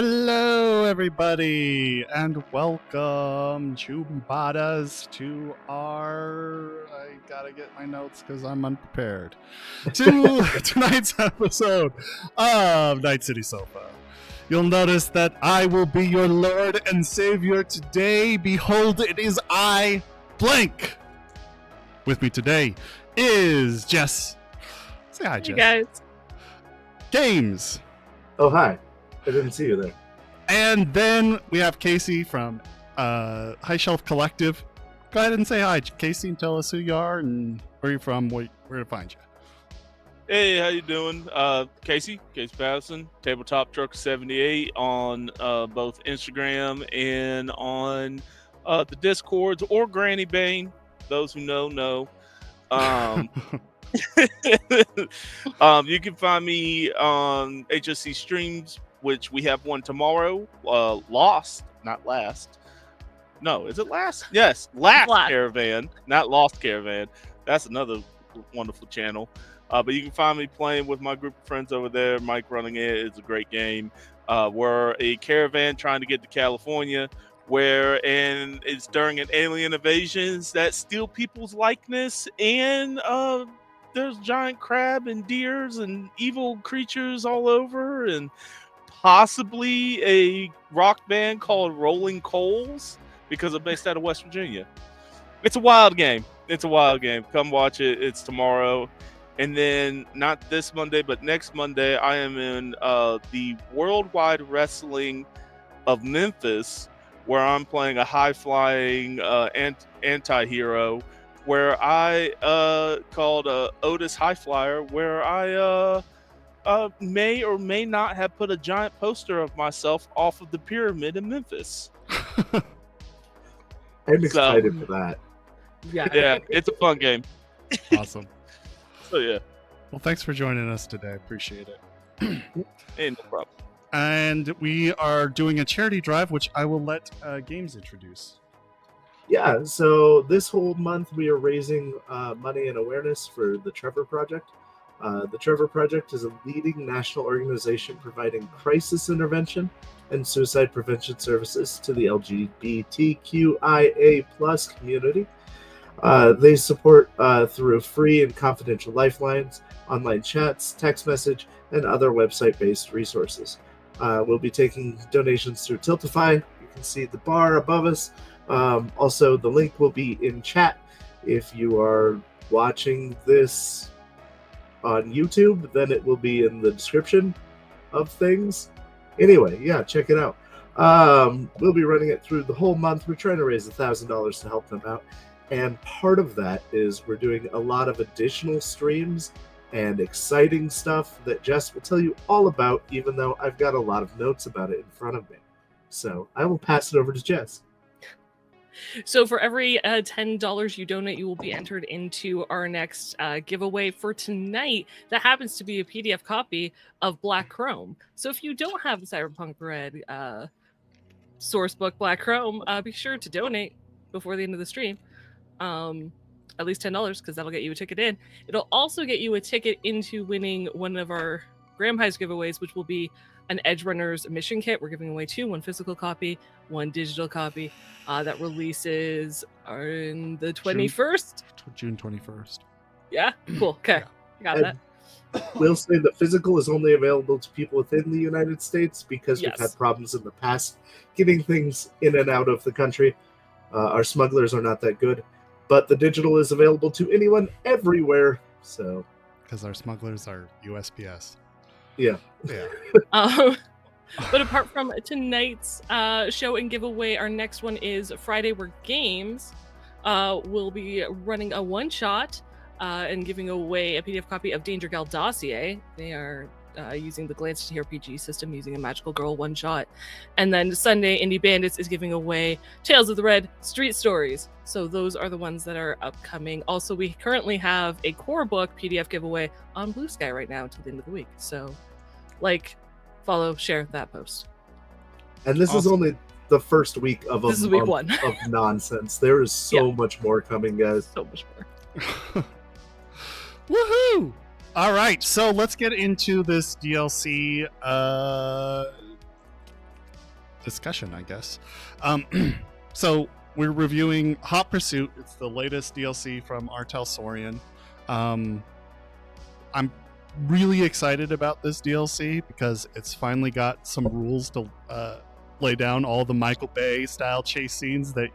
Hello, everybody, and welcome, Chumbadas, to our... I gotta get my notes because I'm unprepared. To tonight's episode of Night City Sofa. You'll notice that I will be your Lord and Savior today. Behold, it is I, Blank. With me today is Jess. Say hi, Jess. Hey, guys. Games. Oh, hi. I didn't see you there. And then we have Casey from High Shelf Collective. Go ahead and say hi, Casey, and tell us who you are and where you're from, where to find you. Hey, how you doing? Casey Patterson, Tabletop Truck 78 on both Instagram and on the Discords, or Granny Bane. Those who know. You can find me on HSC Streams, which we have one tomorrow. Lost, not last. No, is it last? Yes, Last Caravan, not Lost Caravan. That's another wonderful channel. But you can find me playing with my group of friends over there. Mike running it. It's a great game. We're a caravan trying to get to California, and it's during an alien invasions that steal people's likeness, and there's giant crab and deers and evil creatures all over, and possibly a rock band called Rolling Coals, because I'm based out of West Virginia. It's a wild game. Come watch it. It's tomorrow. And then not this Monday, but next Monday, I am in the Worldwide Wrestling of Memphis, where I'm playing a high-flying anti-hero, where I called Otis High Flyer, where I may or may not have put a giant poster of myself off of the pyramid in Memphis. I'm excited for that. Yeah, it's a fun game. Awesome. So yeah. Well, thanks for joining us today. Appreciate it. Hey, no problem. And we are doing a charity drive, which I will let Games introduce. Yeah, so this whole month we are raising money and awareness for the Trevor Project. The Trevor Project is a leading national organization providing crisis intervention and suicide prevention services to the LGBTQIA+ community. They support through free and confidential lifelines, online chats, text message, and other website-based resources. We'll be taking donations through Tiltify. You can see the bar above us. Also, the link will be in chat. If you are watching this on YouTube, then it will be in the description of things. Anyway, yeah, check it out. We'll be running it through the whole month. We're trying to raise $1,000 to help them out. And part of that is we're doing a lot of additional streams and exciting stuff that Jess will tell you all about, even though I've got a lot of notes about it in front of me. So I will pass it over to Jess. So for every $10 you donate, you will be entered into our next giveaway for tonight. That happens to be a PDF copy of Black Chrome. So if you don't have the Cyberpunk RED source book, Black Chrome, be sure to donate before the end of the stream. At least $10, because that'll get you a ticket in. It'll also get you a ticket into winning one of our Graham Highs giveaways, which will be an Edge Runners mission kit. We're giving away 2, one physical copy, one digital copy. That releases on the 21st. June 21st. Yeah? Cool. Okay. Yeah. I got that. We'll say the physical is only available to people within the United States because we've had problems in the past getting things in and out of the country. Our smugglers are not that good. But the digital is available to anyone everywhere. So, because our smugglers are USPS. Yeah. But apart from tonight's show and giveaway, our next one is Friday Where Games will be running a one-shot and giving away a PDF copy of Danger Gal Dossier. They are using the Glance TRPG system, using a Magical Girl one-shot. And then Sunday, Indie Bandits is giving away Tales of the Red Street Stories. So those are the ones that are upcoming. Also, we currently have a core book PDF giveaway on Blue Sky right now until the end of the week. So, follow, share that post. And this is only the first week of this is week 1 of nonsense. There is so much more coming, guys. So much more. Woohoo! All right, so let's get into this DLC. discussion, I guess. So we're reviewing Hot Pursuit. It's the latest DLC from Artel Saurian. I'm really excited about this DLC because it's finally got some rules to lay down all the Michael Bay style chase scenes that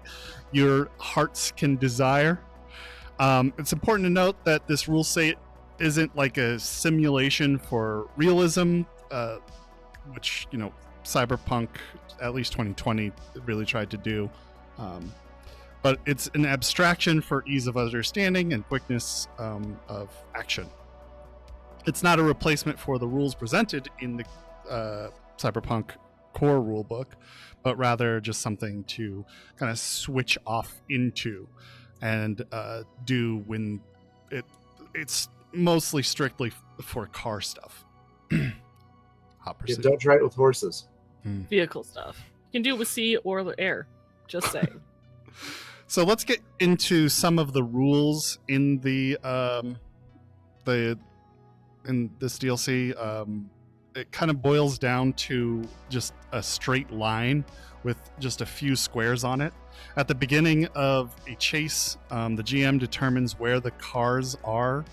your hearts can desire. It's important to note that this rule set isn't like a simulation for realism, which, you know, Cyberpunk, at least 2020, really tried to do. But it's an abstraction for ease of understanding and quickness of action. It's not a replacement for the rules presented in the Cyberpunk core rulebook, but rather just something to kind of switch off into and do when it's mostly strictly for car stuff. Hot Yeah, Pursuit. don't try it with horses. Vehicle stuff. You can do it with sea or air. Just saying. So let's get into some of the rules in in this DLC. It kind of boils down to just a straight line with just a few squares on it. At the beginning of a chase, the GM determines where the cars are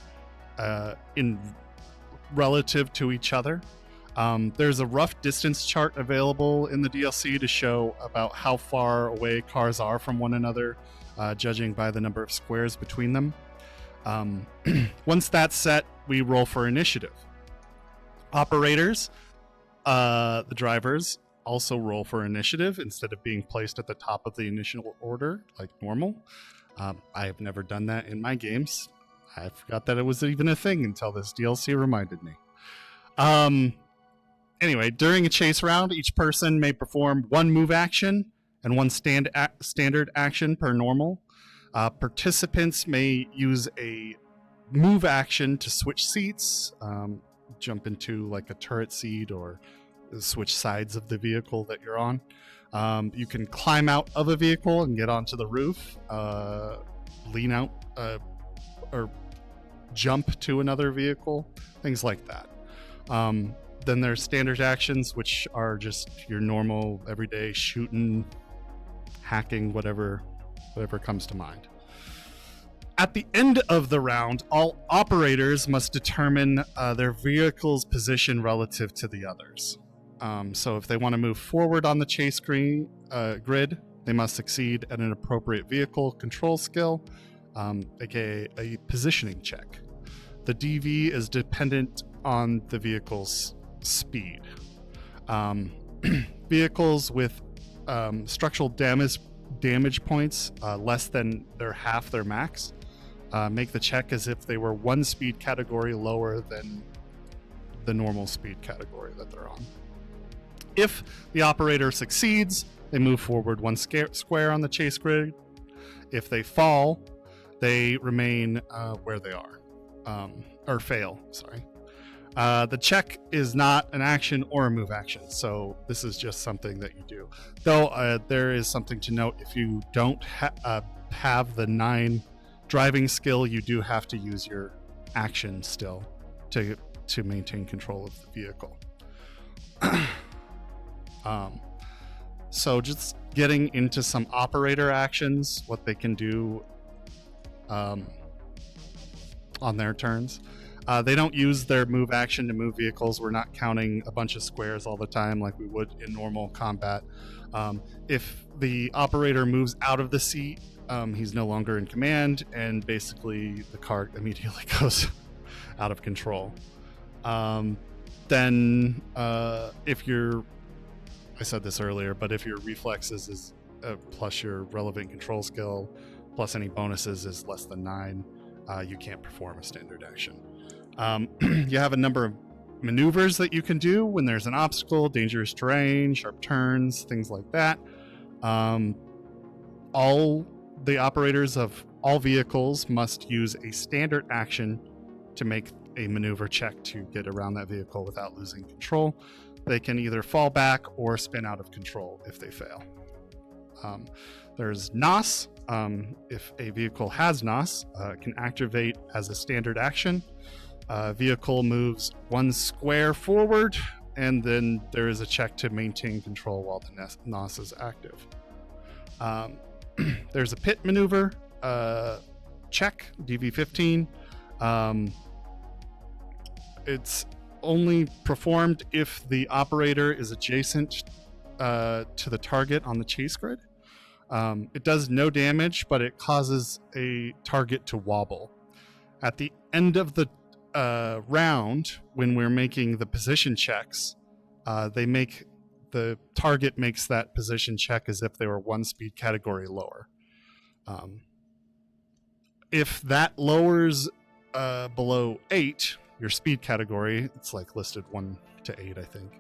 in relative to each other. There's a rough distance chart available in the DLC to show about how far away cars are from one another, judging by the number of squares between them. Once that's set, we roll for initiative. Operators, the drivers, also roll for initiative instead of being placed at the top of the initial order like normal. I have never done that in my games. I forgot that it was even a thing until this DLC reminded me. Anyway, during a chase round, each person may perform one move action and one standard action per normal. Participants may use a move action to switch seats, jump into like a turret seat or switch sides of the vehicle that you're on. You can climb out of a vehicle and get onto the roof, lean out, or jump to another vehicle, things like that. Then there's standard actions, which are just your normal, everyday shooting, hacking, whatever comes to mind. At the end of the round, all operators must determine their vehicle's position relative to the others. So if they want to move forward on the chase grid, they must succeed at an appropriate vehicle control skill, aka a positioning check. The DV is dependent on the vehicle's speed. Vehicles with structural damage points less than half their max make the check as if they were one speed category lower than the normal speed category that they're on. If the operator succeeds, they move forward one square on the chase grid. If they fall, they remain where they are, or fail, sorry. The check is not an action or a move action, so this is just something that you do. Though there is something to note: if you don't have the 9 driving skill, you do have to use your action still to maintain control of the vehicle. So just getting into some operator actions, what they can do on their turns. They don't use their move action to move vehicles. We're not counting a bunch of squares all the time like we would in normal combat. If the operator moves out of the seat, he's no longer in command, and basically the car immediately goes out of control. Then if I said this earlier, but if your reflexes is plus your relevant control skill plus any bonuses is less than 9, you can't perform a standard action. You have a number of maneuvers that you can do when there's an obstacle, dangerous terrain, sharp turns, things like that. All the operators of all vehicles must use a standard action to make a maneuver check to get around that vehicle without losing control. They can either fall back or spin out of control if they fail. There's NOS. If a vehicle has NOS, it can activate as a standard action. Vehicle moves one square forward and then there is a check to maintain control while the NOS is active. There's a pit maneuver check, DV15. It's only performed if the operator is adjacent to the target on the chase grid. It does no damage, but it causes a target to wobble. At the end of the round, when we're making the position checks, the target makes that position check as if they were one speed category lower. If that lowers below 8, your speed category, it's like listed 1 to 8, I think.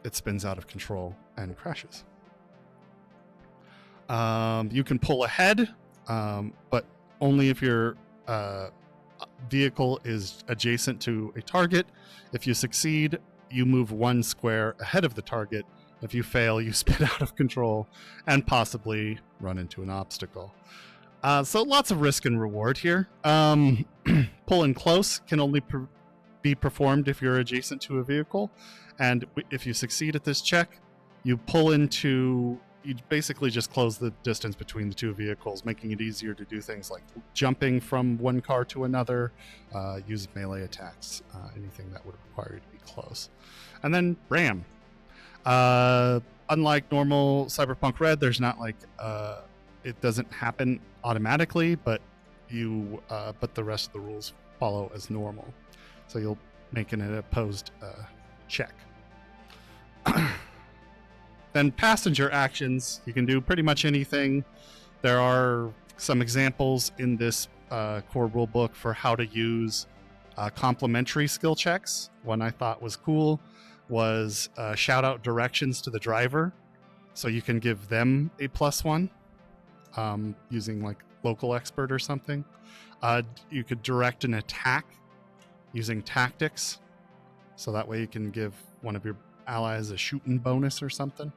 It spins out of control and crashes. You can pull ahead, but only if your vehicle is adjacent to a target. If you succeed, you move 1 square ahead of the target. If you fail, you spin out of control and possibly run into an obstacle. So lots of risk and reward here. Pulling close can only be performed if you're adjacent to a vehicle. And if you succeed at this check, you basically just close the distance between the two vehicles, making it easier to do things like jumping from one car to another, use melee attacks, anything that would require you to be close. And then ram. Unlike normal Cyberpunk RED, there's not like it doesn't happen automatically, but the rest of the rules follow as normal. So you'll make an opposed check. Then passenger actions, you can do pretty much anything. There are some examples in this core rulebook for how to use complementary skill checks. One I thought was cool was shout out directions to the driver, so you can give them a +1 using like local expert or something. You could direct an attack using tactics, so that way you can give one of your allies a shooting bonus or something.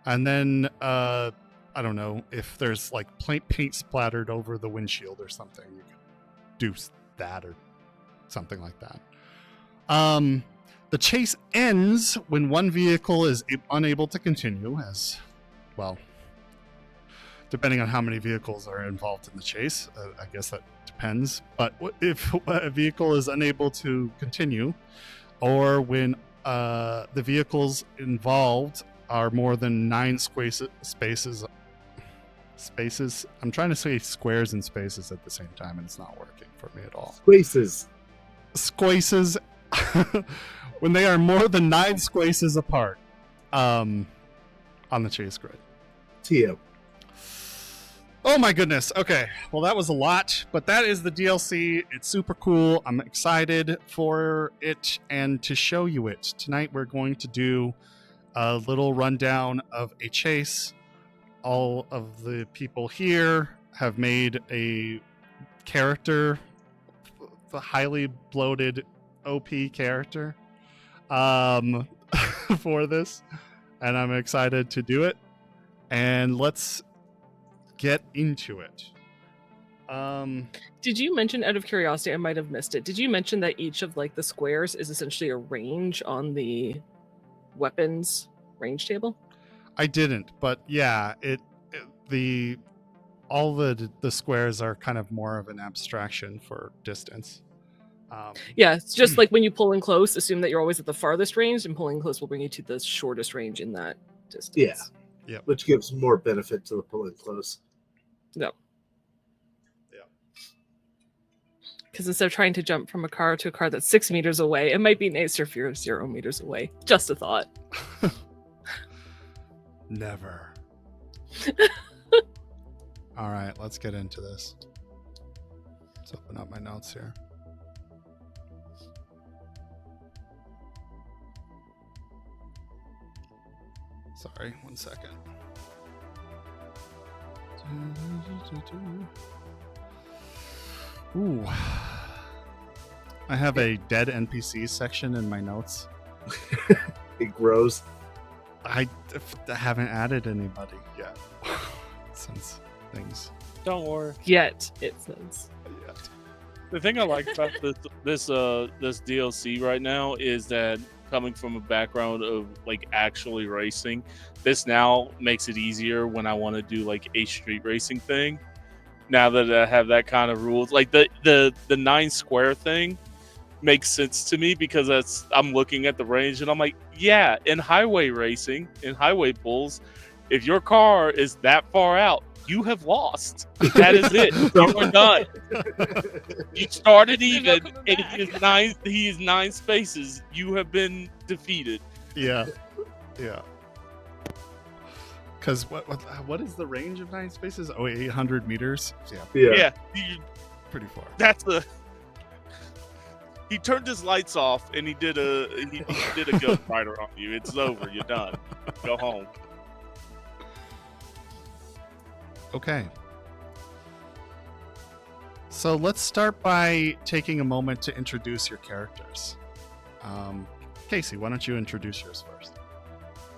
And then I don't know, if there's like paint splattered over the windshield or something, you could do that or something like that. The chase ends when one vehicle is unable to continue, as well, depending on how many vehicles are involved in the chase. I guess that depends. But if a vehicle is unable to continue, or when the vehicles involved are more than 9 spaces. I'm trying to say squares and spaces at the same time, and it's not working for me at all. Squaces. When they are more than 9 squaces apart on the chase grid. TM. Oh my goodness. Okay. Well, that was a lot, but that is the DLC. It's super cool. I'm excited for it and to show you it. Tonight we're going to do a little rundown of a chase. All of the people here have made a character, the highly bloated OP character for this, and I'm excited to do it. And let's get into it. Did you mention, out of curiosity, I might have missed it, did you mention that each of like the squares is essentially a range on the weapons range table? I didn't, but yeah, all the squares are kind of more of an abstraction for distance. Yeah, it's just like when you pull in close, assume that you're always at the farthest range, and pulling close will bring you to the shortest range in that distance. Yeah. Yep. Which gives more benefit to the pulling close. No. Yeah. Because instead of trying to jump from a car to a car that's 6 meters away, it might be nicer if you're 0 meters away. Just a thought. Never. All right, let's get into this. Let's open up my notes here. Sorry, 1 second. Ooh. I have a dead NPC section in my notes. It grows. I haven't added anybody yet. Since things. Don't worry. Yet, it says. Yet. The thing I like about this DLC right now is that coming from a background of like actually racing, this now makes it easier when I want to do like a street racing thing. Now that I have that kind of rules, like the 9 square thing makes sense to me because I'm looking at the range and I'm like, yeah, in highway racing, in highway bulls, if your car is that far out, you have lost. That is it. You are done. You started even, and he is 9 spaces. You have been defeated. Yeah. Because what is the range of 9 spaces? Oh, 800 meters. Yeah. Pretty far. He turned his lights off and he did a Ghost Rider on you. It's over. You're done. Go home. Okay. So let's start by taking a moment to introduce your characters. Casey, why don't you introduce yours first?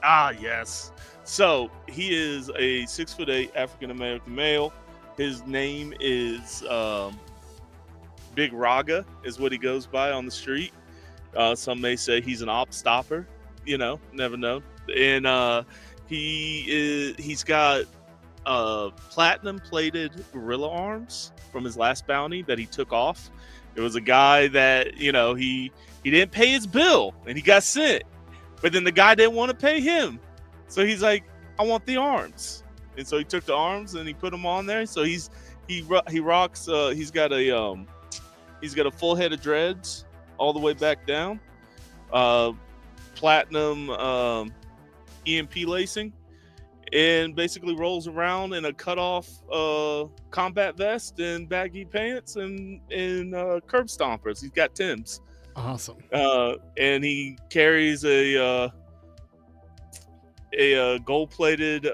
Ah, yes. So he is a 6'8" African American male. His name is Big Raga, is what he goes by on the street. Some may say he's an op stopper. You know, never know. And he's got platinum plated gorilla arms from his last bounty that he took off. There was a guy that, you know, he didn't pay his bill and he got sent, but then the guy didn't want to pay him, so he's like, I want the arms. And so he took the arms and he put them on there. So he rocks he's got a full head of dreads all the way back down, platinum EMP lacing, and basically rolls around in a cut-off combat vest and baggy pants and curb stompers. He's got Timbs. Awesome. And he carries a gold-plated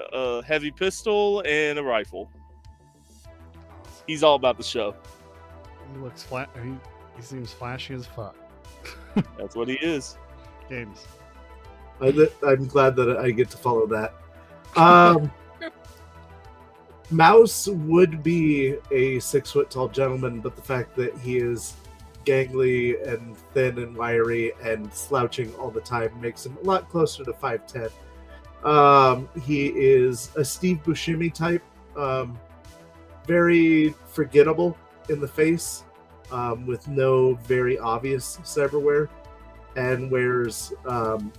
heavy pistol and a rifle. He's all about the show. He looks flat. He seems flashy as fuck. That's what he is. Games. I'm glad that I get to follow that. Mouse would be a 6-foot-tall gentleman, but the fact that he is gangly and thin and wiry and slouching all the time makes him a lot closer to 5'10". He is a Steve Buscemi type, very forgettable in the face, with no very obvious cyberwear, and wears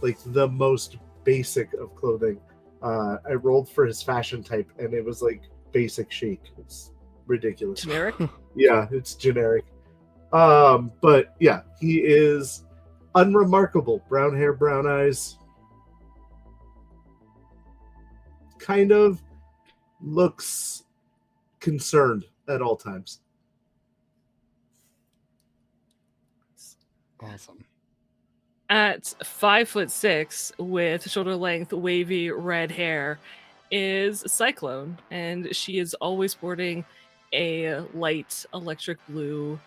like the most basic of clothing. I rolled for his fashion type, and it was like basic chic. It's ridiculous. Generic? Yeah, it's generic. But yeah, he is unremarkable. Brown hair, brown eyes. Kind of looks concerned at all times. Awesome. At 5'6" with shoulder length, wavy red hair is Cyclone, and she is always sporting a light electric blue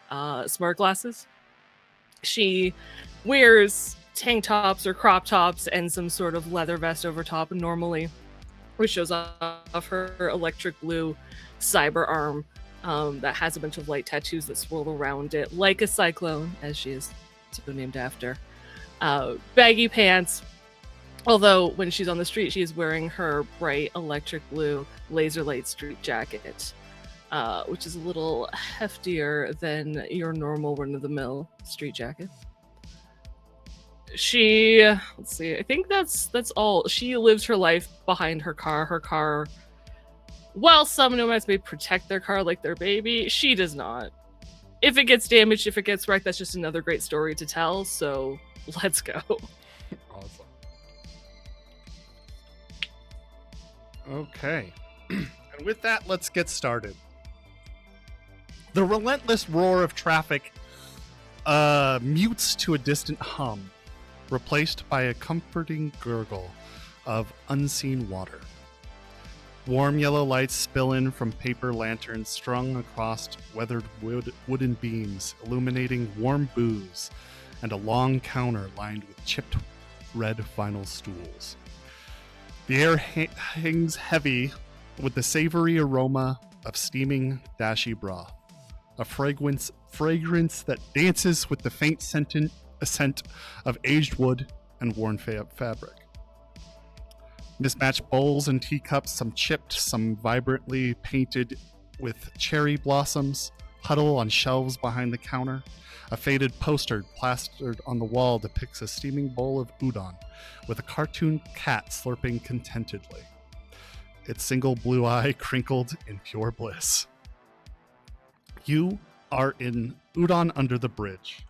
smart glasses. She wears tank tops or crop tops and some sort of leather vest over top normally, which shows off her electric blue cyber arm that has a bunch of light tattoos that swirl around it like a cyclone, as she is so named after. Baggy pants, although when she's on the street she is wearing her bright electric blue laser light street jacket, which is a little heftier than your normal run-of-the-mill street jacket. She, let's see, I think that's all. She lives her life behind her car. Her car, while some nomads may protect their car like their baby, she does not. If it gets damaged, if it gets wrecked, that's just another great story to tell, so let's go. Awesome. Okay. And with that, let's get started. The relentless roar of traffic mutes to a distant hum, replaced by a comforting gurgle of unseen water. Warm yellow lights spill in from paper lanterns strung across weathered wooden beams, illuminating warm booze and a long counter lined with chipped red vinyl stools. The air hangs heavy with the savory aroma of steaming dashi broth, a fragrance that dances with the faint scent of aged wood and worn fabric. Mismatched bowls and teacups, some chipped, some vibrantly painted with cherry blossoms, huddle on shelves behind the counter. A faded poster plastered on the wall depicts a steaming bowl of udon with a cartoon cat slurping contentedly, its single blue eye crinkled in pure bliss. You are in Udon Under the Bridge.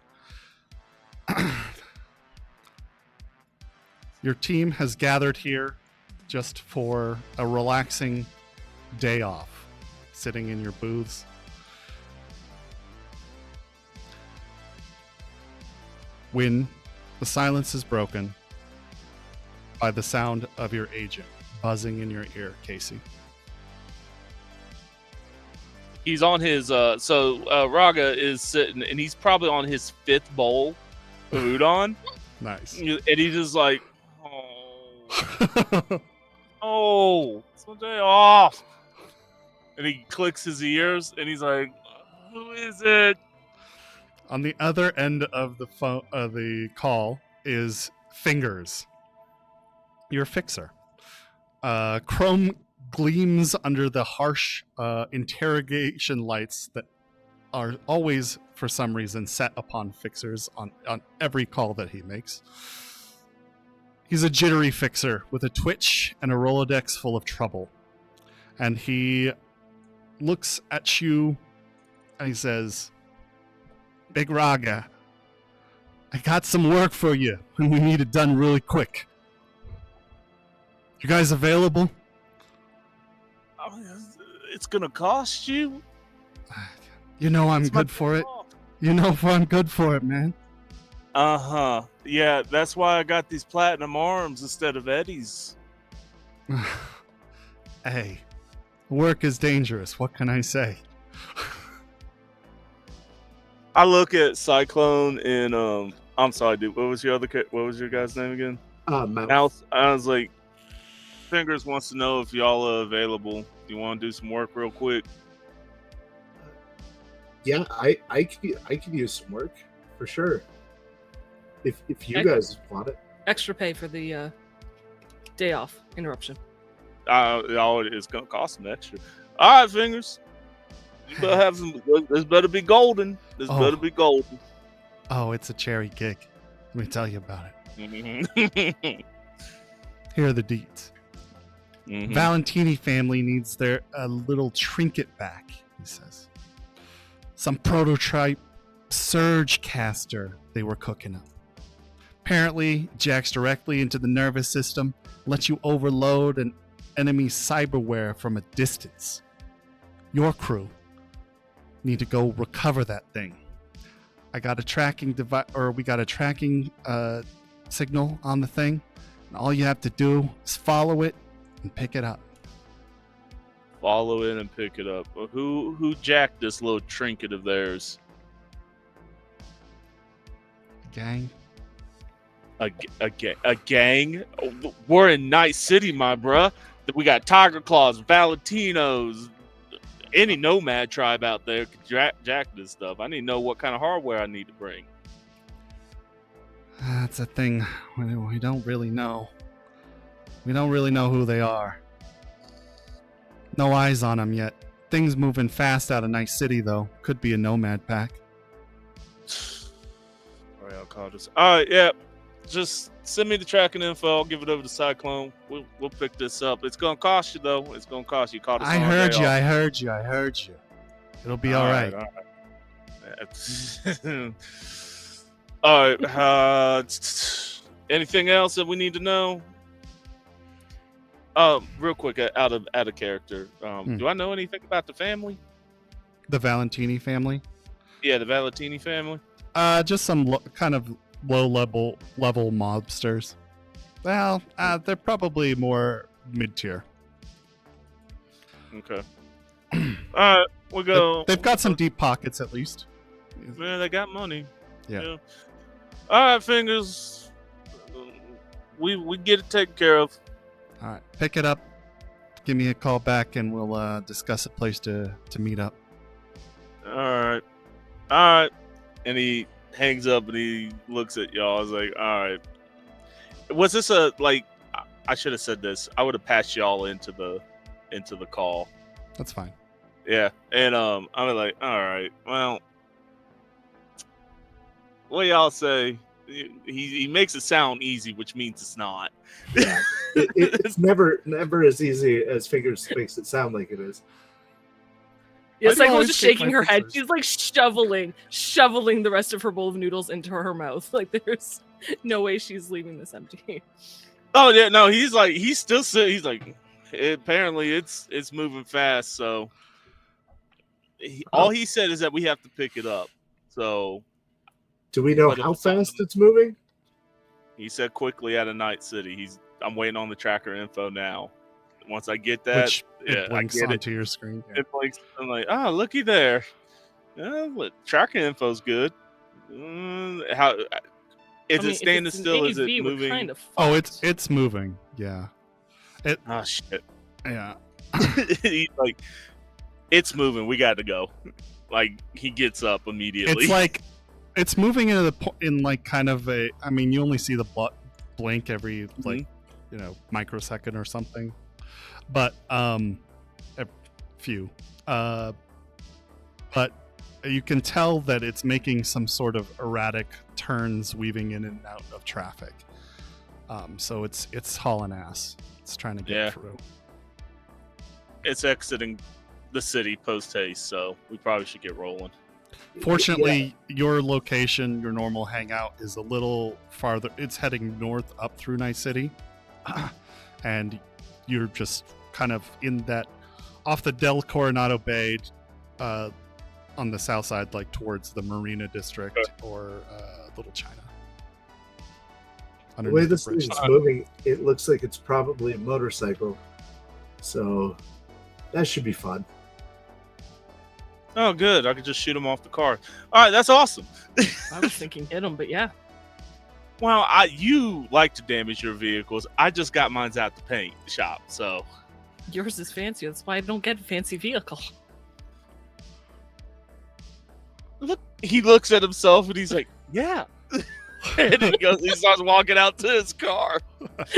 Your team has gathered here just for a relaxing day off, sitting in your booths. When the silence is broken by the sound of your agent buzzing in your ear, Casey. He's on his Raga is sitting, and he's probably on his 5th bowl of udon. Nice. And he's just like, oh, it's my day off. And he clicks his ears, and he's like, who is it? On the other end of the phone, the call is Fingers, your fixer. Chrome gleams under the harsh interrogation lights that are always, for some reason, set upon fixers on every call that he makes. He's a jittery fixer with a twitch and a Rolodex full of trouble. And he looks at you and he says, Big Raga, I got some work for you, and we need it done really quick. You guys available? It's gonna cost you. You know I'm good for it. You know I'm good for it, man. Uh-huh. Yeah, that's why I got these platinum arms instead of Eddie's. Hey, work is dangerous. What can I say? I look at Cyclone and I'm sorry, dude. What was your guy's name again? Mouse. I was like, Fingers wants to know if y'all are available. You want to do some work real quick? Yeah, I could use some work for sure. If you guys want it. Extra pay for the day off interruption. It's gonna cost some extra. All right, Fingers. You better have some. This better be golden. This better be golden. Oh, it's a cherry gig. Let me tell you about it. Here are the deeds. Mm-hmm. Valentini family needs their little trinket back, he says. Some prototype surge caster they were cooking up. Apparently, jacks directly into the nervous system, lets you overload an enemy cyberware from a distance. Your crew need to go recover that thing. I got a tracking device, or we got a tracking signal on the thing, and all you have to do is follow it and pick it up. Follow it and pick it up. Well, who jacked this little trinket of theirs? Gang. A gang? We're in Night City, my bruh. We got Tiger Claws, Valentinos, any nomad tribe out there could jack this stuff. I need to know what kind of hardware I need to bring. That's a thing. We don't really know. We don't really know who they are. No eyes on them yet. Things moving fast out of Night City, though. Could be a nomad pack. Alright, I'll call this. Alright, yeah. Just send me the tracking info. I'll give it over to Cyclone. We'll pick this up. It's gonna cost you though. It's gonna cost you. I heard you. It'll be all right. All right. Anything else that we need to know? Real quick, out of character. Do I know anything about the family? The Valentini family? Yeah, the Valentini family. Just some kind of low level mobsters. Well, they're probably more mid tier. Okay. All right, we'll go. They've got some deep pockets at least. Yeah, they got money. Yeah. All right, Fingers. We get it taken care of. All right, pick it up. Give me a call back, and we'll discuss a place to meet up. All right. And he hangs up and he looks at y'all. I was like, all right. Was this a like? I should have said this. I would have passed y'all into the call. That's fine. Yeah, and I was like, all right, well, what y'all say? He makes it sound easy, which means it's not. Yeah, it's never as easy as Fingers makes it sound like it is. Yeah, I do Cyclone's always just take shaking my her head. pictures. She's like shoveling the rest of her bowl of noodles into her mouth. Like there's no way she's leaving this empty. Oh yeah, no, he's still sitting. He's like, apparently it's moving fast. So all he said is that we have to pick it up. So Do we know But if how it's on fast the- it's moving? he said quickly out of Night City. I'm waiting on the tracker info now. Once I get that, Which yeah, it blinks I get onto your screen. Yeah. It blinks. I'm like, oh, looky there. Tracker info's good. How? Is it standing still? Is it moving? Kind of Oh, fucked. it's moving. Yeah. Oh shit. Yeah. He's like, it's moving. We got to go. Like he gets up immediately. It's like it's moving into in like kind of a. I mean, you only see the blink every like microsecond or something, but a few. But you can tell that it's making some sort of erratic turns, weaving in and out of traffic. So it's hauling ass. It's trying to get through. It's exiting the city post haste, so we probably should get rolling. Fortunately, your location, your normal hangout, is a little farther. It's heading north up through Night City, and you're just kind of in that off the Del Coronado Bay, on the south side, like towards the Marina District or Little China. The way Underneath this the bridge. thing's moving, it looks like it's probably a motorcycle. So that should be fun. Oh, good. I could just shoot him off the car. All right, that's awesome. I was thinking hit him, but yeah. Well, you like to damage your vehicles. I just got mine out the paint shop, so. Yours is fancy. That's why I don't get a fancy vehicle. Look, he looks at himself and he's like, yeah. And he starts walking out to his car.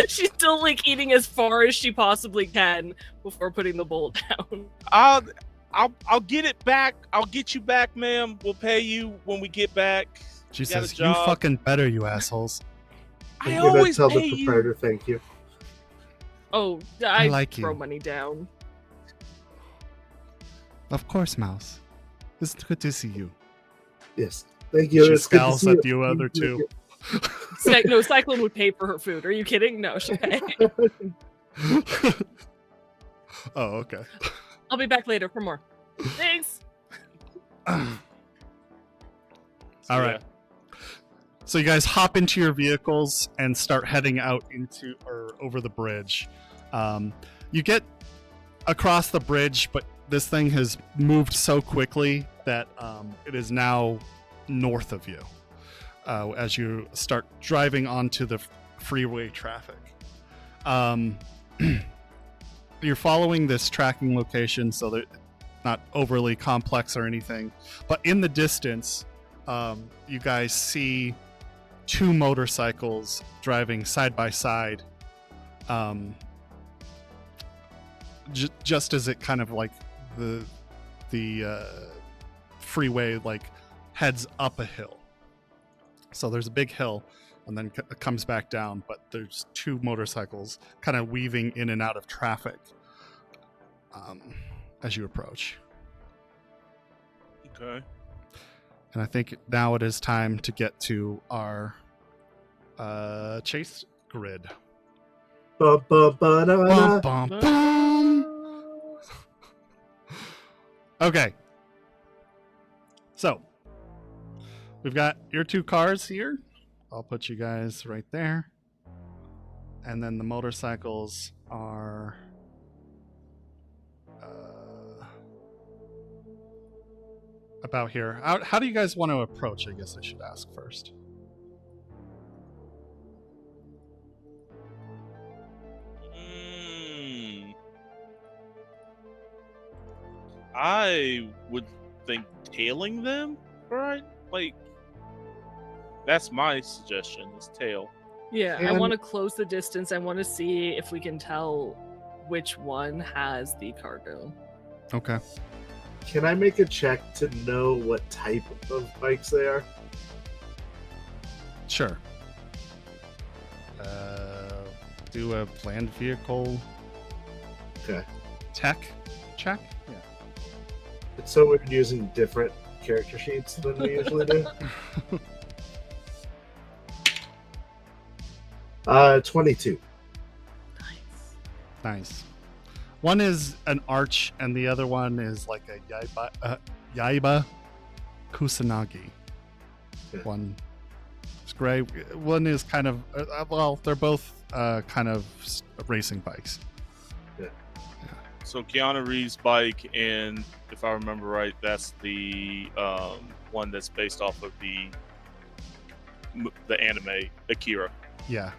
She's still like eating as far as she possibly can before putting the bowl down. I'll get it back. I'll get you back, ma'am. We'll pay you when we get back. She got a says, "You job." fucking better, you assholes." I I'm gonna always tell pay the proprietor thank you. Oh, I I like throw you. money down. Of course, Mouse. It's good to see you. Yes. Thank you. She It's good to scowls see at you. you other two. No, Cyclone would pay for her food. Are you kidding? No, she'll pay. Oh, okay. I'll be back later for more. Thanks. All right. So you guys hop into your vehicles and start heading out into or over the bridge. You get across the bridge, but this thing has moved so quickly that it is now north of you as you start driving onto the freeway traffic. You're following this tracking location, so that not overly complex or anything. But in the distance, you guys see two motorcycles driving side by side. Just as it kind of like the freeway like heads up a hill. So there's a big hill and then it comes back down, but there's two motorcycles kind of weaving in and out of traffic as you approach. Okay. And I think now it is time to get to our chase grid. Bum, bum, bum. Okay. So, we've got your two cars here. I'll put you guys right there. And then the motorcycles are about here. How do you guys want to approach? I guess I should ask first. I would think tailing them, right? Like, that's my suggestion, is tail. Yeah, I And- want to close the distance. I want to see if we can tell which one has the cargo. Okay. Can I make a check to know what type of bikes they are? Sure. Do a planned vehicle Okay. tech check. Yeah. It's so we're using different character sheets than we usually do. 22. Nice. Nice. One is an arch, and the other one is like a yaiba kusanagi. Okay. One is gray. One is kind of well, they're both kind of racing bikes. So Keanu Reeves' bike, and if I remember right, that's the one that's based off of the anime Akira. Yeah.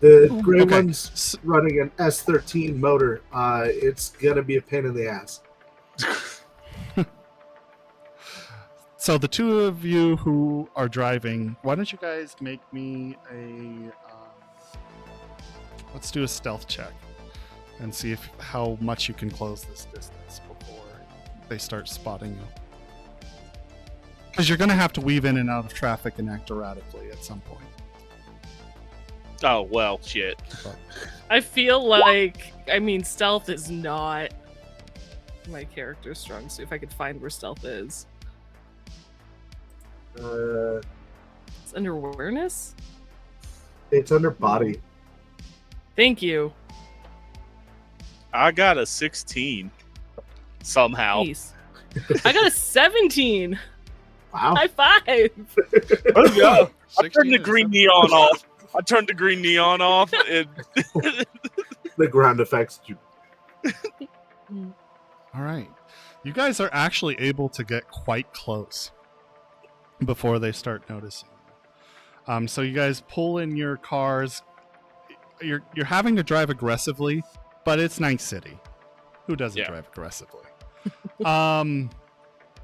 The gray Okay. one's running an S13 motor. It's gonna be a pain in the ass. So the two of you who are driving, why don't you guys make me a let's do a stealth check and see if how much you can close this distance before they start spotting you. Because you're going to have to weave in and out of traffic and act erratically at some point. Oh well, shit. I feel like, stealth is not my character's strong suit. If I could find where stealth is. It's under awareness? It's under body. Thank you. I got a 16 somehow. Nice. I got a 17. Wow. High five. Oh, yeah. I 16 turned the is green 17. neon off. I turned the green neon off, and The ground effects. All right. You guys are actually able to get quite close before they start noticing. So you guys pull in your cars. You're having to drive aggressively, but it's Night City. Who doesn't Yeah. drive aggressively?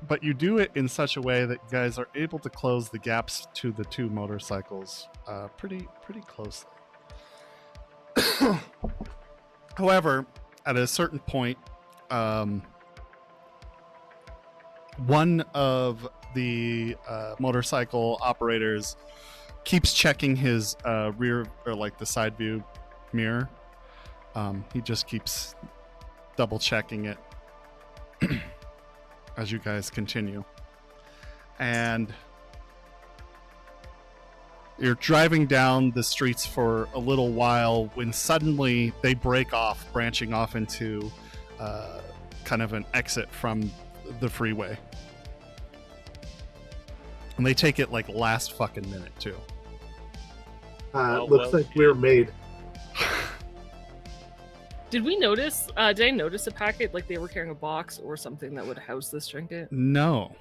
But you do it in such a way that you guys are able to close the gaps to the two motorcycles pretty closely. However, at a certain point, one of the motorcycle operators keeps checking his rear or like the side view mirror. He just keeps double checking it as you guys continue. And you're driving down the streets for a little while when suddenly they break off, branching off into kind of an exit from the freeway. And they take it like last fucking minute too. Looks like we were made. Did we notice? Did I notice a packet like they were carrying a box or something that would house this trinket? No.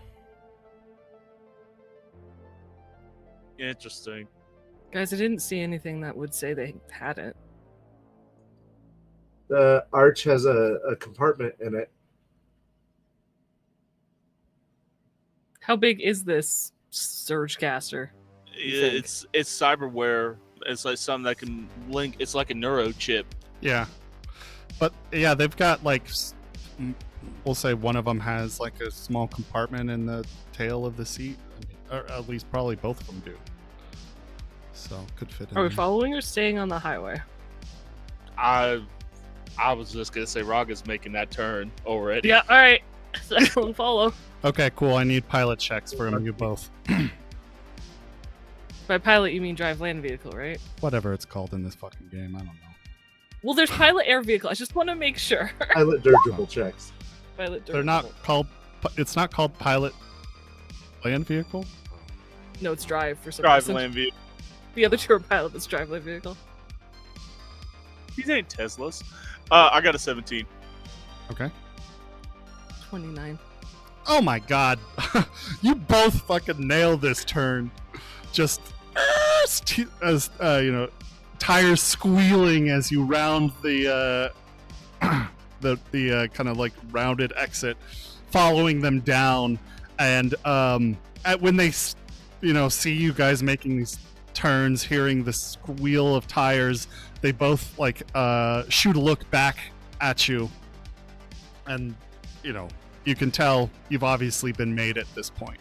interesting. Guys, I didn't see anything that would say they had it. The arch has a compartment in it. How big is this surge caster? You think? It's cyberware. It's like something that can link. It's like a neuro chip. Yeah. But yeah, they've got like, we'll say one of them has like a small compartment in the tail of the seat. Or at least probably both of them do. So could fit in. Are we there. following or staying on the highway? I was just gonna say Raga's making that turn already. Yeah, all right. So we'll follow. Okay, cool. I need pilot checks for you both. By pilot, you mean drive land vehicle, right? Whatever it's called in this fucking game, I don't know. Well, there's pilot air vehicle. I just want to make sure. Pilot dirigible checks. Pilot. They're not called. It's not called pilot land vehicle. No, it's drive for some Drive reason. land vehicle. The other two are pilot. That's drive land vehicle. These ain't Teslas. I got a 17. Okay. 29. Oh my god, you both fucking nailed this turn. Just as tires squealing as you round the the kind of like rounded exit, following them down And when they see you guys making these turns, hearing the squeal of tires, they both shoot a look back at you, and you can tell you've obviously been made at this point.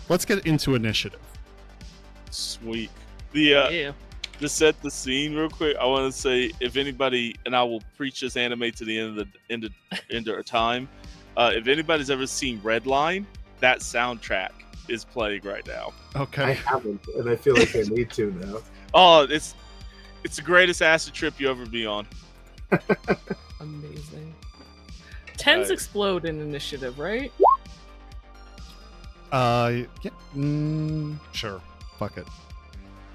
Let's get into initiative. Sweet. Yeah. To set the scene real quick, I want to say, if anybody, and I will preach this anime to the end of time, if anybody's ever seen Redline, that soundtrack is playing right now. Okay. I haven't, and I feel like I need to now. Oh, it's the greatest acid trip you ever be on. Amazing. Tens explode in initiative, right? Yeah. Sure. Fuck it.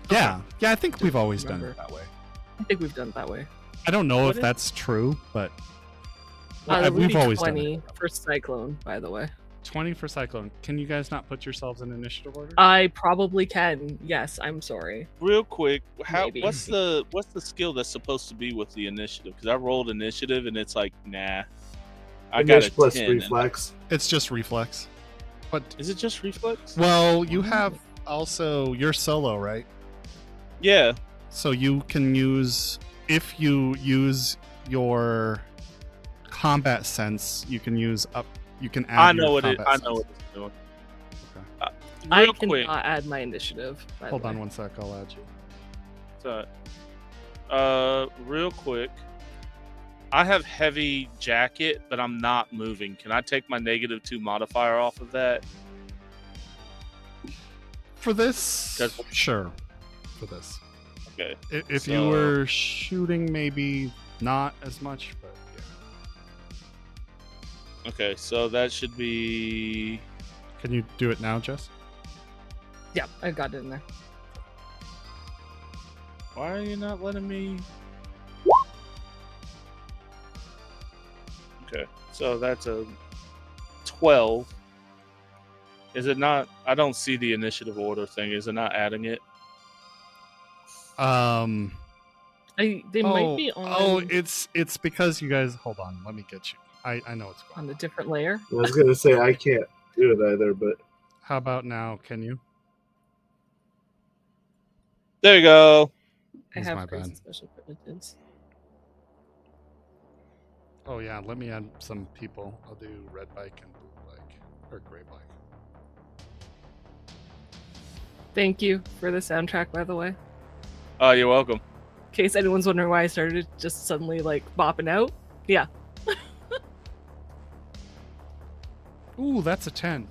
Yeah. Yeah, I think we've always done it that way. I think we've done it that way. I don't know if that's true, but we've always done it. 20 for Cyclone, by the way. 20 for Cyclone. Can you guys not put yourselves in initiative order? I probably can. Yes, I'm sorry. Real quick, Maybe. what's the skill that's supposed to be with the initiative? Because I rolled initiative and it's like, nah. I got a plus 10. reflex. It's just reflex. But Is it just reflex? well, you have also you're solo, right? Yeah. So you can use, if you use your combat sense, you can add. I know what it's doing. Okay. I Real can quick. add my initiative. By Hold the on way. one sec, I'll add you. Real quick. I have heavy jacket, but I'm not moving. Can I take my -2 modifier off of that? For this, That's- sure. For this, Okay. if you were shooting, maybe not as much, but yeah. Okay, so that should be. Can you do it now, Jess? Yeah, I got it in there. Why are you not letting me? Okay, so that's a 12. Is it not? I don't see the initiative order thing. Is it not adding it? They might be on. Oh, it's because you guys. Hold on, let me get you. I know what's going on a different layer. I was gonna say I can't do it either, but How about now? Can you? There you go. I That's my have crazy bad. special privileges. Oh yeah, let me add some people. I'll do red bike and blue bike or gray bike. Thank you for the soundtrack, by the way. Oh, you're welcome. In case anyone's wondering why I started just suddenly bopping out. Yeah. Ooh, that's a 10.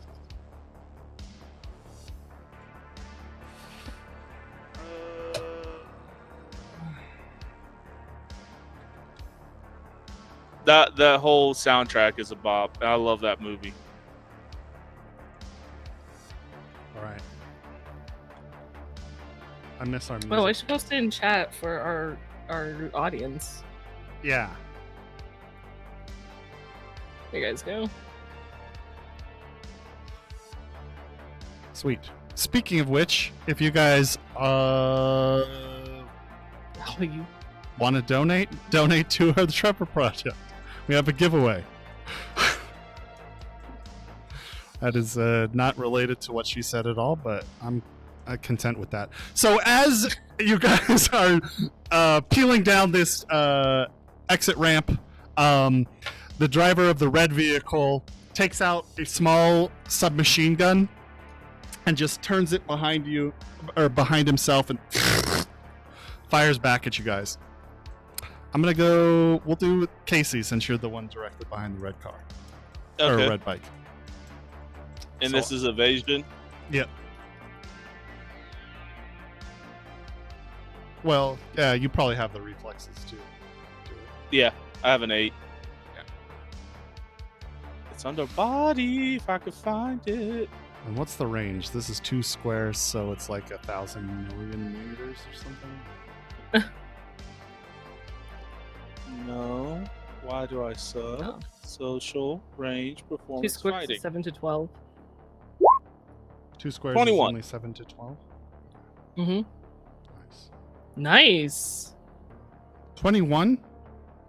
That whole soundtrack is a bop. I love that movie. All right. I miss our music. Oh, I should post it in chat for our audience. Yeah. There you guys go. Sweet. Speaking of which, if you guys Oh, you. want to donate to the Trevor Project. We have a giveaway. That is not related to what she said at all, but I'm content with that. So as you guys are peeling down this exit ramp, the driver of the red vehicle takes out a small submachine gun and just turns it behind you, or behind himself, and fires back at you guys. I'm gonna go. We'll do Casey since you're the one directly behind the red car or Okay. red bike. And So- this is evasion. Yep. Well, yeah, you probably have the reflexes too. Yeah, I have an 8. Yeah. It's under body if I could find it. And what's the range? This is 2 squares, so it's like 1,000 million meters or something. No. Why do I suck? No. Social range 2 performance squares fighting. is 7 to 12. 2 squares 21. is only 7 to 12. Mm-hmm. Nice. Nice. 21?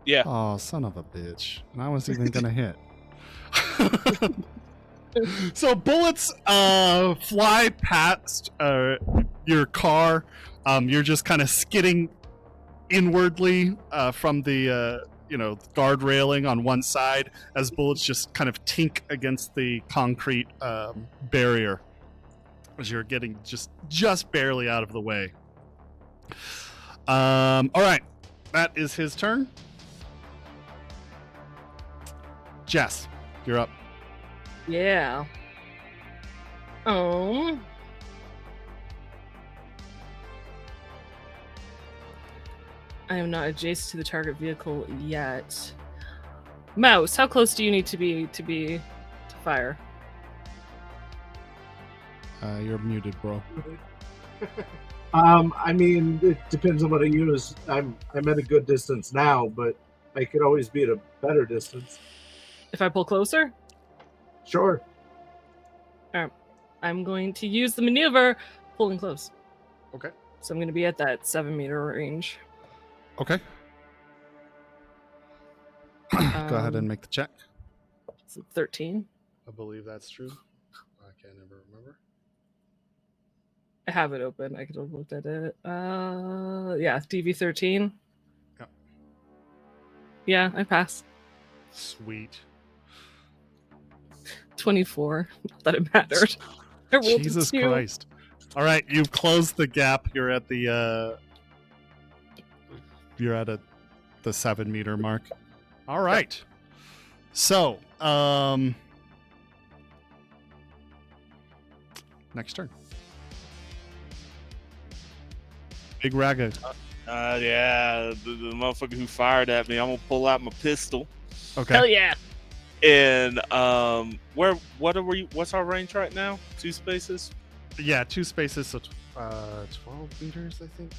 Yeah. Oh, son of a bitch! And I was even gonna hit. So bullets fly past your car. You're just kind of skidding inwardly from the guard railing on one side as bullets just kind of tink against the concrete barrier as you're getting just barely out of the way. All right, that is his turn. Jess, you're up. Yeah. I am not adjacent to the target vehicle yet. Mouse, how close do you need to be to fire? You're muted, bro. I mean, it depends on what I use. I'm at a good distance now, but I could always be at a better distance. If I pull closer? Sure. I'm going to use the maneuver pulling close. Okay. So I'm going to be at that 7-meter range. Okay. Go ahead and make the check. It's 13. I believe that's true. I can't ever remember. I have it open. I could have looked at it. Yeah, DV13. Yep. Yeah, I pass. Sweet. 24. Not that it mattered. I rolled Jesus a 2. Christ. All right, you've closed the gap. You're at the the 7-meter mark. All right. So, next turn. Big Raga. Yeah, the motherfucker who fired at me. I'm gonna pull out my pistol. Okay. Hell yeah. And what's our range right now? 2 spaces? Yeah, 2 spaces, so 12 meters, I think.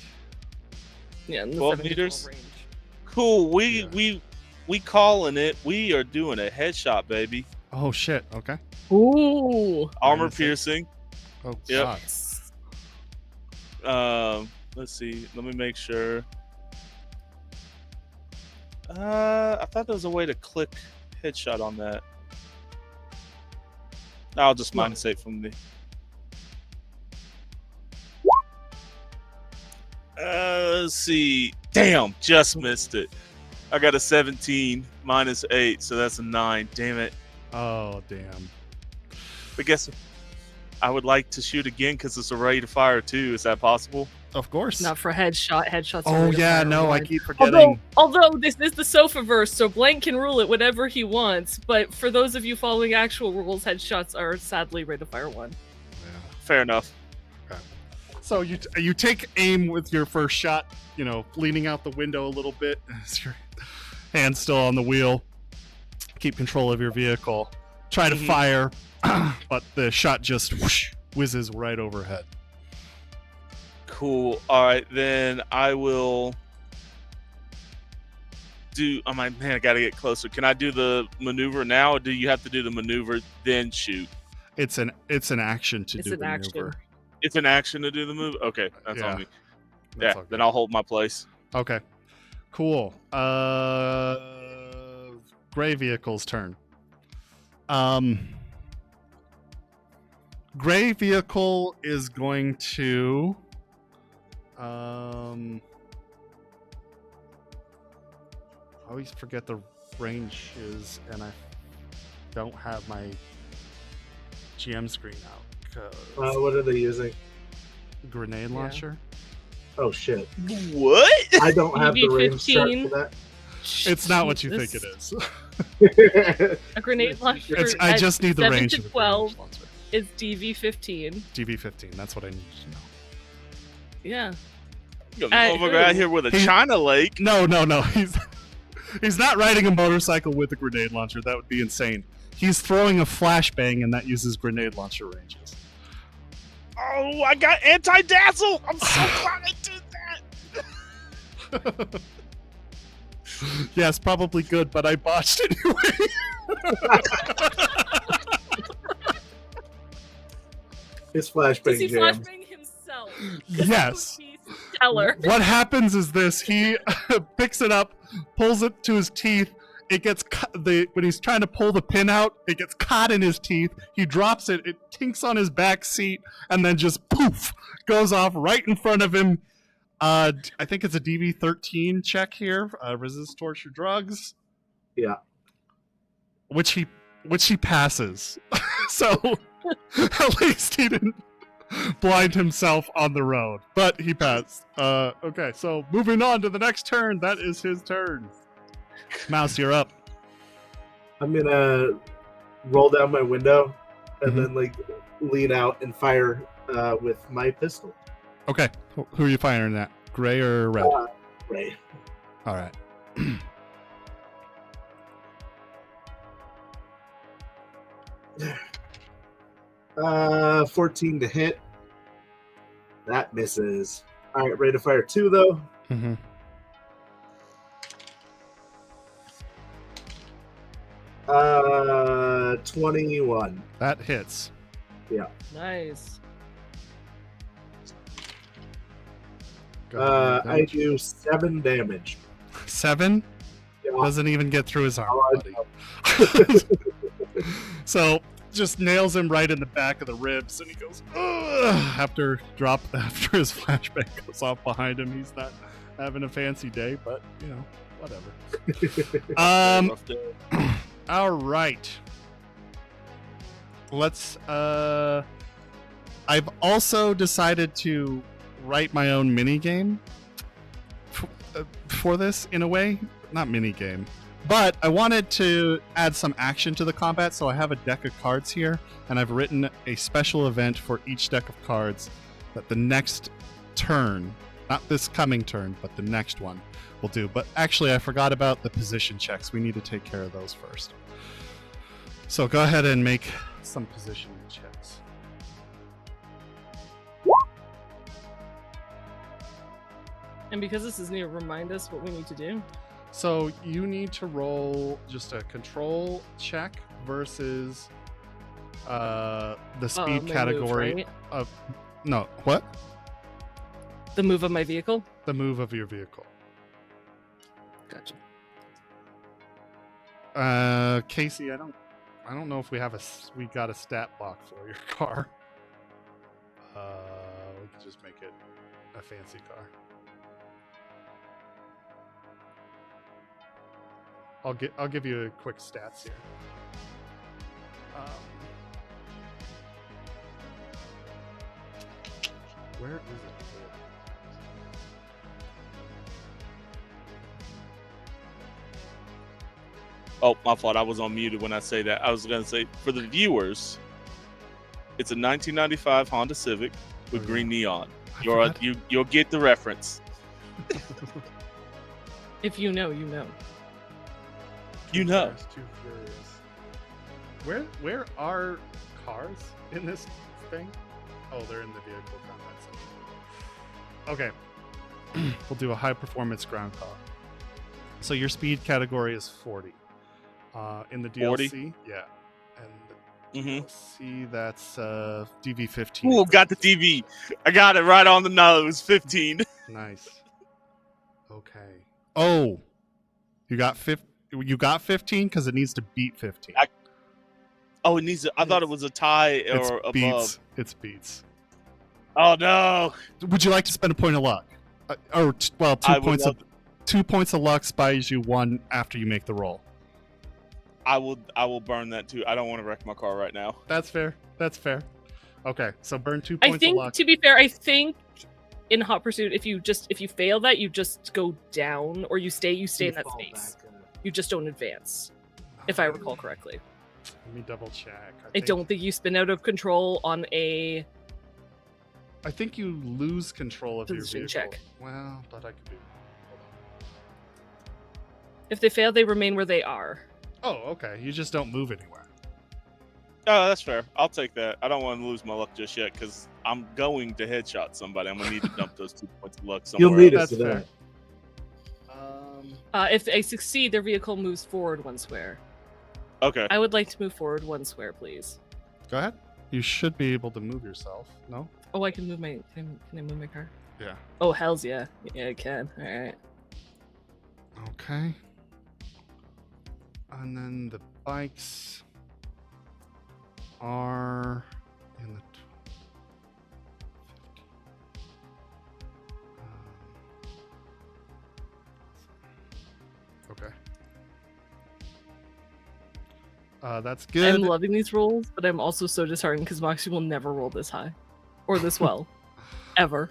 Yeah, in the 12 7 to meters? 12 range. Cool. We calling it. We are doing a headshot, baby. Oh shit. Okay. Ooh. Armor Minus 8. piercing. Oh Yep. God. Let's see. Let me make sure. I thought there was a way to click headshot on that. I'll just mind save from the. Let's see. Damn, just missed it. I got a 17 minus 8, so that's a 9. Damn it. Oh damn. But guess I would like to shoot again because it's a ready to fire too. Is that possible? Of course. Not for headshot. Headshots. are Oh rate of yeah, fire no, I one. keep forgetting. Although this is the Sofaverse, so Blank can rule it whatever he wants. But for those of you following actual rules, headshots are sadly rate of fire 1. Yeah. Fair enough. So you take aim with your first shot, leaning out the window a little bit as your hand's still on the wheel. Keep control of your vehicle. Try to fire, but the shot just whizzes right overhead. Cool. All right, then I will do. Oh my man, I gotta get closer. Can I do the maneuver now, or do you have to do the maneuver then shoot? It's an action to It's do an the action. maneuver. It's an action to do the move. Okay, that's Yeah, on me. That's Yeah, okay. then I'll hold my place. Okay. Cool. Gray vehicle's turn. Gray vehicle is going to I always forget the range is, and I don't have my GM screen out. What are they using? Grenade launcher. Oh shit! What? I don't have the range chart UV-15. for that. It's not what you think it is. A grenade launcher. I at just need the 7 range to of the 12 grenade launcher. is DV15. DV15. That's what I need to know. Yeah. You motherfucker out here with a China lake. No. He's not riding a motorcycle with a grenade launcher. That would be insane. He's throwing a flashbang, and that uses grenade launcher ranges. Oh, I got anti-dazzle. I'm so glad I did that. Yes, probably good, but I botched anyway. His Does flashbang he jam. flashbang himself? 'Cause that Yes. would be stellar. What happens is this: he picks it up, pulls it to his teeth, it gets when he's trying to pull the pin out, it gets caught in his teeth. He drops it. It tinks on his back seat, and then just poof goes off right in front of him. I think it's a DV13 check here. Resist torture drugs. Yeah. Which he passes. So at least he didn't blind himself on the road, but he passed. Okay, so moving on to the next turn. That is his turn. Mouse, you're up. I'm gonna roll down my window and Mhm. then like lean out and fire with my pistol. Okay, who are you firing at? Gray or red? Right. All right. 14 to hit. That misses. All right, ready to fire 2 though. Mm-hmm. Uh, 21. That hits. Nice. Go ahead, I do 7 damage. 7 Yeah. doesn't even get through his arm, Oh, I buddy. So just nails him right in the back of the ribs, and he goes after his flashbang goes off behind him. He's not having a fancy day, but you know, whatever. Rough day. All right. Let's. I've also decided to write my own mini game for this, in a way. Not mini game, but I wanted to add some action to the combat, so I have a deck of cards here, and I've written a special event for each deck of cards that the next turn, not this coming turn, but the next one, will do. But actually, I forgot about the position checks. We need to take care of those first. So go ahead and make some positioning checks. And because this is new, remind us what we need to do. So you need to roll just a control check versus the speed my category move, right? of no what? The move of my vehicle. The move of your vehicle. Gotcha. Casey, I don't know if we got a stat block for your car. We could just make it a fancy car. I'll give you a quick stats here. Where is it? Oh, my fault. I was unmuted when I say that. I was going to say, for the viewers, it's a 1995 Honda Civic with green neon. You'll get the reference. If you know, you know. You know. Too furious. Where are cars in this thing? Oh, they're in the vehicle combat section. Okay. We'll do a high performance ground car. So your speed category is 40. In the DLC, 40? yeah. And the DLC, that's DV15. Ooh, got the DV. I got it right on the nose. 15. Nice. Okay. Oh, you got 15 because it needs to beat 15. Oh, it needs to, I thought it was a tie It's or above. beats. It's beats. Oh, no. Would you like to spend a point of luck? Two points of luck buys you 1 after you make the roll. I will burn that too. I don't want to wreck my car right now. That's fair. Okay, so burn 2 points I think, of luck. to be fair, I think in Hot Pursuit, if you fail that, you just go down, or you stay in that fall space. back, You just don't advance, if I recall correctly. Let me double check. I don't think you spin out of control on a. I think you lose control of your Position vehicle. check. Well, but I could be. Hold If they fail, they remain where they are. on. Oh, okay. You just don't move anywhere. Oh, that's fair. I'll take that. I don't want to lose my luck just yet because I'm going to headshot somebody. I'm going to need to dump those 2 points of luck somewhere. You'll need it That's for fair. that. If they succeed, their vehicle moves forward 1 square. Okay. I would like to move forward 1 square, please. Go ahead. You should be able to move yourself. No? Oh, I can move my. Can I move my car? Yeah. Oh, hells yeah. Yeah, I can. All right. Okay. And then the bikes are in the okay. That's good. I'm loving these rolls, but I'm also so disheartened because Moxie will never roll this high or this well, ever.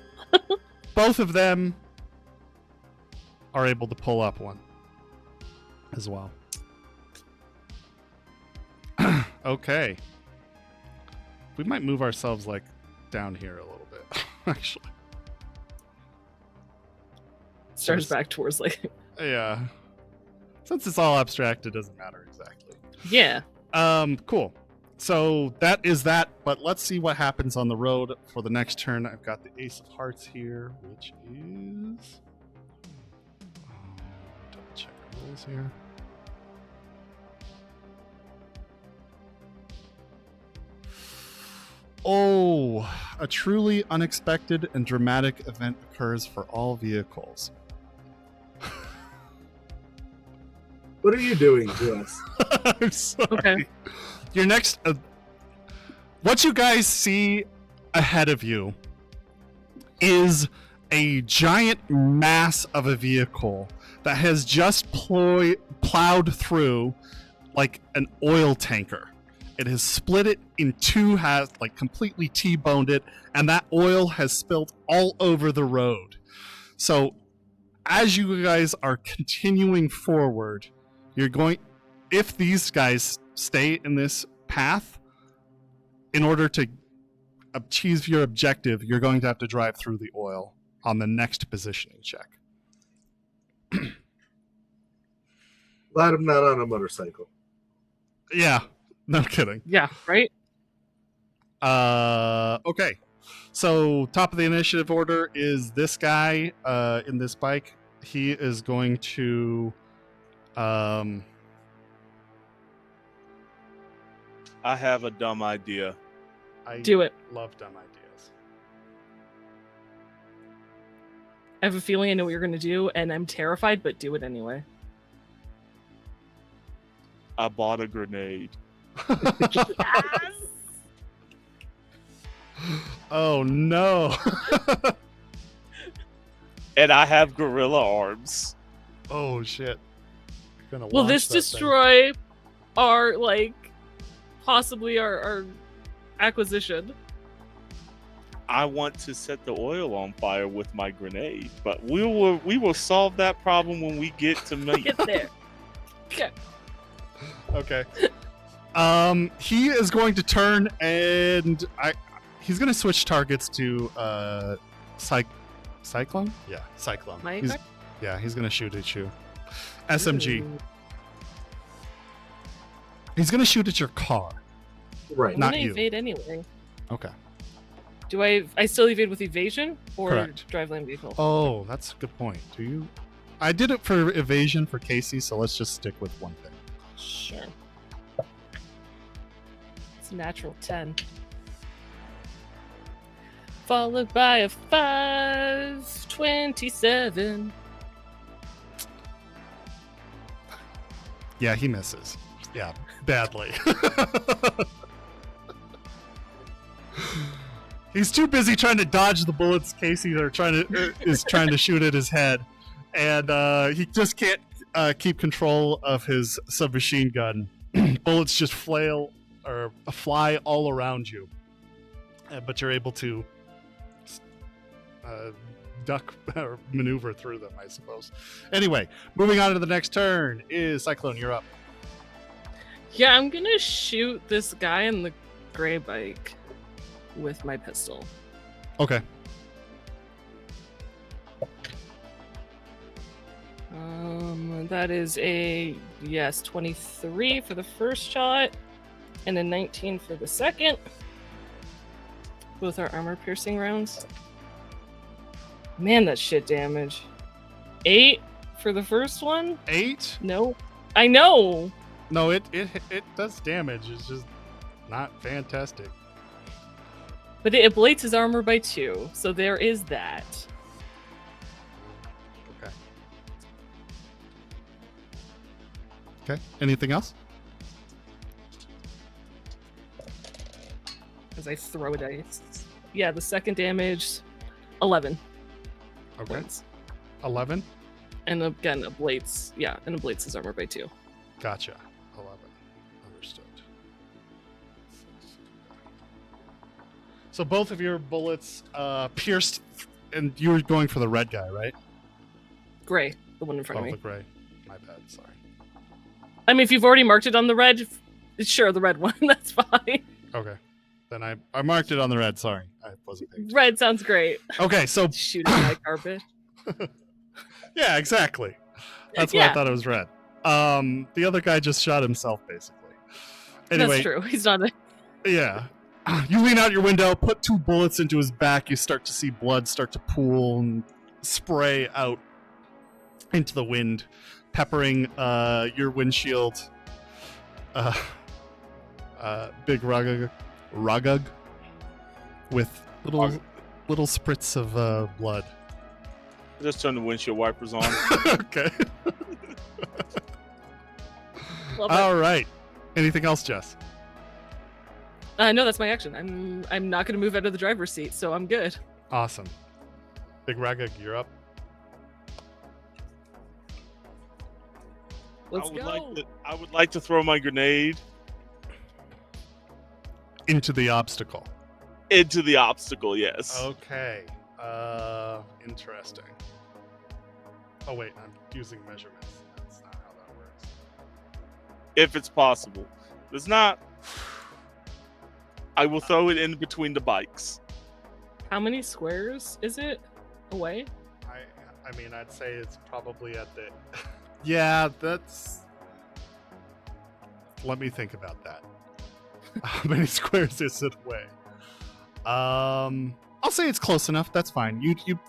Both of them are able to pull up one as well. Okay. We might move ourselves like down here a little bit, actually. Starts back towards like. Yeah. Since it's all abstract, it doesn't matter exactly. Yeah. Cool. So that is that, but let's see what happens on the road for the next turn. I've got the Ace of Hearts here, which is... double check the rules here. Oh, a truly unexpected and dramatic event occurs for all vehicles. What are you doing to us? I'm sorry. Okay. Your next... what you guys see ahead of you is a giant mass of a vehicle that has just plowed through like an oil tanker. It has split it in two, has like completely T-boned it, and that oil has spilled all over the road. So as you guys are continuing forward, you're going... if these guys stay in this path, in order to achieve your objective, you're going to have to drive through the oil on the next positioning check. Glad I'm not on a motorcycle. Yeah, no kidding. Yeah, right? Okay. So top of the initiative order is this guy in this bike. He is going to I have a dumb idea. I Do it. love dumb ideas. I have a feeling I know what you're going to do, and I'm terrified, but do it anyway. I bought a grenade. Oh no. And I have gorilla arms. Oh shit. You're gonna Will launch this that thing. destroy our, like, possibly our acquisition? I want to set the oil on fire with my grenade, but we will solve that problem when we get to me. Get there. Okay. Okay. He is going to turn and he's going to switch targets to Cyclone? Yeah, Cyclone. My He's going to shoot at you. SMG. Ooh. He's going to shoot at your car. Right. I'm Not gonna you. evade anyway. Okay. Do I still evade with evasion or Correct. driveline vehicle? Oh, that's a good point. Do you? I did it for evasion for Casey, so let's just stick with one thing. Sure. It's a natural 10. Followed by a 527. Yeah, he misses. Yeah, badly. He's too busy trying to dodge the bullets Casey is trying to shoot at his head, and he just can't keep control of his submachine gun. Bullets just fly all around you, but you're able to duck or maneuver through them, I suppose. Anyway, moving on to the next turn is Cyclone. You're up. Yeah, I'm gonna shoot this guy in the gray bike with my pistol. Okay. That is a 23 for the first shot and a 19 for the second. Both are armor piercing rounds. Man, that's shit damage. 8 for the first one? 8? No. I know. No, it does damage. It's just not fantastic. But it ablates his armor by 2, so there is that. Okay. Okay. Anything else? As I throw a dice. Yeah, the second damage, 11 Okay. points. 11. And again, ablates. Yeah, and ablates his armor by 2. Gotcha. 11. Understood. So both of your bullets pierced, and you were going for the red guy, right? Gray, the one in front of me. The gray. My bad. Sorry. I mean, if you've already marked it on the red, sure, the red one. That's fine. Okay. Then I marked it on the red. Sorry, I wasn't paying attention. Red sounds great. Okay, so Shoot at my carpet. yeah, exactly. That's why I thought it was red. The other guy just shot himself, basically. Anyway, That's true. He's not. Yeah. You lean out your window, put 2 bullets into his back. You start to see blood start to pool and spray out into the wind, peppering your windshield. Big rugug with little spritz of blood. Just turn the windshield wipers on. Okay. Love it. All right. Anything else, Jess? No, that's my action. I'm not going to move out of the driver's seat, so I'm good. Awesome. Big rugug, you're up. Let's go. I would like to throw my grenade Into the obstacle. into the obstacle. Yes. Okay. Interesting. Oh wait, I'm using measurements. That's not how that works. If it's possible. If it's not, I will throw it in between the bikes. How many squares is it away? I mean, I'd say it's probably at the. Yeah, that's. Let me think about that. How many squares is it away? I'll say it's close enough. That's fine.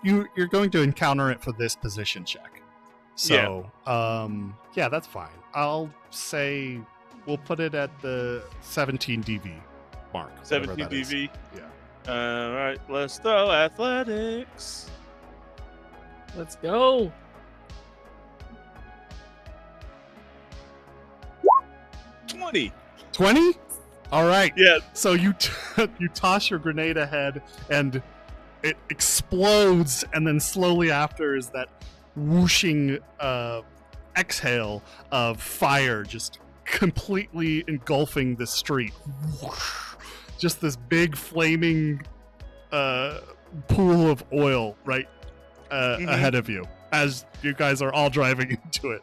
You're going to encounter it for this position check. So, yeah, that's fine. I'll say we'll put it at the 17 DV mark. 17 DV. Yeah. All right, let's throw athletics. Let's go. 20. 20? All right. Yeah. So you you toss your grenade ahead, and it explodes, and then slowly after is that whooshing exhale of fire, just completely engulfing the street. Just this big flaming pool of oil right ahead of you as you guys are all driving into it.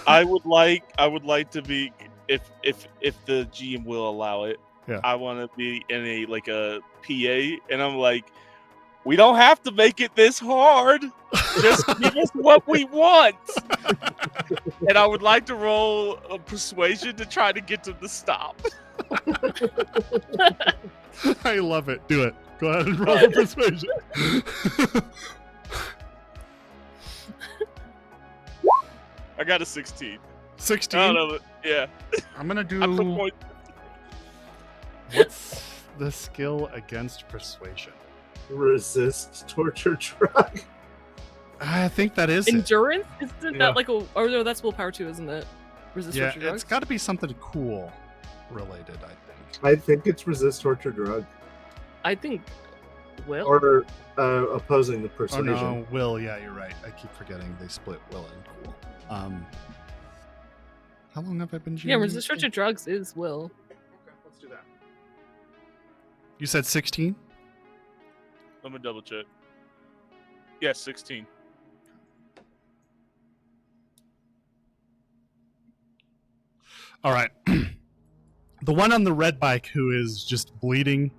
I would like to be, if the GM will allow it. Yeah. I want to be in a PA, and I'm like, we don't have to make it this hard. Just give us what we want. And I would like to roll a persuasion to try to get them to stop. I love it. Do it. Go ahead and roll a persuasion. I got a 16. 16? I don't know. Yeah. I'm going to do... I put point. What's the skill against persuasion? Resist torture drug. I think that is it. Endurance? Isn't Yeah. that like a... Oh, no, that's willpower too, isn't it? Resist Yeah, torture drugs? it's got to be something cool related, I think. I think it's resist torture drug. I think will. Or opposing the Oh persuasion. no, will, yeah, you're right. I keep forgetting they split will and cool. How long have I been Yeah, GMing resist this torture game? drugs is will. Okay, let's do that. You said 16? Let me double check. Yeah, 16. All right. The one on the red bike who is just bleeding,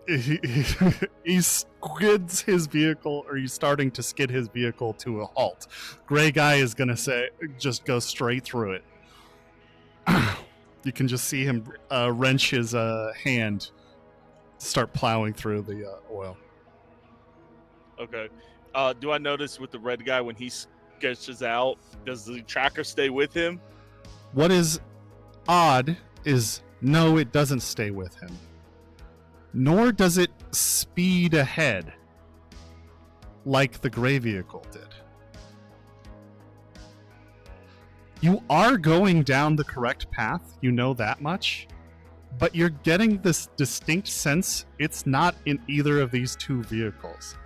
he skids his vehicle, or he's starting to skid his vehicle to a halt. Gray guy is going to just go straight through it. You can just see him wrench his hand, start plowing through the oil. Okay. Do I notice with the red guy when he sketches out, does the tracker stay with him? What is odd is no, it doesn't stay with him. Nor does it speed ahead like the gray vehicle did. You are going down the correct path, you know that much, but you're getting this distinct sense it's not in either of these two vehicles.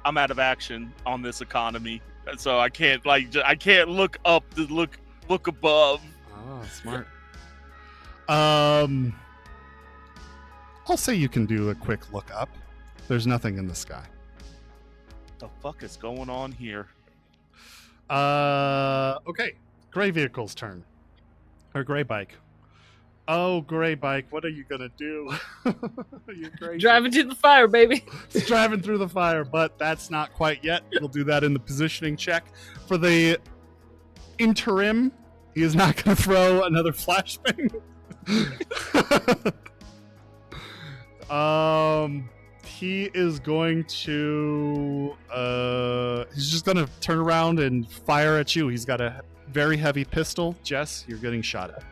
I'm out of action on this economy, so I can't I can't look up to look above. Oh, smart. I'll say you can do a quick look up. There's nothing in the sky. The fuck is going on here? Okay. Gray vehicle's turn. Or gray bike. Oh, gray bike, what are you gonna do? You're crazy. Driving to the fire, baby. It's driving through the fire, but that's not quite yet. We'll do that in the positioning check. For the interim, he is not going to throw another flashbang. He is going to he's just going to turn around and fire at you. He's got a very heavy pistol. Jess, you're getting shot at.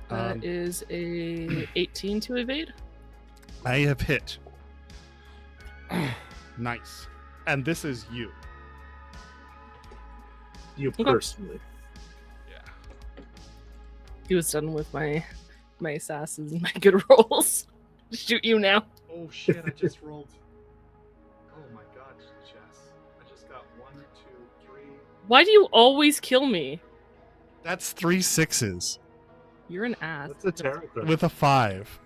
That is a 18 to evade. I have hit. Nice. And this is you. You personally. Yeah. He was done with my assassins and my good rolls. Shoot you now. Oh shit, I just rolled. Oh my god, Jess. I just got 1, 2, 3. Why do you always kill me? That's 3 6s. You're an ass. That's a tarot card. With a 5.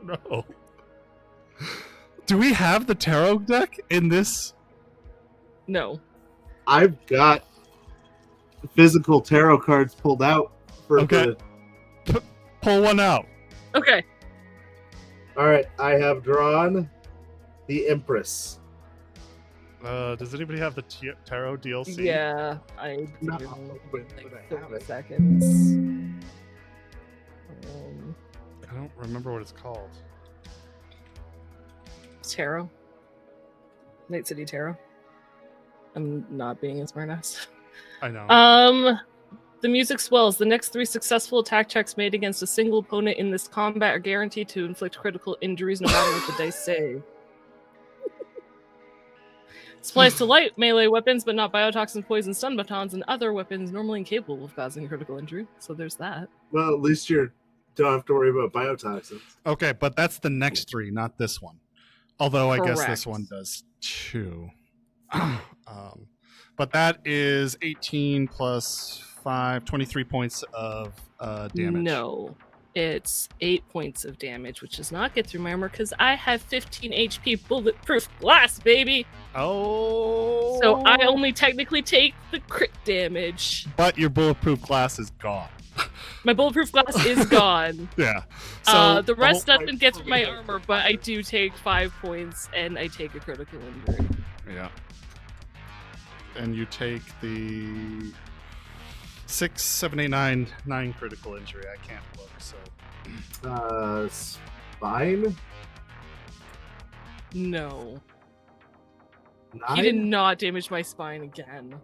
No. Do we have the tarot deck in this? No. I've got physical tarot cards pulled out for Okay. Pull one out. Okay. All right, I have drawn the Empress. Does anybody have the tarot DLC? Yeah, I No, do. but Like I have 30 it. seconds. I don't remember what it's called. Tarot. Night City Tarot. I'm not being a smartass. I know. The music swells. The next 3 successful attack checks made against a single opponent in this combat are guaranteed to inflict critical injuries no matter what the dice say. Applies to light melee weapons, but not biotoxin, poison, stun batons, and other weapons normally incapable of causing critical injury. So there's that. Well, at least you don't have to worry about biotoxins. Okay, but that's the next 3, not this one. Although I guess this Correct. one does too. But that is 18 plus 5, 23 points of damage. No, it's 8 points of damage, which does not get through my armor because I have 15 HP bulletproof glass, baby. Oh. So I only technically take the crit damage. But your bulletproof glass is gone. My bulletproof glass is gone. Yeah. So The rest whole- doesn't get through my armor, but I do take 5 points and I take a critical injury. Yeah. And you take the 6, 7, 8, 9 critical injury. I can't look, so Spine? No. 9? He did not damage my spine again.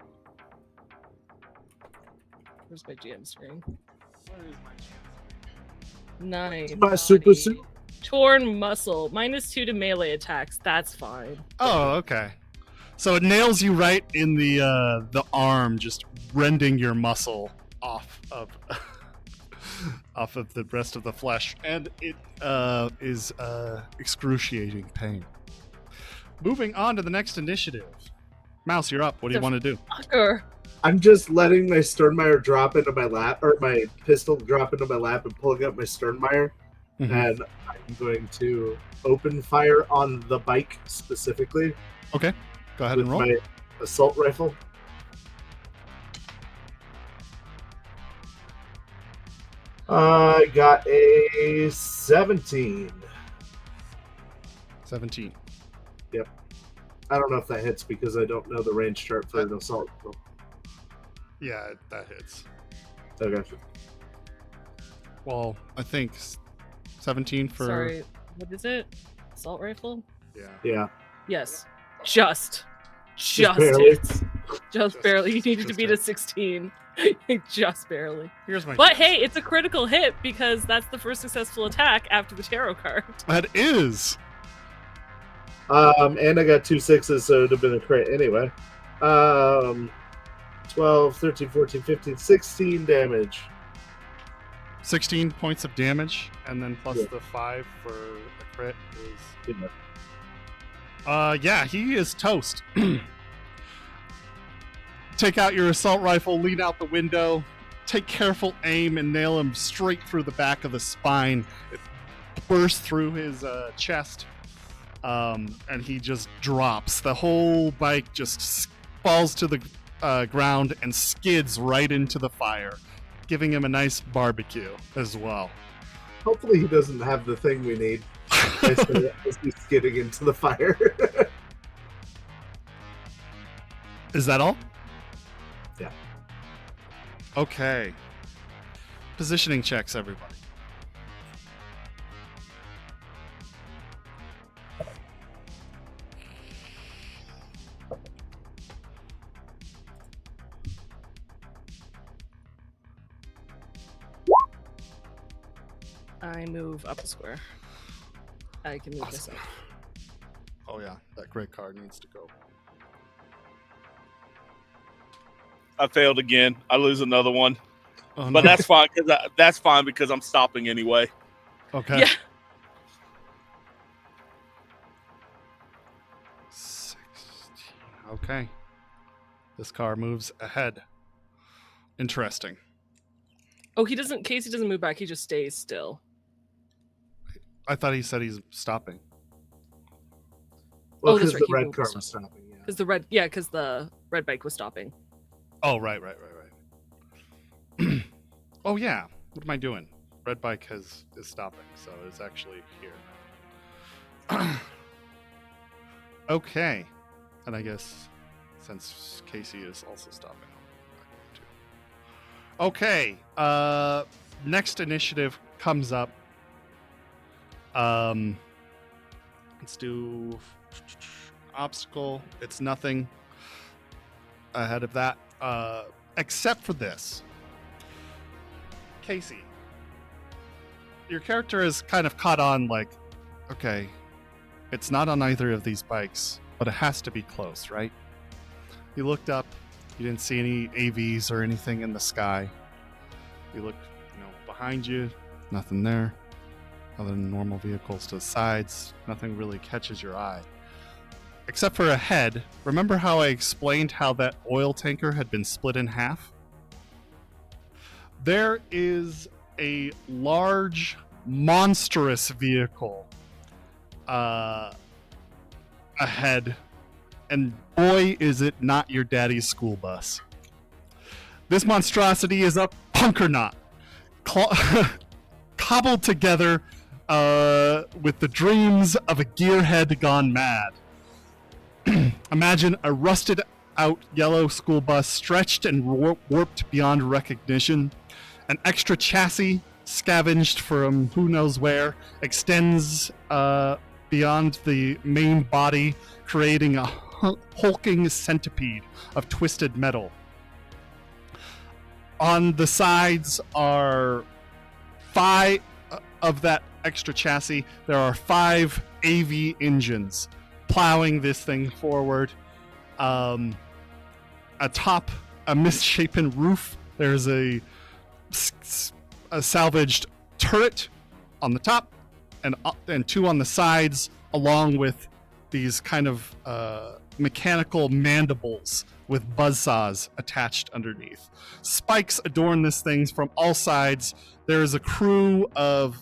Where's my GM screen? where is my chance? 9. My super body. suit? Torn muscle. -2 to melee attacks. That's fine. Oh, okay. So it nails you right in the arm, just rending your muscle off of off of the rest of the flesh, and it is excruciating pain. Moving on to the next initiative. Mouse, you're up. What do you want to do? Fucker. I'm just letting my Sternmeyer drop into my lap, or my pistol drop into my lap and pulling up my Sternmeyer. Mhm. And I'm going to open fire on the bike specifically Okay, go ahead with and roll. my assault rifle. I got a 17. 17. I don't know if that hits because I don't know the range chart for an assault rifle. Yeah, that hits. Okay. Well, I think 17 for. Sorry. What is it? Assault rifle? Yeah. Yeah. Yes. Just barely. hits. Just Just- barely. You needed to just beat hit. a 16. Just barely. Here's my. But chance. hey, it's a critical hit because that's the first successful attack after the tarot card. That is. And I got 2 6s, so it would have been a crit anyway. 12, 13, 14, 15, 16 damage. 16 points of damage, and then plus Yeah. the 5 for the crit is... Yeah. Yeah, he is toast. Take out your assault rifle, lean out the window, take careful aim, and nail him straight through the back of the spine. It bursts through his chest, and he just drops. The whole bike just falls to the ground and skids right into the fire, giving him a nice barbecue as well. Hopefully he doesn't have the thing we need as he's skidding into the fire. Is that all? Yeah. Okay. Positioning checks, everybody. I move up a square. I can move this up. Oh yeah, that great card needs to go. I failed again. I lose another one, Oh, but no. that's fine because I'm stopping anyway. Okay. Yeah. 16. Okay. This car moves ahead. Interesting. Oh, Casey doesn't move back. He just stays still. I thought he said he's stopping. Well, Oh, that's because right, the he red moved. car was stopping. Yeah. Because the red bike was stopping. Oh, right. Oh, yeah. What am I doing? Red bike is stopping, so it's actually here. Okay. And I guess since Casey is also stopping, I'm going to. Okay. Next initiative comes up. Let's do obstacle. It's nothing ahead of that. Except for this. Casey, your character is kind of caught on like, okay, it's not on either of these bikes, but it has to be close, right? You looked up, you didn't see any AVs or anything in the sky. You looked, behind you, nothing there. Other than normal vehicles to the sides, nothing really catches your eye. Except for ahead, remember how I explained how that oil tanker had been split in half? There is a large, monstrous vehicle ahead, and boy, is it not your daddy's school bus. This monstrosity is a punkernaut, cobbled together with the dreams of a gearhead gone mad. Imagine a rusted out yellow school bus stretched and warped beyond recognition. An extra chassis, scavenged from who knows where, extends beyond the main body, creating a hulking centipede of twisted metal. On the sides are 5 of that extra chassis. There are 5 AV engines plowing this thing forward. Atop a misshapen roof, there's a salvaged turret on the top and 2 on the sides, along with these kind of mechanical mandibles with buzzsaws attached underneath. Spikes adorn this thing from all sides. There is a crew of,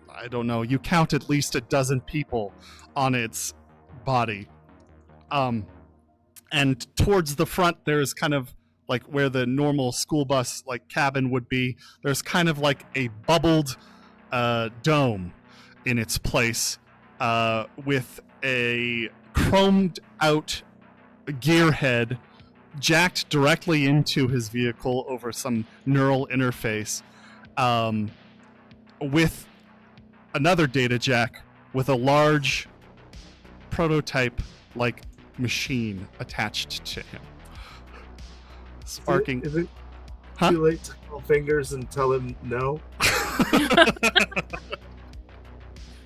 I don't know, you count at least a dozen people on its body. And towards the front, there is kind of like where the normal school bus like cabin would be. There's kind of like a bubbled dome in its place with a chromed out gearhead jacked directly into his vehicle over some neural interface, with another data jack with a large prototype like machine attached to him. Sparking. Is it Huh? too late to call fingers and tell him no?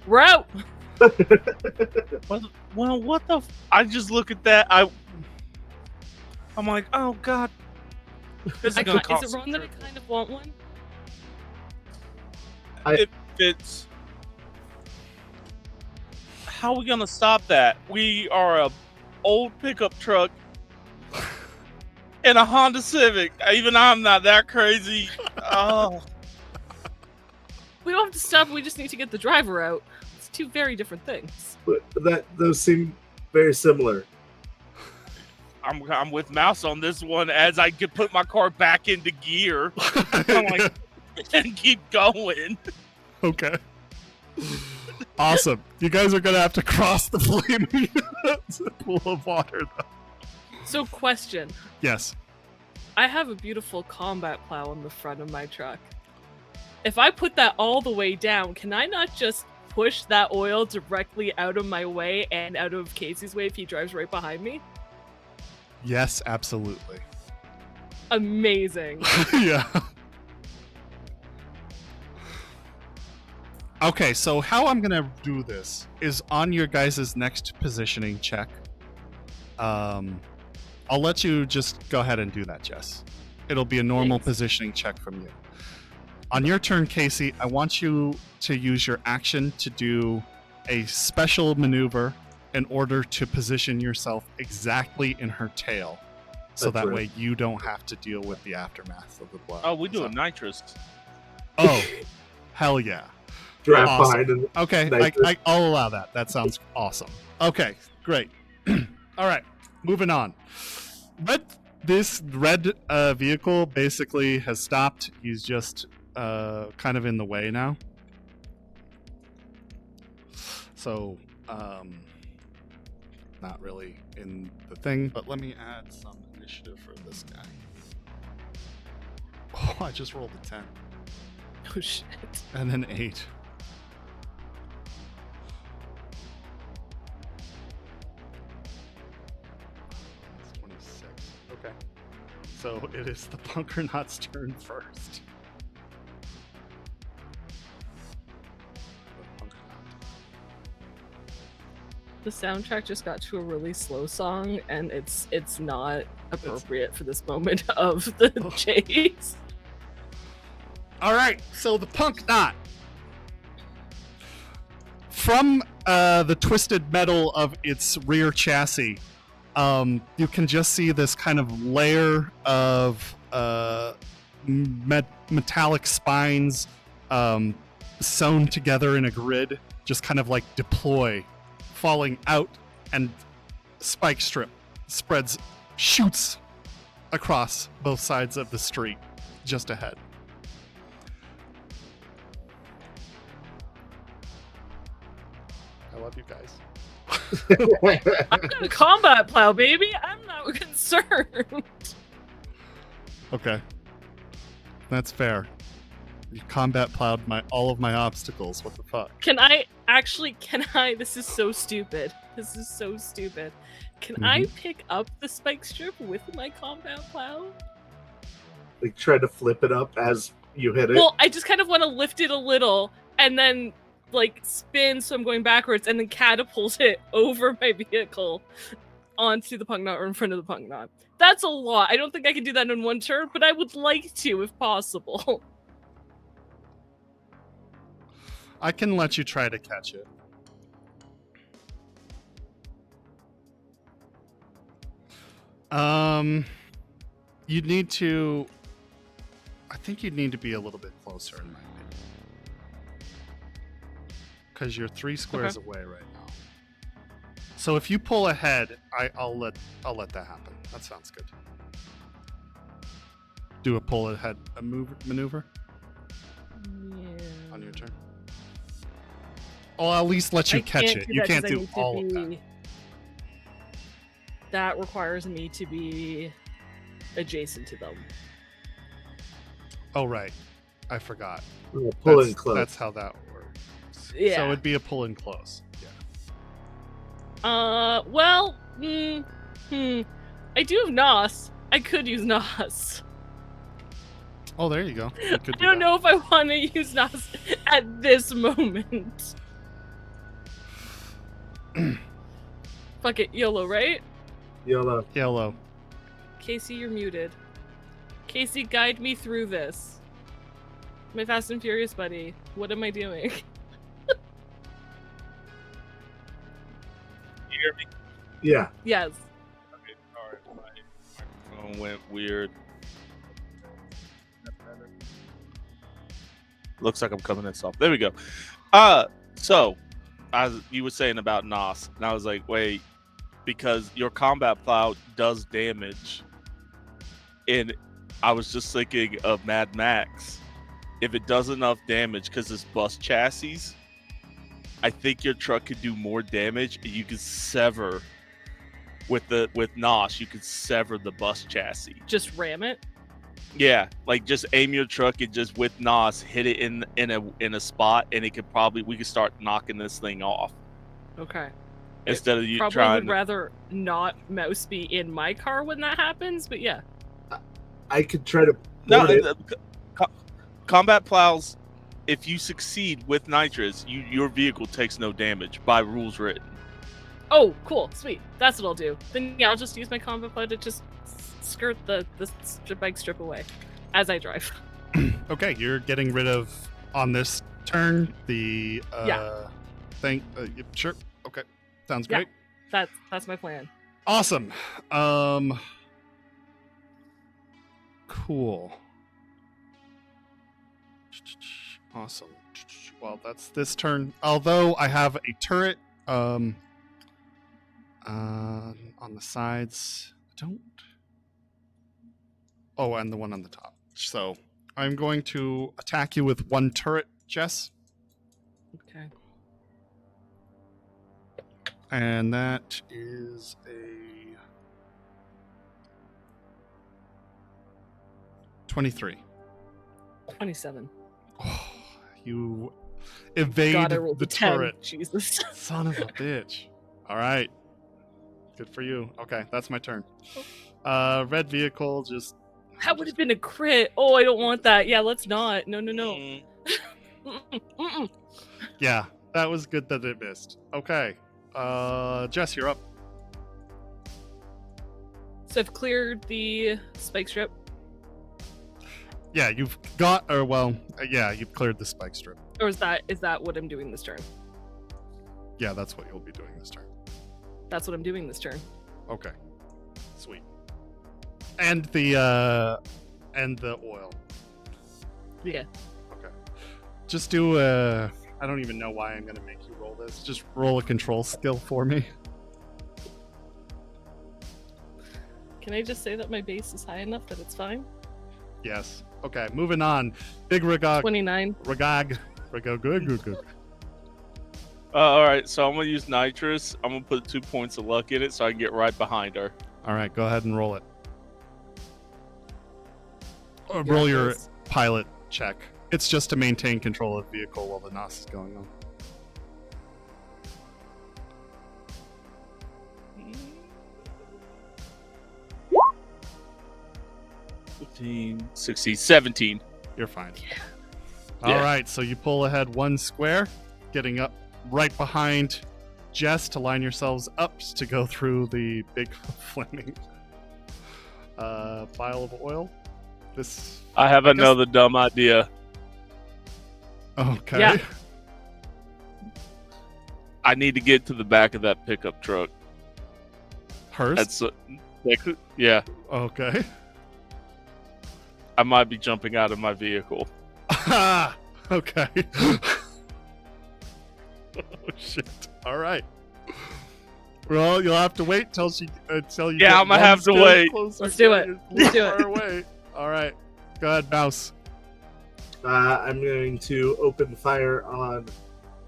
We're out. What the? I just look at that. I'm like, oh god. This is gonna Is cost it wrong that I kind of want one? It fits. How are we gonna stop that? We are a old pickup truck and a Honda Civic. Even I'm not that crazy. Oh, We don't have to stop. We just need to get the driver out. It's two very different things. But those seem very similar. I'm with Mouse on this one. As I could put my car back into gear, I'm like, and keep going. Okay. Awesome. You guys are gonna have to cross the flaming pool of water, though. So, question. Yes. I have a beautiful combat plow on the front of my truck. If I put that all the way down, can I not just push that oil directly out of my way and out of Casey's way if he drives right behind me? Yes, absolutely. Amazing. Yeah. Okay, so how I'm gonna do this is on your guys' next positioning check. I'll let you just go ahead and do that, Jess. It'll be a normal Thanks. positioning check from you. On your turn, Casey, I want you to use your action to do a special maneuver in order to position yourself exactly in her tail. So That's that right. way you don't have to deal with the aftermath of the blow. Oh, we So- doing nitrous. Oh, hell yeah. Drive Awesome. behind and Okay, Nitrous. I'll allow that. That sounds awesome. Okay, great. All right, moving on. This red vehicle basically has stopped. He's just kind of in the way now. So, not really in the thing, but let me add some initiative for this guy. Oh, I just rolled a 10 Oh shit. and an 8. That's 26. Okay. So it is the Punkernot's turn first. The Punkernot. The soundtrack just got to a really slow song, and it's not appropriate for this moment of the chase. All right, so the Punknot. From the twisted metal of its rear chassis, you can just see this kind of layer of metallic spines sewn together in a grid, just kind of like deploy, falling out, and spike strip shoots across both sides of the street just ahead. I love you guys. I'm got a combat plow, baby. I'm not concerned. Okay. That's fair. You combat plowed all of my obstacles. What the fuck? Can I this is so stupid. This is so stupid. Can I pick up the spike strip with my combat plow? like try to flip it up as you hit it. Well, I just kind of want to lift it a little and then like spin so I'm going backwards and then catapult it over my vehicle onto the Punknot or in front of the Punknot. That's a lot. I don't think I can do that in one turn, but I would like to if possible. I can let you try to catch it. You'd need to. I think you'd need to be a little bit closer, in my opinion, because you're 3 squares away right now. So if you pull ahead, I'll let that happen. That sounds good. Do a pull ahead maneuver on your turn. I'll at least let you catch it. You can't do all of that. That requires me to be adjacent to them. Oh, right. I forgot. Pull in close. That's how that works. Yeah. So it'd be a pull in close. Yeah. Well, I do have NOS. I could use NOS. Oh, there you go. You could I don't know if I want to use NOS at this moment. Fuck it, YOLO, right? YOLO. Yellow. Casey, you're muted. Casey, guide me through this. My Fast and Furious buddy. What am I doing? You hear me? Yeah. Yes. Okay, alright. My microphone went weird. Looks like I'm coming in soft. There we go. So as you were saying about NOS, and I was like, wait, because your combat plow does damage. And I was just thinking of Mad Max. If it does enough damage because it's bus chassis, I think your truck could do more damage, and you could sever with NOS, you could sever the bus chassis. Just ram it. Yeah, like just aim your truck and just with NOS hit it in a spot, and we could start knocking this thing off. Okay. Instead of you Probably trying would rather not mouse be in my car when that happens, but yeah. I could try to. No, board it. combat plows. If you succeed with nitrous, your vehicle takes no damage by rules written. Oh, cool, sweet. That's what I'll do. Then yeah, I'll just use my combat plow to just skirt the bike strip away as I drive. Okay, you're getting rid of on this turn the thing. Sure. Okay, sounds Yeah. great. That's my plan. Awesome. Cool. Awesome. Well, that's this turn. Although I have a turret on the sides. Don't. Oh, and the one on the top. So I'm going to attack you with one turret, Jess. Okay. And that is a 23. 27. Oh, you evade God, I rolled the a 10. turret. Jesus. Son of a bitch. All right. Good for you. Okay, that's my turn. Red vehicle just... That would have been a crit. Oh, I don't want that. Yeah, let's not. No. Mm. Mm-mm. Yeah, that was good that it missed. Okay. Jess, you're up. So I've cleared the spike strip. Yeah, you've cleared the spike strip. Or is that what I'm doing this turn? Yeah, that's what you'll be doing this turn. That's what I'm doing this turn. Okay. Sweet. And the oil. Yeah. Okay. Just do I don't even know why I'm gonna make you roll this. Just roll a control skill for me. Can I just say that my base is high enough that it's fine? Yes. Okay, moving on. Big Ragog. 29. Ragog. Good. All right, so I'm gonna use nitrous. I'm gonna put 2 points of luck in it so I can get right behind her. All right, go ahead and roll it. Or roll your Yes. pilot check. It's just to maintain control of the vehicle while the NOS is going on. 15, 16, 17. You're fine. Yeah. All right, so you pull ahead one square, getting up right behind Jess to line yourselves up to go through the big flaming pile of oil. I have another dumb idea. Okay. Yeah. I need to get to the back of that pickup truck. Hers? Yeah, Okay. I might be jumping out of my vehicle. Okay. Oh, shit. All right. Well, you'll have to wait till you. Yeah, I'm gonna have to wait. Let's do it. Let's do it. Away. All right. Go ahead, Mouse. I'm going to open fire on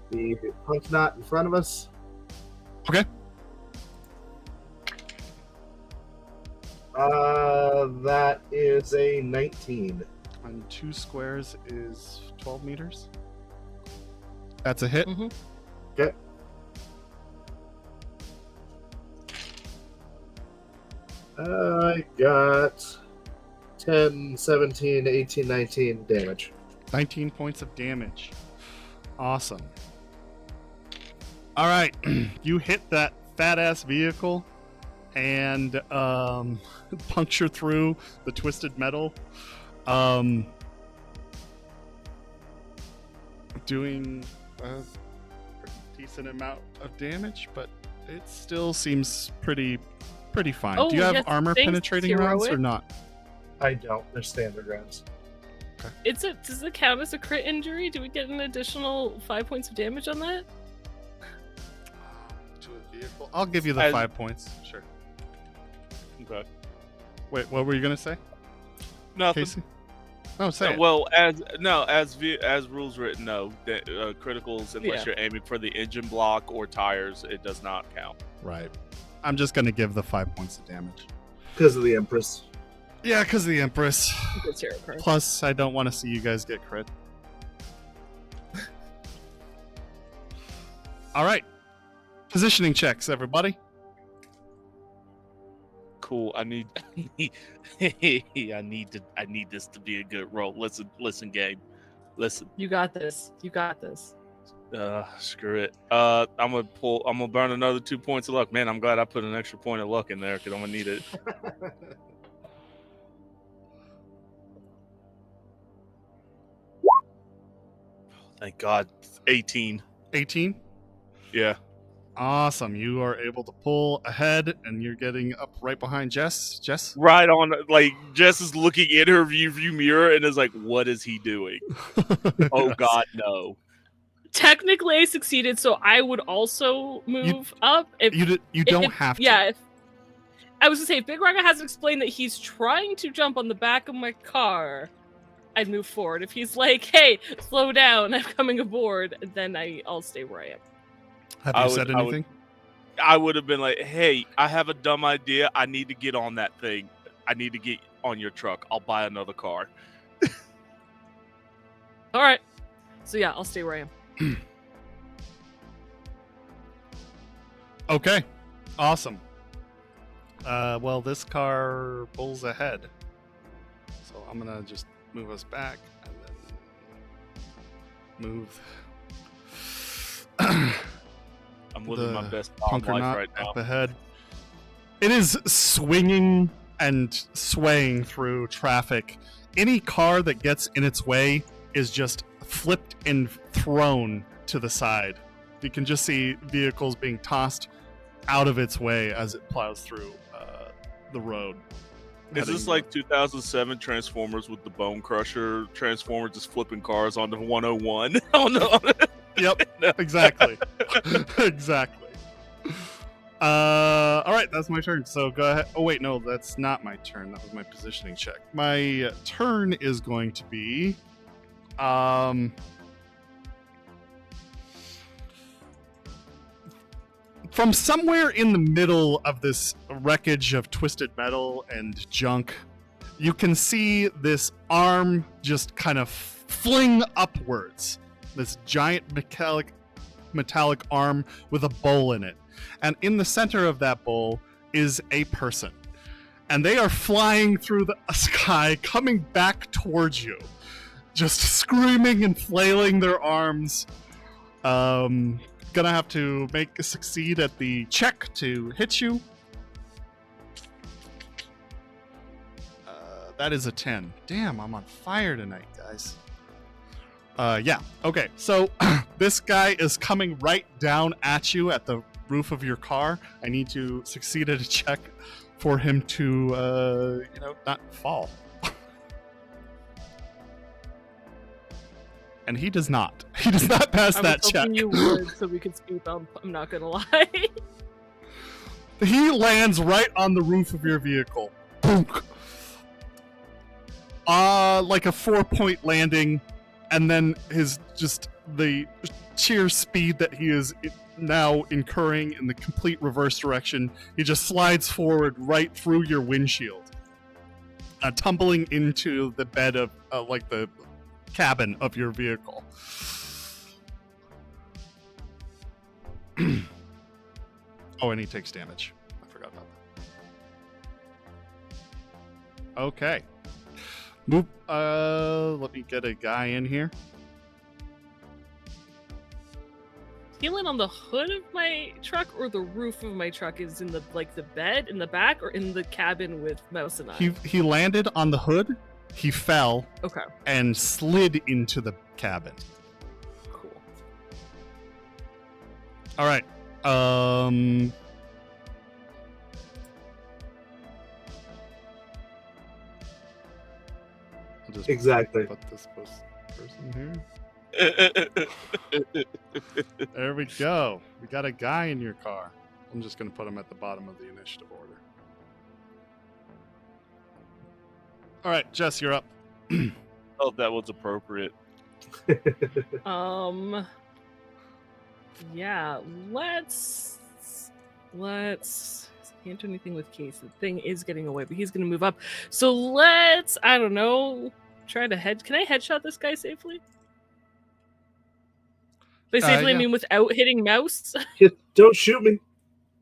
the punk knot in front of us. Okay. That is a 19. On 2 squares is 12 meters. That's a hit. Mm-hmm. Okay. I got 10, 17, 18, 19 damage. 19 points of damage. Awesome. All right. You hit that badass vehicle and puncture through the twisted metal, doing a decent amount of damage, but it still seems pretty fine. Oh, Do you have yes, armor thanks, penetrating rounds or Heroic. not? I don't. They're standard rounds. Does it count as a crit injury? Do we get an additional 5 points of damage on that? To a vehicle? I'll give you the As- 5 points. Sure. Okay. Wait, what were you gonna say, Nothing. Casey? No, say it. Well, as rules written, no. Criticals, unless Yeah. you're aiming for the engine block or tires, it does not count. Right. I'm just gonna give the 5 points of damage. Because of the Empress. Yeah, because of the Empress. It's hero card. Plus, I don't want to see you guys get crit. All right. Positioning checks, everybody. Cool. I need this to be a good roll. Listen, game. Listen. You got this. You got this. Screw it. I'm gonna burn another 2 points of luck. Man, I'm glad I put an extra point of luck in there because I'm gonna need it. Thank God. 18. 18. Yeah. Awesome. You are able to pull ahead, and you're getting up right behind Jess. Jess? Right on. Like, Jess is looking in her view mirror and is like, what is he doing? Oh, Yes. God, no. Technically, I succeeded, so I would also move up. If You don't have to. Yeah. I was gonna say, if Big Raga hasn't explained that he's trying to jump on the back of my car, I'd move forward. If he's like, "Hey, slow down, I'm coming aboard," then I'll stay where I am. Have you said anything? I would have been like, hey, I have a dumb idea. I need to get on that thing. I need to get on your truck. I'll buy another car. All right. So yeah, I'll stay where I am. Okay. Awesome. Well, this car pulls ahead. So I'm going to just move us back and then move I'm living my the best mom life Punkernaut right now. up ahead. It is swinging and swaying through traffic. Any car that gets in its way is just flipped and thrown to the side. You can just see vehicles being tossed out of its way as it plows through the road. Is this like 2007 Transformers with the Bone Crusher Transformer just flipping cars onto 101? Oh no! Yep, exactly. Exactly. All right, that's my turn. So go ahead. Oh wait, no, that's not my turn. That was my positioning check. My turn is going to be, from somewhere in the middle of this wreckage of twisted metal and junk, you can see this arm just kind of fling upwards. This giant metallic arm with a bowl in it. And in the center of that bowl is a person. And they are flying through the sky, coming back towards you. Just screaming and flailing their arms. Gonna have to succeed at the check to hit you. That is a 10. Damn, I'm on fire tonight, guys. Yeah, okay. So this guy is coming right down at you at the roof of your car. I need to succeed at a check for him to, not fall. And he does not. He does not pass I that was check. hoping you would, so we could speed bump. I'm not gonna lie. He lands right on the roof of your vehicle. Boom. Like a 4-point landing, and then the sheer speed that he is now incurring in the complete reverse direction, he just slides forward right through your windshield, tumbling into the bed of like the cabin of your vehicle. Oh, and he takes damage. I forgot about that. Okay. Move. Let me get a guy in here. land on the hood of my truck or the roof of my truck? Is in the bed in the back or in the cabin with Mouse and I? He landed on the hood. He fell Okay. and slid into the cabin. Cool. All right. I'll just Exactly. put this person here. There we go. We got a guy in your car. I'm just going to put him at the bottom of the initiative order. All right, Jess, you're up. Oh, that was appropriate. Yeah, let's can't do anything with Case. The thing is getting away, but he's gonna move up. So let's, I don't know, try to can I headshot this guy safely? By safely I yeah. mean without hitting Mouse. Don't shoot me.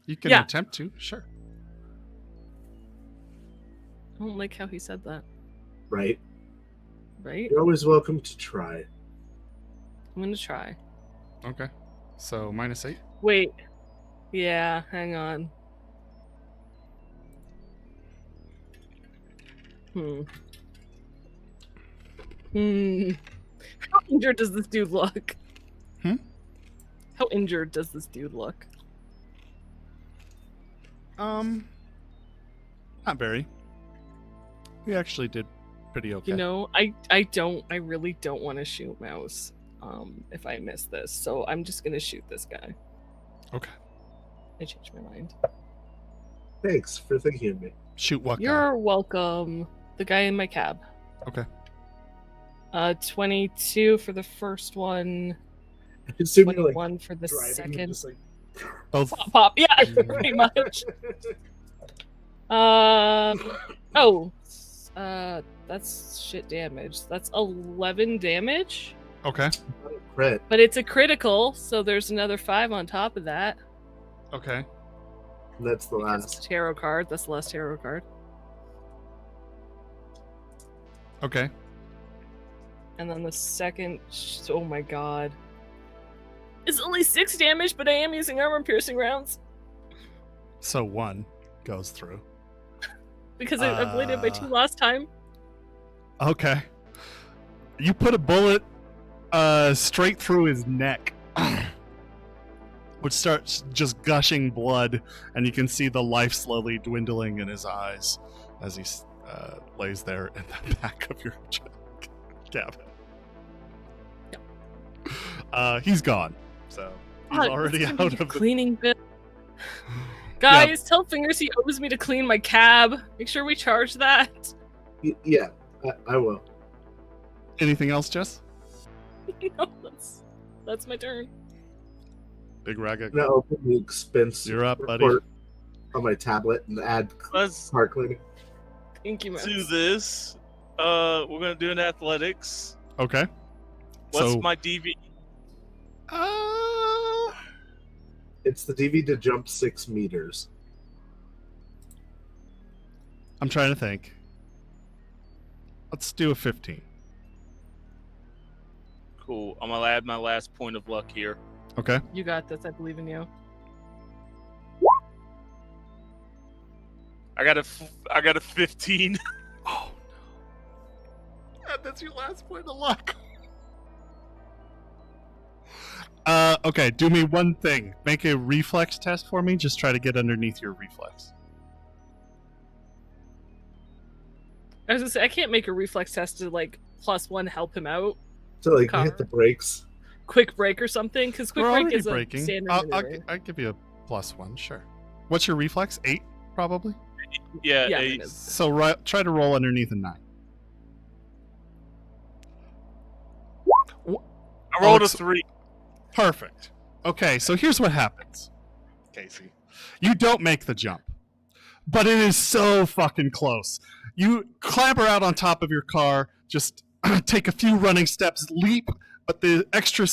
You can Yeah. attempt to, sure. I don't like how he said that. Right. Right? You're always welcome to try. I'm gonna try. Okay. So -8. Wait. Yeah, hang on. How injured does this dude look? How injured does this dude look? Not very. We actually did pretty okay. You know, I really don't want to shoot Mouse if I miss this. So I'm just gonna shoot this guy. Okay. I changed my mind. Thanks for thinking of me. Shoot what guy? You're welcome. The guy in my cab. Okay. 22 for the first one. I assume you're like 21 for the driving and second. just like Both. Pop. Yeah, pretty much. That's shit damage. That's 11 damage. Okay. crit. But it's a critical, so there's another 5 on top of that. Okay. That's the Because last. it's a tarot card. That's the last tarot card. Okay. And then the second, oh my god. It's only 6 damage, but I am using armor-piercing rounds. So 1 goes through. Because I bleeded by 2 last time. Okay. You put a bullet straight through his neck, which starts just gushing blood, and you can see the life slowly dwindling in his eyes as he lays there in the back of your cabin. Yep. He's gone, so he's already out of the cleaning bit. Guys, tell Fingers he owes me to clean my cab. Make sure we charge that. Yeah, I will. Anything else, Jess? No, that's my turn. Big Raga. I'm gonna open the expense You're up, buddy. report on my tablet and add Let's car cleaning. Thank you, man. do this. We're gonna do an athletics. Okay. What's So- my DV? It's the DV to jump 6 meters. I'm trying to think. Let's do a 15. Cool. I'm gonna add my last point of luck here. Okay. You got this. I believe in you. I got a 15. Oh no. That's your last point of luck. Okay, do me one thing. Make a reflex test for me. Just try to get underneath your reflex. I was gonna say I can't make a reflex test to like +1 help him out. So like Car. hit the brakes. Quick break or something, because quick We're break already is a breaking. standard I'll maneuver. give you a +1, sure. What's your reflex? 8, probably? Yeah. Yeah, a- it is. So try to roll underneath a 9. I rolled a Alex- 3. Perfect. Okay, so here's what happens, Casey. You don't make the jump, but it is so fucking close. You clamber out on top of your car, just take a few running steps, leap, but the extra,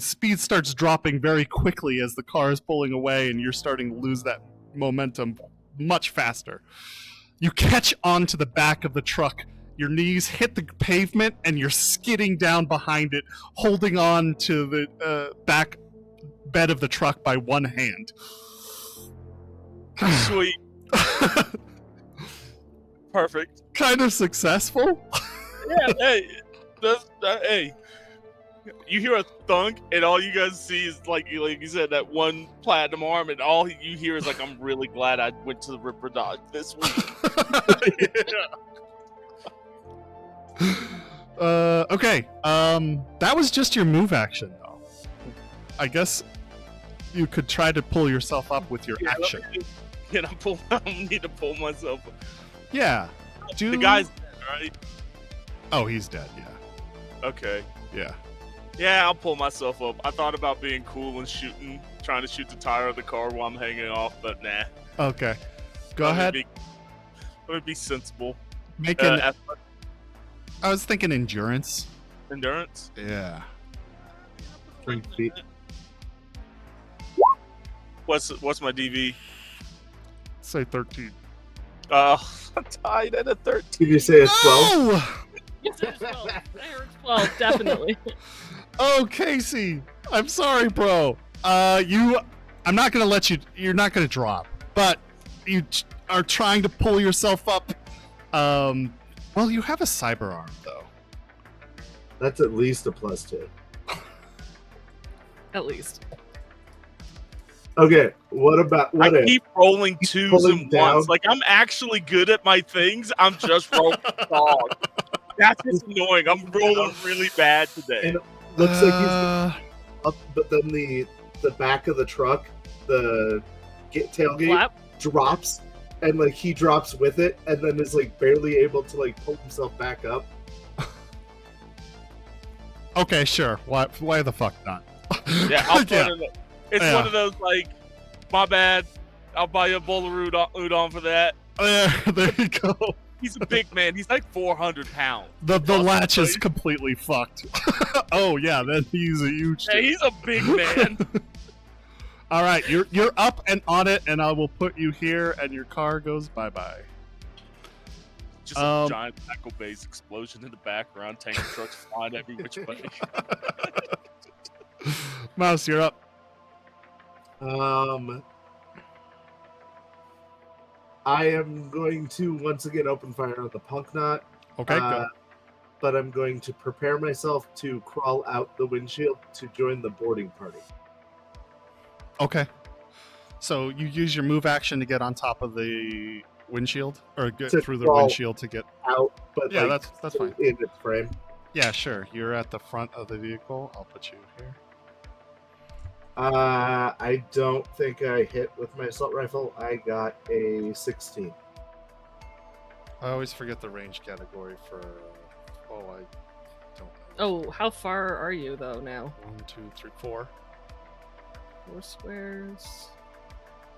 speed starts dropping very quickly as the car is pulling away and you're starting to lose that momentum much faster. You catch onto the back of the truck, your knees hit the pavement, and you're skidding down behind it, holding on to the back bed of the truck by one hand. Sweet. Perfect. Kind of successful. Yeah, hey. You hear a thunk, and all you guys see is like you said, that one platinum arm, and all you hear is like, "I'm really glad I went to the Ripper Dodge this week." Okay. That was just your move action, though. I guess you could try to pull yourself up with your action. I need to pull myself up. Yeah. The guy's dead, right? Oh, he's dead. Yeah. Okay. Yeah. Yeah, I'll pull myself up. I thought about being cool and trying to shoot the tire of the car while I'm hanging off, but nah. Okay. Go ahead. Let me be sensible. Make an. I was thinking endurance. Endurance? Yeah. 3 feet. What's my DV? Say 13. I'm tied at a 13. Did you say it's 12? No! Yes, it was 12. I heard 12, definitely. Oh, Casey. I'm sorry, bro. I'm not gonna let you. You're not gonna drop, but you are trying to pull yourself up. Well, you have a cyber arm, though. That's at least a +2. At least. Okay, what I keep rolling twos pulling and down? ones. Like, I'm actually good at my things. I'm just rolling dog. That's just annoying. I'm rolling really bad today. And looks like he's up, but then the back of the truck, the tailgate Flap. drops, and like he drops with it, and then is like barely able to like pull himself back up. Okay, sure. Why the fuck not? Yeah, I'll put Yeah. it. It's one of those like, my bad. I'll buy you a bowl of udon for that. There you go. He's a big man. He's like 400 pounds. The latch is completely fucked. Oh yeah, then he's a huge. Hey, he's a big man. All right, you're up and on it, and I will put you here, and your car goes bye. Just a giant tackle base explosion in the background. Tank trucks flying every which way. Mouse, you're up. I am going to once again open fire on the punk knot. Okay, go. But I'm going to prepare myself to crawl out the windshield to join the boarding party. Okay. So you use your move action to get on top of the windshield, or get To through the crawl windshield to get. Out, but Yeah, like, that's fine. in its frame. Yeah, sure. You're at the front of the vehicle. I'll put you here. I don't think I hit with my assault rifle. I got a 16. I always forget the range category for. Oh, I don't know. Oh, how far are you, though, now? 1, 2, 3, 4. 4 squares.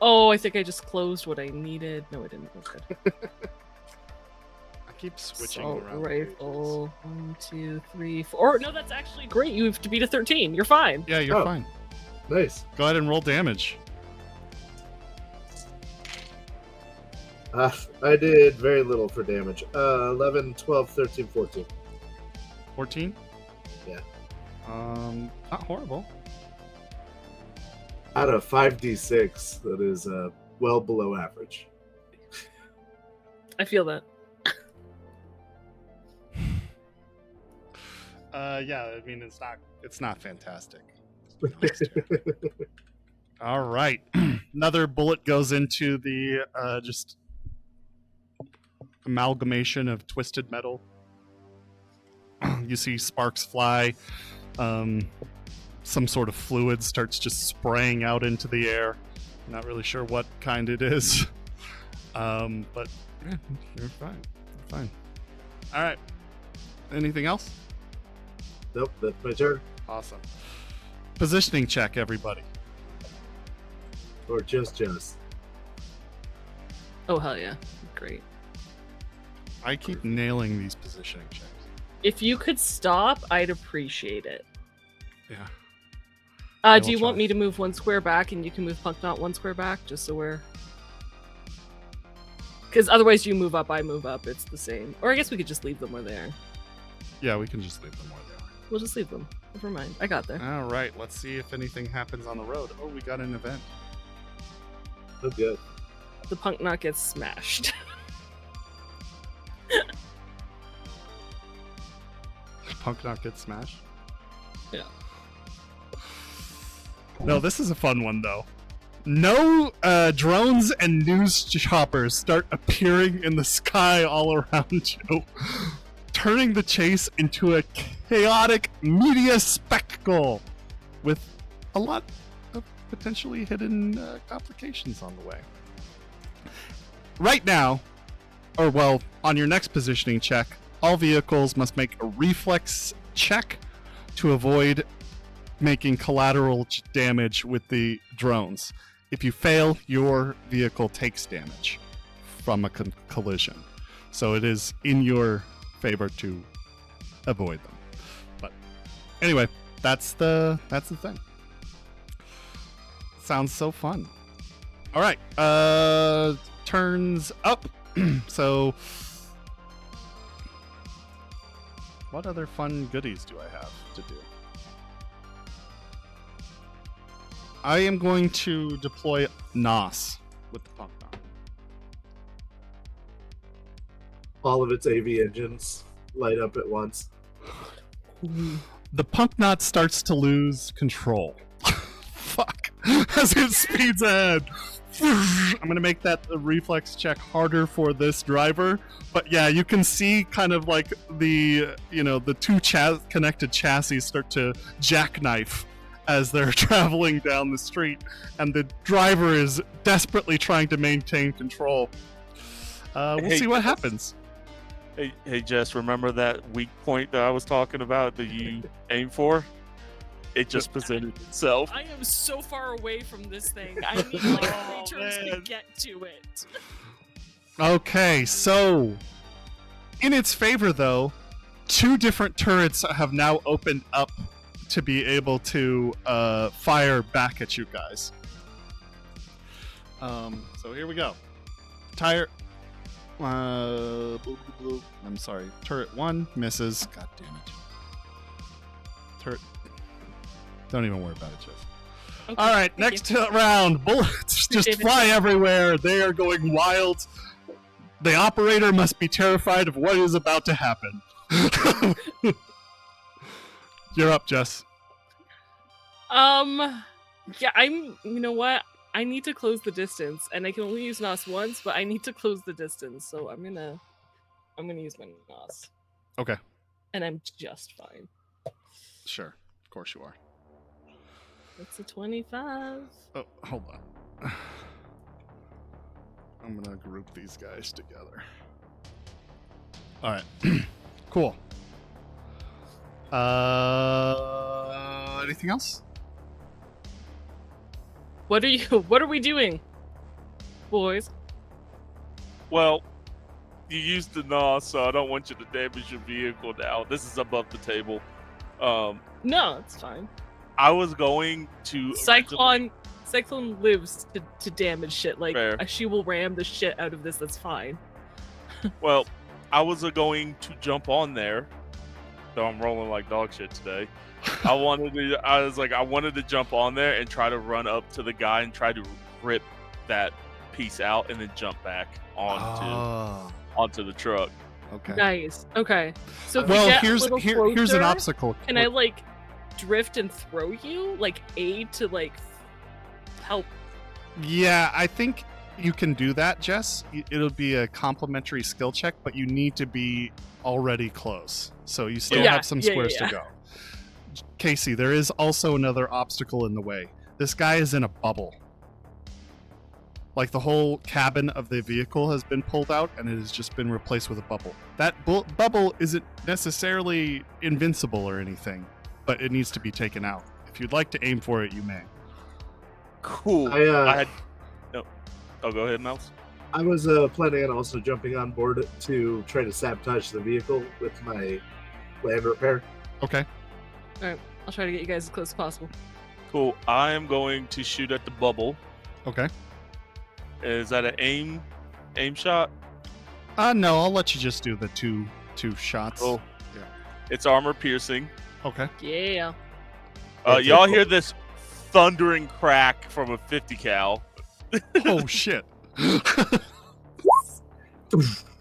Oh, I think I just closed what I needed. No, I didn't. Okay. I keep switching Assault around. rifle. 1, 2, 3, 4. No, that's actually great. You have to beat a 13. You're fine. Yeah, you're Oh. fine. Nice. Go ahead and roll damage. I did very little for damage. 11, 12, 13, 14. 14? Yeah. Not horrible. Out of 5d6, that is well below average. I feel that. Yeah, I mean it's not fantastic. All right. Another bullet goes into the just amalgamation of twisted metal. You see sparks fly. Some sort of fluid starts just spraying out into the air. Not really sure what kind it is. But yeah, you're fine. You're fine. All right. Anything else? Nope, that's my turn. Awesome. Positioning check, everybody. Or just. Oh, hell yeah. Great. I keep nailing these positioning checks. If you could stop, I'd appreciate it. Yeah. Do you will want try. me to move 1 square back and you can move Punk Knot 1 square back, just so we're... Because otherwise, you move up, I move up. It's the same. Or I guess we could just leave them where they are. Yeah, we can just leave them where they are. We'll just leave them. Never mind. I got there. All right, let's see if anything happens on the road. Oh, we got an event. Oh, good. The punk knot gets smashed. Punk not get smashed? Yeah. No, this is a fun one, though. No drones and news choppers start appearing in the sky all around you, turning the chase into a chaotic media spectacle with a lot of potentially hidden complications on the way. Right now, or well, on your next positioning check, all vehicles must make a reflex check to avoid making collateral damage with the drones. If you fail, your vehicle takes damage from a collision. So it is in your favor to avoid them. But anyway, that's the thing. Sounds so fun. All right, turns up. So what other fun goodies do I have to do? I am going to deploy NOS with the pump knot. All of its AV engines light up at once. The pump knot starts to lose control. Fuck. As it speeds ahead. I'm going to make that reflex check harder for this driver. But yeah, you can see kind of like the two connected chassis start to jackknife as they're traveling down the street, and the driver is desperately trying to maintain control. We'll see what happens. Hey, Jess, remember that weak point that I was talking about that you aim for? It just presented itself. I am so far away from this thing. I need like 3 turns to get to it. Okay, so in its favor, though, 2 different turrets have now opened up to be able to fire back at you guys. So here we go. I'm sorry. Turret 1 misses. God damn it. Turret. Don't even worry about it, Jess. Okay, all right, next round. Bullets just fly everywhere. They are going wild. The operator must be terrified of what is about to happen. You're up, Jess. Yeah, you know what? I need to close the distance, and I can only use NOS once, but I need to close the distance, so I'm gonna use my NOS. Okay. And I'm just fine. Sure, of course you are. It's a 25. Oh, hold on. I'm gonna group these guys together. All right, cool. Anything else? What are we doing, boys? Well, you used the NOS, so I don't want you to damage your vehicle now. This is above the table. No, it's fine. I was going to Cyclone lives to damage shit. Like Fair. she will ram the shit out of this. That's fine. Well, I was going to jump on there. So I'm rolling like dog shit today. I wanted to jump on there and try to run up to the guy and try to rip that piece out and then jump back onto the truck. Okay. Nice. Okay. So if well, we get here's a little here's an closer, obstacle. Can I like drift and throw you, like aid to like help? Yeah, I think you can do that, Jess. It'll be a complimentary skill check, but you need to be already close. So you still have some squares to go. Casey, there is also another obstacle in the way. This guy is in a bubble. Like the whole cabin of the vehicle has been pulled out and it has just been replaced with a bubble. That bubble isn't necessarily invincible or anything, but it needs to be taken out. If you'd like to aim for it, you may. Cool. Oh, go ahead, Mouse. I was planning on also jumping on board to try to sabotage the vehicle with my land repair. Okay. All right, I'll try to get you guys as close as possible. Cool. I am going to shoot at the bubble. Okay. Is that an aim shot? No, I'll let you just do the two shots. Oh, Yeah. it's armor piercing. Okay. Yeah. Y'all hear this thundering crack from a 50 cal. Oh shit.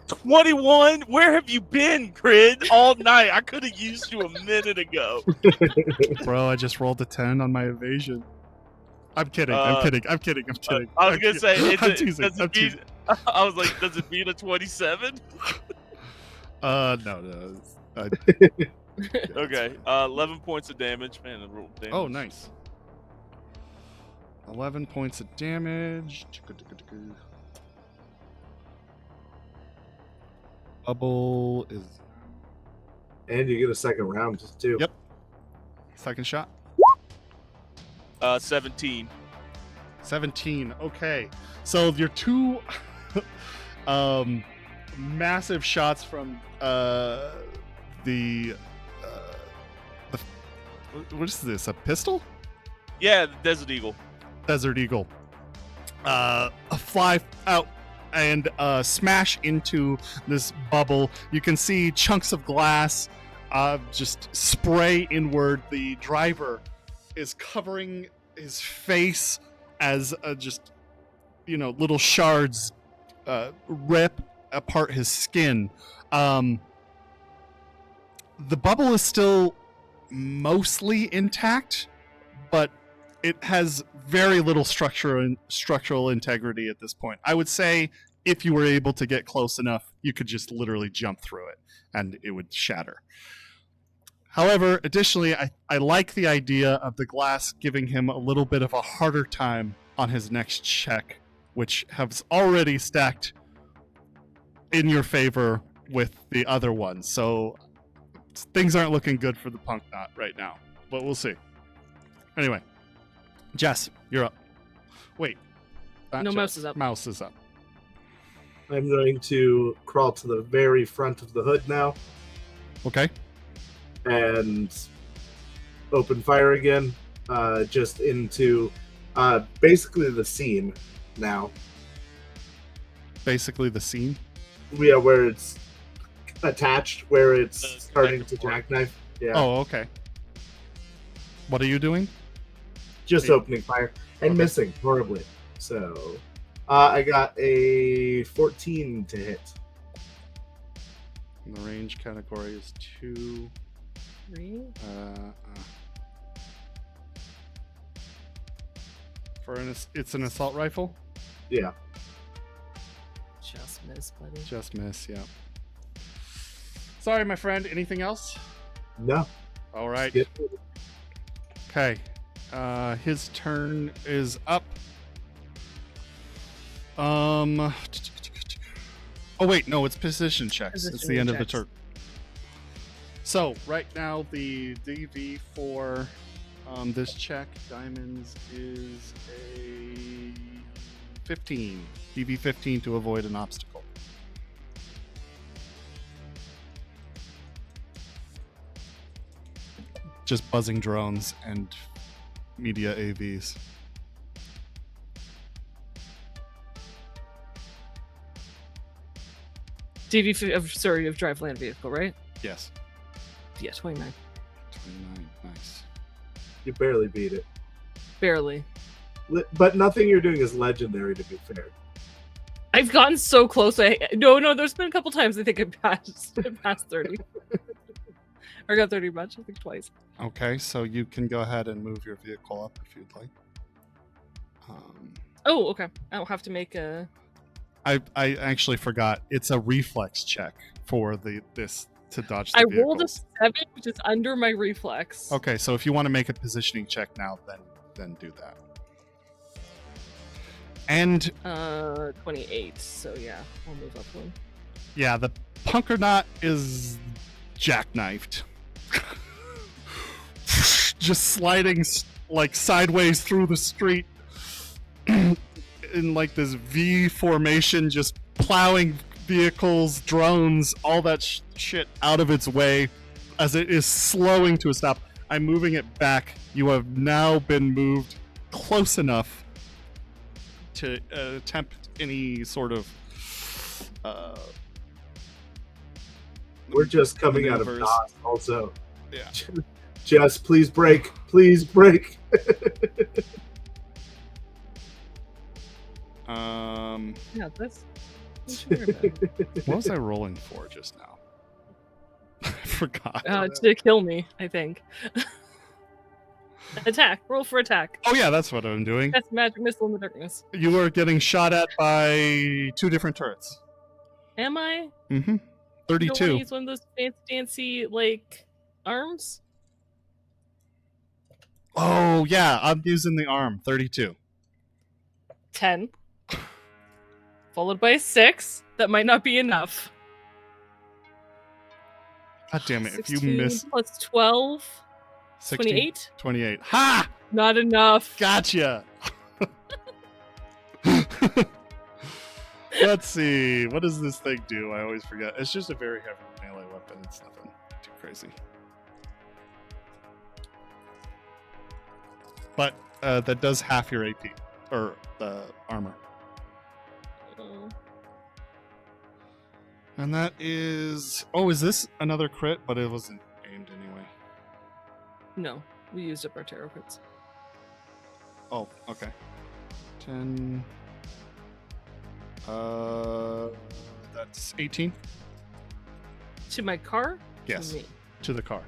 21? Where have you been, Crid? All night. I could have used you a minute ago. Bro, I just rolled a 10 on my evasion. I'm kidding. Uh, I'm kidding. I'm kidding. I'm kidding. I was going to say, I'm teasing. I'm teasing. I was like, does it beat a 27? No. Okay. 11 points of damage. Man, the roll damage. Oh, nice. 11 points of damage. Bubble is... And you get a second round, too. Yep. Second shot. 17. 17. Okay. So your two massive shots from the what is this? A pistol? Yeah, the Desert Eagle. Desert Eagle. Fly out and smash into this bubble. You can see chunks of glass just spray inward. The driver is covering his face as just little shards rip apart his skin. The bubble is still mostly intact, but it has very little structural integrity at this point. I would say if you were able to get close enough, you could just literally jump through it and it would shatter. However, additionally, I like the idea of the glass giving him a little bit of a harder time on his next check, which has already stacked in your favor with the other ones. So things aren't looking good for the punk knot right now, but we'll see. Anyway, Jess, you're up. Wait. No, Jess. Mouse is up. Mouse is up. I'm going to crawl to the very front of the hood now Okay. and open fire again, just into basically the seam now. Basically the scene. Yeah, where it's attached, where it's The starting to second jackknife. Yeah, Oh, okay. What are you doing? just opening fire and Okay. missing horribly. So I got a 14 to hit. And the range category is 2. Three? It's an assault rifle? Yeah. Just miss, buddy. Just miss, yeah. Sorry, my friend. Anything else? No. All right. Skip. Okay. His turn is up. Oh wait, no, it's position checks. It's the Positioning end of the checks. turn. So right now the DV for this check, diamonds, is a 15. DV 15 to avoid an obstacle. Just buzzing drones and media AVs. Of drive land vehicle, right? Yes. Yeah, 29. 29. Nice. You barely beat it. Barely. But nothing you're doing is legendary, to be fair. I've gotten so close. No, there's been a couple times I think I passed 30. Or got 30 much, I think twice. Okay, so you can go ahead and move your vehicle up if you'd like. Oh, okay. I'll have to make a... I actually forgot. It's a reflex check for this to dodge the I vehicles. rolled a 7, which is under my reflex. Okay, so if you want to make a positioning check now, then do that. And 28, so yeah, we'll move up one. yeah, the Punkernaut is jackknifed. Just sliding like sideways through the street in like this V formation, just plowing vehicles, drones, all that shit out of its way as it is slowing to a stop. I'm moving it back. You have now been moved close enough to attempt any sort of We're just coming out of maneuvers. DOS also. Yeah. Jess, please break. Please break. Yeah, that's. What was I rolling for just now? I forgot. To kill me, I think. Attack. Roll for attack. Oh yeah, that's what I'm doing. That's magic missile in the darkness. You were getting shot at by 2 different turrets. Am I? Mm-hmm. You don't want 32. to use one of those fancy like arms? Oh yeah, I'm using the arm. 32. 10. Followed by a 6. That might not be enough. God damn it! If you 16 miss plus 12. 16, 28? 28. Ha! Not enough. Gotcha. Let's see. What does this thing do? I always forget. It's just a very heavy melee weapon. It's nothing too crazy. But that does half your AP or armor. And that is... Oh, is this another crit? But it wasn't aimed anyway. No, we used up our tarot crits. Oh, okay. 10... That's 18? To my car? Yes. To me. To the car.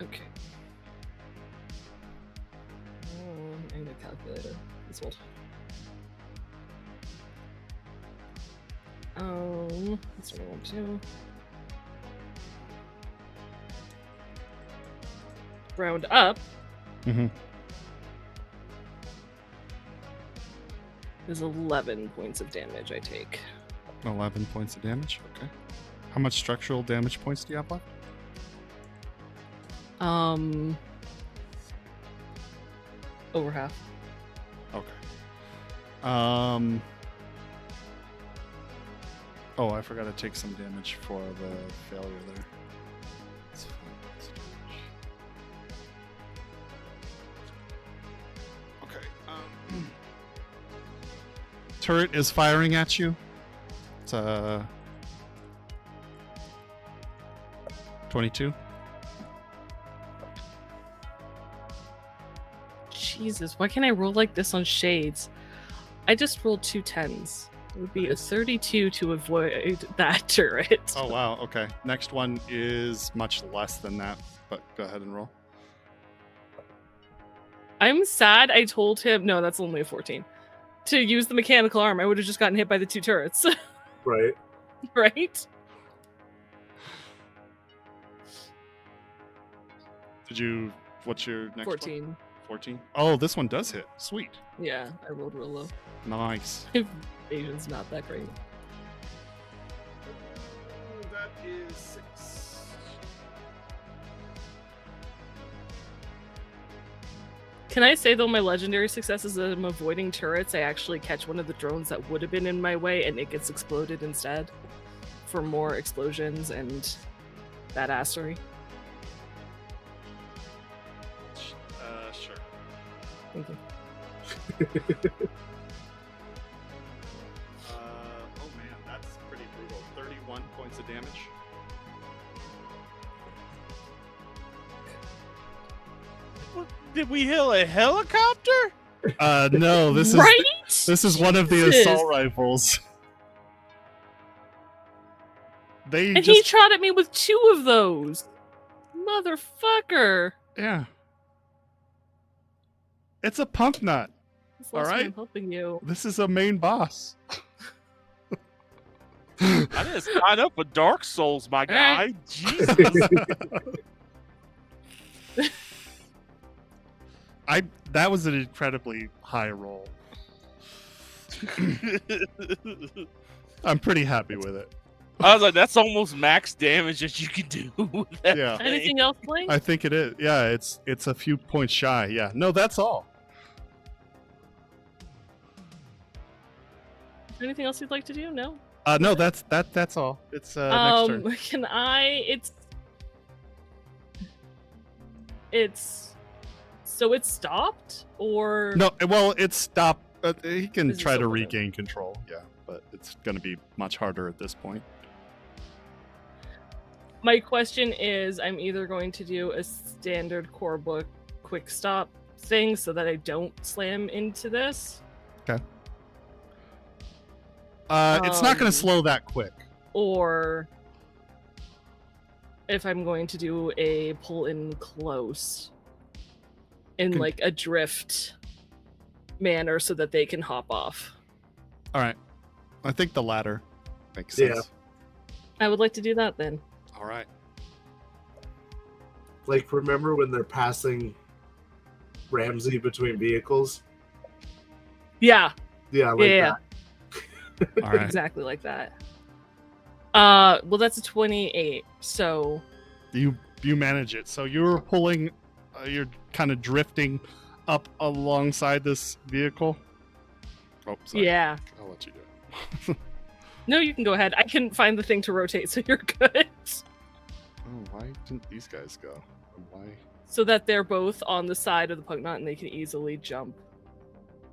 Okay. I need a calculator. This old. That's what I want to. Round up Mm-hmm. is 11 points of damage I take. 11 points of damage. Okay. How much structural damage points do you have left? Over half. Okay. Oh, I forgot to take some damage for the failure there. That's fine. That's damage. Okay. Turret is firing at you. It's 22. Jesus, why can't I roll like this on shades? I just rolled 2 10s. It would be a 32 to avoid that turret. Oh wow, okay. Next one is much less than that, but go ahead and roll. I'm sad I told him, no, that's only a 14, to use the mechanical arm. I would have just gotten hit by the 2 turrets. Right. Right? What's your next 14. one? 14. Oh, this one does hit. Sweet. Yeah, I rolled real low. Nice. Evasion's not that great. That is 6. Can I say, though, my legendary success is that I'm avoiding turrets. I actually catch one of the drones that would have been in my way, and it gets exploded instead for more explosions and badassery. Sure. Thank you. Oh man, that's pretty brutal. 31 points of damage. Did we hail a helicopter? No, this is Right? this is one of the Jesus. assault rifles. They And just he shot at me with 2 of those. Motherfucker. yeah. It's a punk nut. That's the last All time right. I'm helping you. This is a main boss. I didn't sign up for Dark Souls, my guy. Jesus. That was an incredibly high roll. I'm pretty happy with it. I was like, that's almost max damage that you can do with that Yeah. thing. Anything else, Blake? I think it is. Yeah, it's a few points shy. Yeah. No, that's all. Is there anything else you'd like to do? No? No, that's all. It's next turn. Can I? It's so it's stopped, or No, well, it's stopped. He can This is try to over there. regain control. Yeah, but it's going to be much harder at this point. My question is, I'm either going to do a standard core book quick stop thing so that I don't slam into this. Okay. It's not going to slow that quick. Or if I'm going to do a pull in close in like a drift manner so that they can hop off. All right. I think the latter makes sense. Yeah. I would like to do that then. All right. Like, remember when they're passing Ramsey between vehicles? Yeah. Yeah, like Yeah. that. All right. Exactly like that. Well, that's a 28. So You manage it. So you're pulling, you're kind of drifting up alongside this vehicle. Oh, sorry. yeah. I'll let you do it. No, you can go ahead. I couldn't find the thing to rotate, so you're good. Oh, why didn't these guys go? Why? So that they're both on the side of the pug knot and they can easily jump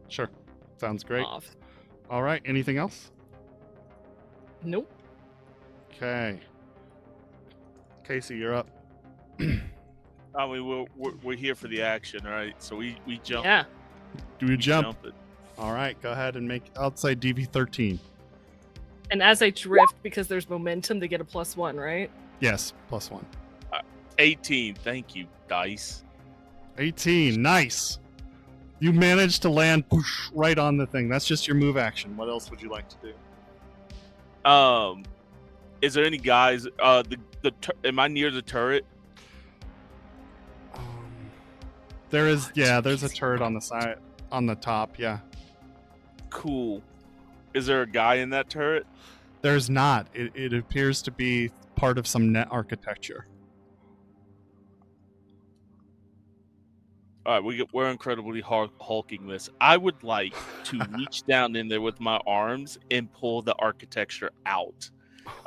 Sure. Sounds great. off. All right. Anything else? Nope. Okay. Casey, you're up. I mean, we're here for the action, right? So we jump. Yeah. Do you jump? it. All right. Go ahead and make outside DV13. And as I drift, because there's momentum, they get a +1, right? Yes. +1. 18. Thank you, dice. 18. Nice. You managed to land poosh, right on the thing. That's just your move action. What else would you like to do? Is there any guys? Am I near the turret? There is, yeah. There's a turret on the side, on the top. Yeah. Cool. Is there a guy in that turret? There's not. It appears to be part of some net architecture. All right, we're incredibly hulking this. I would like to reach down in there with my arms and pull the architecture out.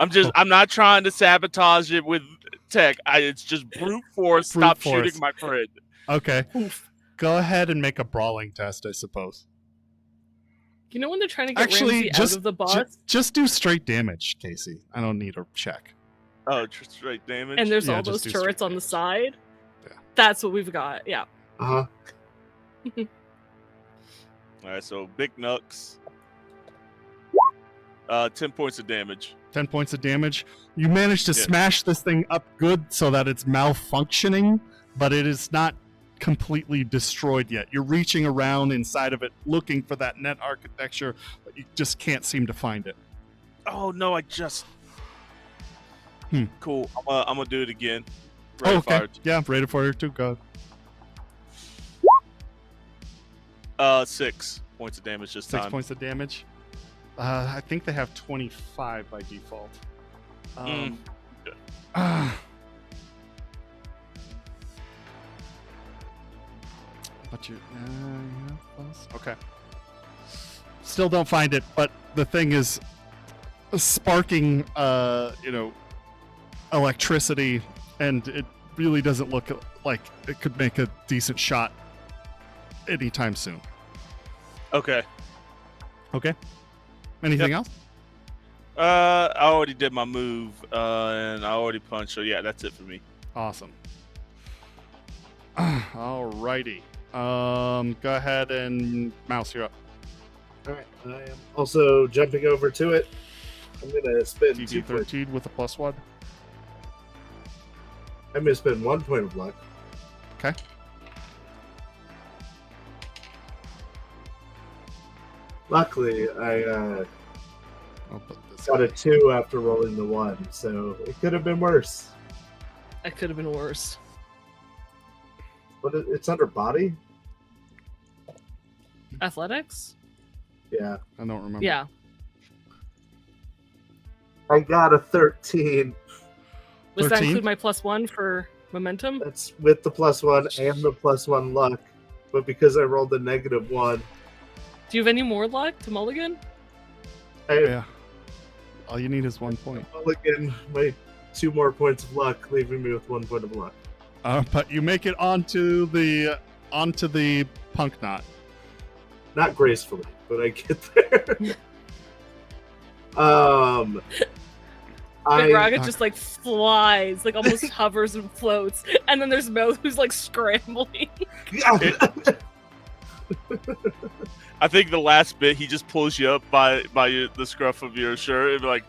I'm not trying to sabotage it with tech. It's just brute force. Brute Stop force. shooting my friend. Okay. Oof. Go ahead and make a brawling test, I suppose. You know when they're trying to get Actually, Ramsey out of the boss? just do straight damage, Casey. I don't need a check. Oh, straight damage. And there's Yeah, all just those do turrets straight on the damage. side? Yeah. That's what we've got, yeah. Uh-huh. All right, so big knucks. 10 points of damage. 10 points of damage. You managed to Yeah. smash this thing up good so that it's malfunctioning, but it is not completely destroyed yet. You're reaching around inside of it looking for that net architecture, but you just can't seem to find it. Oh no, I just. Cool. I'm gonna do it again. Oh, Rate of okay. fire. Yeah, rated for you too. Go. 6 points of damage this 6 time. points of damage. I think they have 25 by default. Okay. But you, yeah, plus. Okay. Still don't find it, but the thing is sparking, electricity, and it really doesn't look like it could make a decent shot anytime soon. Okay. Okay. Anything else? I already did my move, and I already punched. So yeah, that's it for me. Awesome. Alrighty. Go ahead and Mouse, you're up. Alright, I am also jumping over to it. I'm gonna spend 2 points. DV13 with a +1. I'm gonna spend 1 point of luck. Okay. Luckily, I I'll put this got a guy. 2 after rolling the 1, so it could have been worse. That could have been worse. But it's under body? Athletics? Yeah. I don't remember. Yeah. I got a 13. Was that 13? include my +1 for momentum? That's with the +1 and the +1 luck. But because I rolled a -1, Do you have any more luck to mulligan? I Yeah. All you need is 1 point. mulligan my 2 more points of luck, leaving me with 1 point of luck. But you make it onto the punk knot. Not gracefully, but I get there. Big Rocket just like flies, like almost hovers and floats, and then there's Mo who's like scrambling. I think the last bit he just pulls you up by the scruff of your shirt and be like,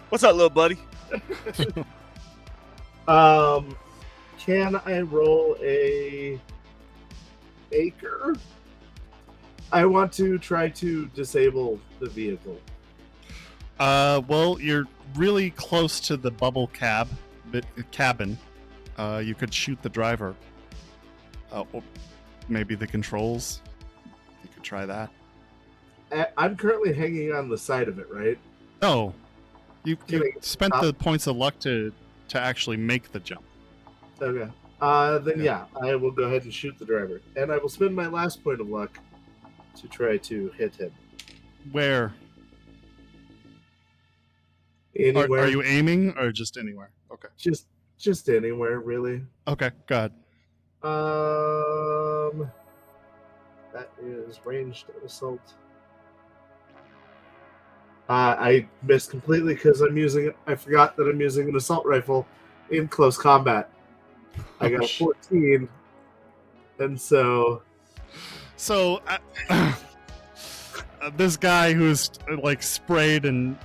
"What's up, little buddy?" Can I roll a acre? I want to try to disable the vehicle. Well, you're really close to the bubble cabin. You could shoot the driver. Or maybe the controls. You could try that. I'm currently hanging on the side of it, right? No, you spent the points of luck to actually make the jump. Okay. Then yeah, I will go ahead and shoot the driver, and I will spend my last point of luck to try to hit him. Where? Anywhere. Are you aiming or just anywhere? Okay. Just anywhere, really. Okay, go ahead. That is ranged assault. I missed completely because I forgot that I'm using an assault rifle in close combat. I got a 14, and so this guy who's like sprayed and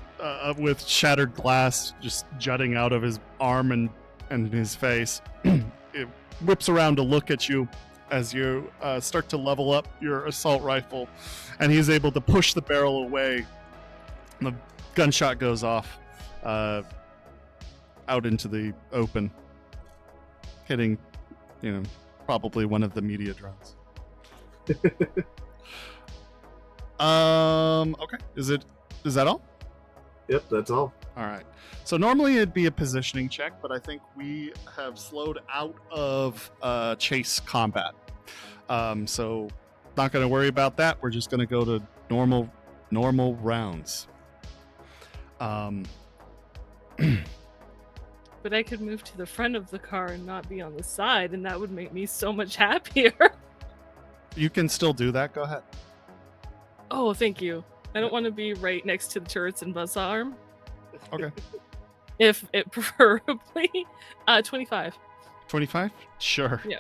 with shattered glass just jutting out of his arm and his face, it whips around to look at you as you start to level up your assault rifle, and he's able to push the barrel away. The gunshot goes off out into the open, hitting, probably one of the media drones. Okay. Is that all? Yep, that's all. All right. So normally it'd be a positioning check, but I think we have slowed out of chase combat. So not going to worry about that. We're just going to go to normal rounds. But I could move to the front of the car and not be on the side, and that would make me so much happier. You can still do that. Go ahead. Oh, thank you. I don't want to be right next to the turrets and buzz arm. Okay. If it preferably 25. 25? Sure. Yeah.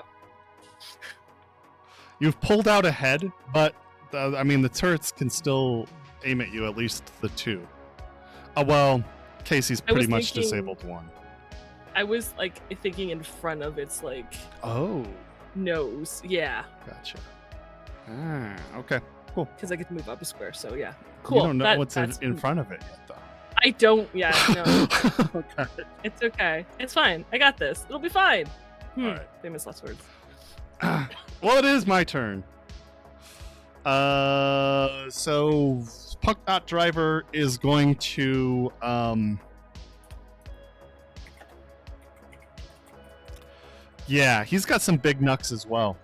You've pulled out ahead, but the turrets can still aim at you, at least the two. Well, Casey's pretty much disabled one. I was thinking in front of its nose. Yeah. Gotcha. Okay. Cool. Because I get to move up a square, so yeah. Cool. You don't know what's in front of it yet, though. I don't yet, no. Okay. It's okay. It's fine. I got this. It'll be fine. All right. Famous last words. Well, it is my turn. So Pucknot Driver is going to yeah, he's got some big knucks as well.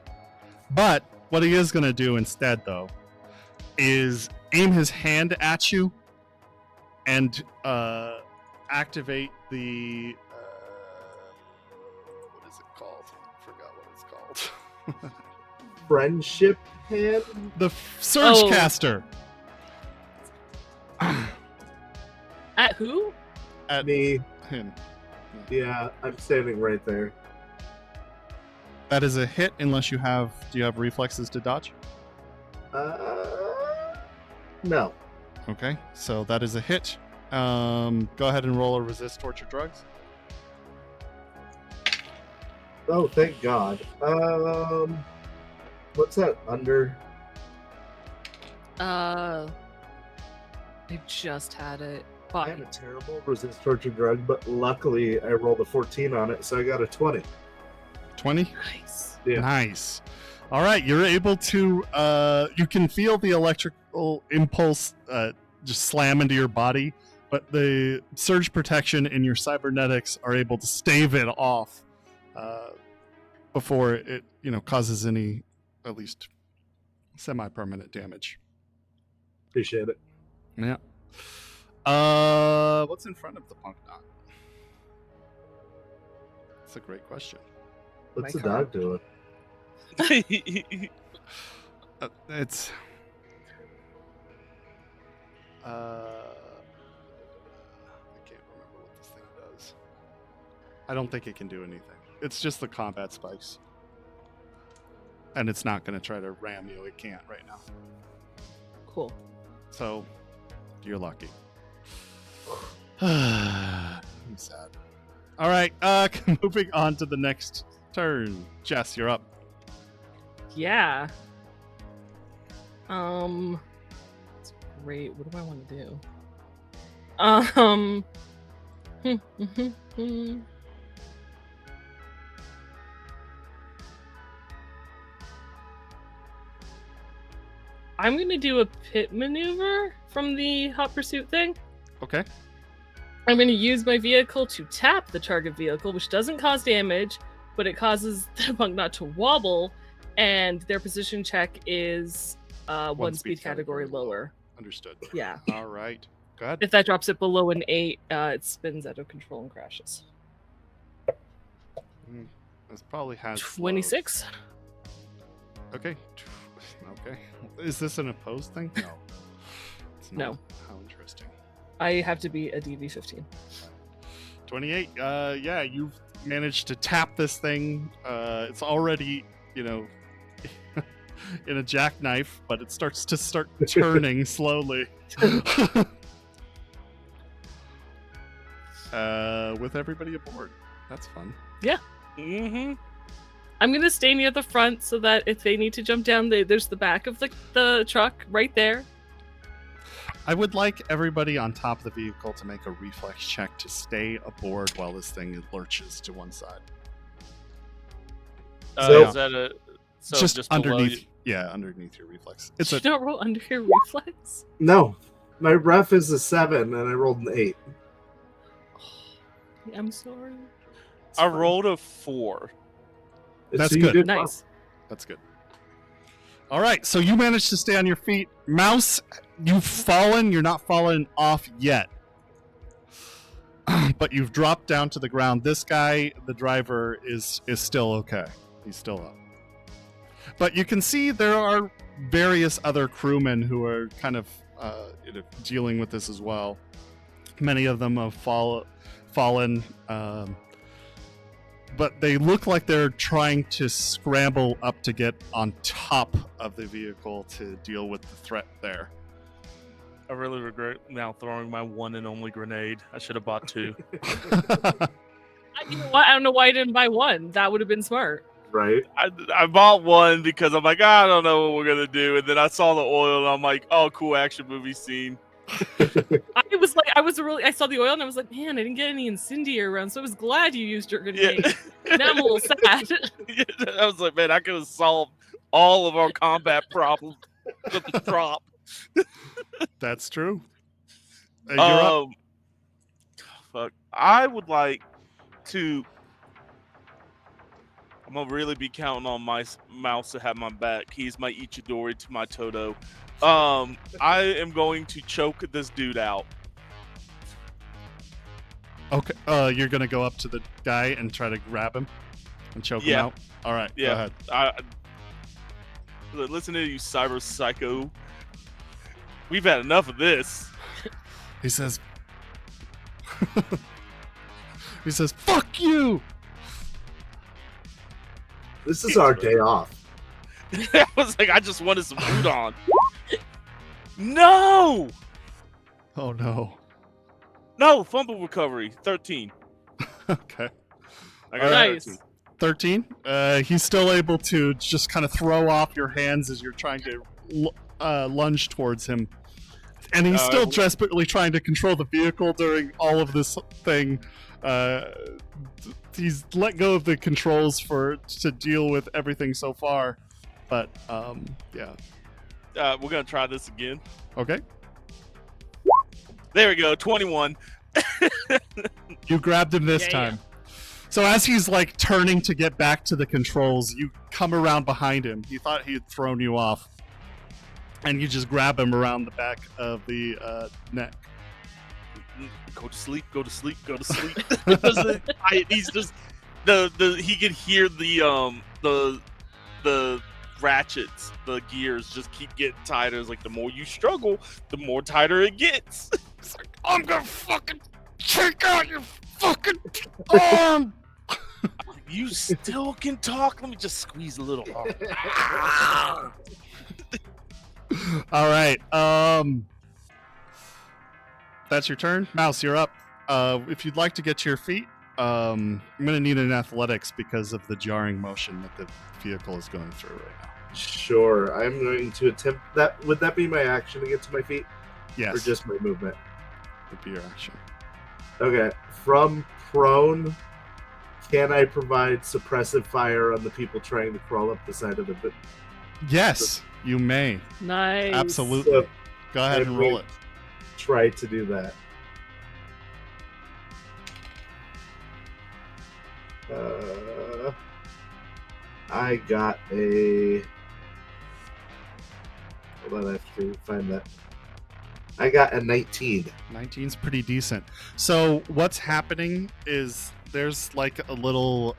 But what he is going to do instead, though, is aim his hand at you and activate the what is it called? I forgot what it's called. Friendship hand? The Surge Caster. At who? At me. Him. Yeah, I'm standing right there. That is a hit unless you have... Do you have reflexes to dodge? No. Okay, so that is a hit. Go ahead and roll a resist torture drugs. Oh, thank God. What's that under? I just had it. I had a terrible resist torture drug, but luckily I rolled a 14 on it, so I got a 20. 20? Nice. Yeah. Nice. All right, you're able to... you can feel the electrical impulse just slam into your body, but the surge protection in your cybernetics are able to stave it off before it, causes any, at least, semi-permanent damage. Appreciate it. Yeah. What's in front of the punk dog? That's a great question. What's the dog doing? It's I can't remember what this thing I don't think it can do anything. It's just the combat spikes. And it's not going to try to ram you. It can't right now. Cool. So, you're lucky. I'm sad. All right, moving on to the next turn. Jess, you're up. Yeah. That's great. What do I want to do? I'm gonna do a pit maneuver from the hot pursuit thing. Okay. I'm gonna use my vehicle to tap the target vehicle, which doesn't cause damage, but it causes the punk not to wobble, and their position check is one speed category lower. Understood. Yeah. All right. Go ahead. If that drops it below an 8, it spins out of control and crashes. This probably has 26. slows. Okay. Okay. Is this an opposed thing? No. It's not. No. How interesting. I have to be a DV15. 28. Yeah, you've managed to tap this thing. It's already, in a jackknife, but it starts turning slowly. With everybody aboard. That's fun. Yeah. Mm-hmm. I'm gonna stay near the front so that if they need to jump down, there's the back of the truck right there. I would like everybody on top of the vehicle to make a reflex check to stay aboard while this thing lurches to one side. Is that a just below underneath? you? Yeah, underneath your reflex. Did It's you a not roll under your reflex? No, my ref is a 7, and I rolled an 8. I'm sorry. It's I fine. rolled a 4. That's you good. did Nice. That's good. All right, so you managed to stay on your feet. Mouse, you've fallen. You're not fallen off yet. But you've dropped down to the ground. This guy, the driver, is still okay. He's still up. But you can see there are various other crewmen who are kind of dealing with this as well. Many of them have fallen. But they look like they're trying to scramble up to get on top of the vehicle to deal with the threat there. I really regret now throwing my one and only grenade. I should have bought 2. You know what? I don't know why I didn't buy one. That would have been smart. Right? I bought one because I'm like, I don't know what we're gonna do, and then I saw the oil and I'm like, oh, cool action movie scene. I saw the oil and I was like, man, I didn't get any incendiary rounds, so I was glad you used your grenade. Now I'm a little sad. I was like, man, I could have solved all of our combat problems with the drop. That's true. You're up. Fuck. I would like to. I'm gonna really be counting on my mouse to have my back. He's my Ichidori to my Toto. I am going to choke this dude out. Okay. You're gonna go up to the guy and try to grab him and choke him out. All right. Yeah. Go ahead. Listen to you, cyber psycho. We've had enough of this. He says. He says, "Fuck you." This is our day off. I was like, I just wanted some food on. No! Oh no. No, fumble recovery, 13. Okay. I got Nice. 13. He's still able to just kind of throw off your hands as you're trying to lunge towards him. And he's still desperately trying to control the vehicle during all of this thing. He's let go of the controls to deal with everything so far. But, yeah. We're going to try this again. Okay. There we go, 21. You grabbed him this time. So as he's like turning to get back to the controls, you come around behind him. He thought he had thrown you off. And you just grab him around the back of the neck. Go to sleep, go to sleep, go to sleep. He's just he can hear the ratchets, the gears just keep getting tighter. It's like the more you struggle, the more tighter it gets. It's like, I'm gonna fucking take out your fucking arm. You still can talk. Let me just squeeze a little harder. All right. That's your turn. Mouse, you're up. If you'd like to get to your feet, I'm gonna need an athletics because of the jarring motion that the vehicle is going through right now. Sure, I'm going to attempt that. Would that be my action to get to my feet? Yes. Or just my movement? Would be your action. Okay. From prone, can I provide suppressive fire on the people trying to crawl up the side of the bit? Yes, you may. Nice. Absolutely. So Go ahead and roll it. try to do that. I got a. Hold on, I have to find that. I got a 19. 19's pretty decent. So what's happening is there's like a little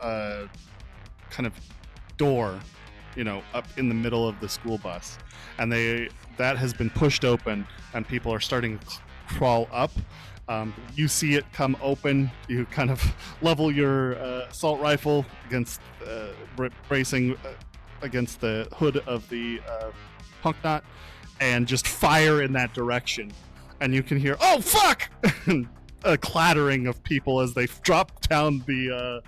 kind of door, up in the middle of the school bus, and that has been pushed open, and people are starting to crawl up. You see it come open. You kind of level your assault rifle against bracing against the hood of the punk knot, and just fire in that direction. And you can hear, "Oh fuck!" a clattering of people as they drop down the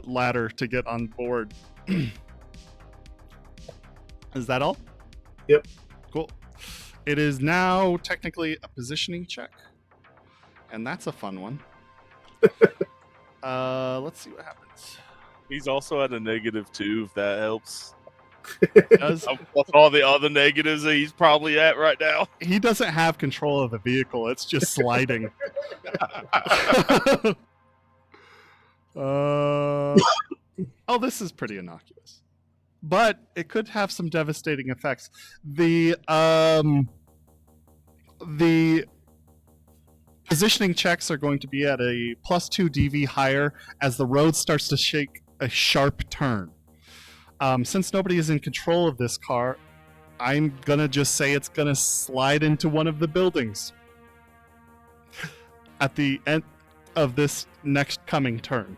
ladder to get on board. Is that all? Yep. Cool. It is now technically a positioning check. And that's a fun one. Let's see what happens. He's also at a -2, if that helps. Does Plus all the other negatives that he's probably at right now. he doesn't have control of the vehicle? It's just sliding. Oh, this is pretty innocuous, but it could have some devastating effects. The positioning checks are going to be at a +2 DV higher as the road starts to shake a sharp turn. Since nobody is in control of this car, I'm gonna just say it's gonna slide into one of the buildings at the end of this next coming turn.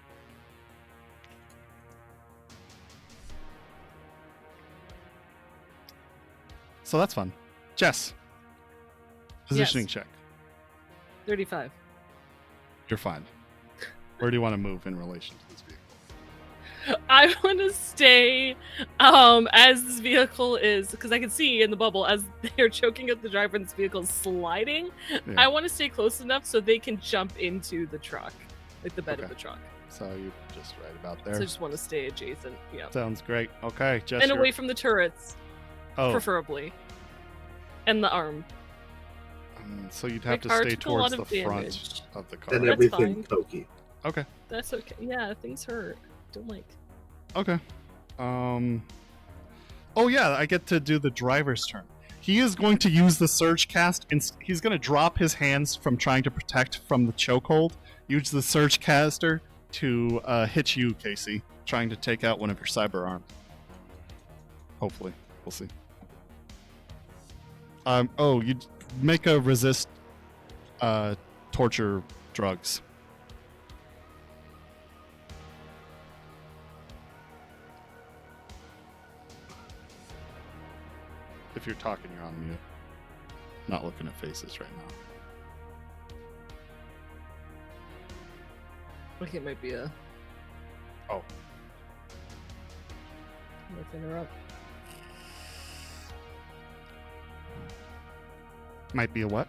So that's fun. Jess, positioning check. 35. You're fine. Where do you want to move in relation to this vehicle? I want to stay as this vehicle is, because I can see in the bubble as they're choking up the driver and this vehicle is sliding. Yeah. I want to stay close enough so they can jump into the truck, like the bed of Okay. the truck. So you're just right about So there. I just want to stay adjacent. Yeah. Sounds great. Okay, Jess. And you're- away from the turrets, Oh, preferably. And the arm. so you'd My have to car stay took a lot towards the of front damage. of the car. Then That's everything fine. pokey. Okay. That's okay. Yeah, things hurt. Don't like. Okay. Oh yeah, I get to do the driver's turn. He is going to use the surge cast, and he's going to drop his hands from trying to protect from the chokehold. Use the surge caster to hit you, Casey, trying to take out one of your cyber arms. Hopefully, we'll see. You make a resist torture drugs. If you're talking, you're on mute. Not looking at faces right now. Okay, it might be a. Oh. Let's interrupt. Might be a what?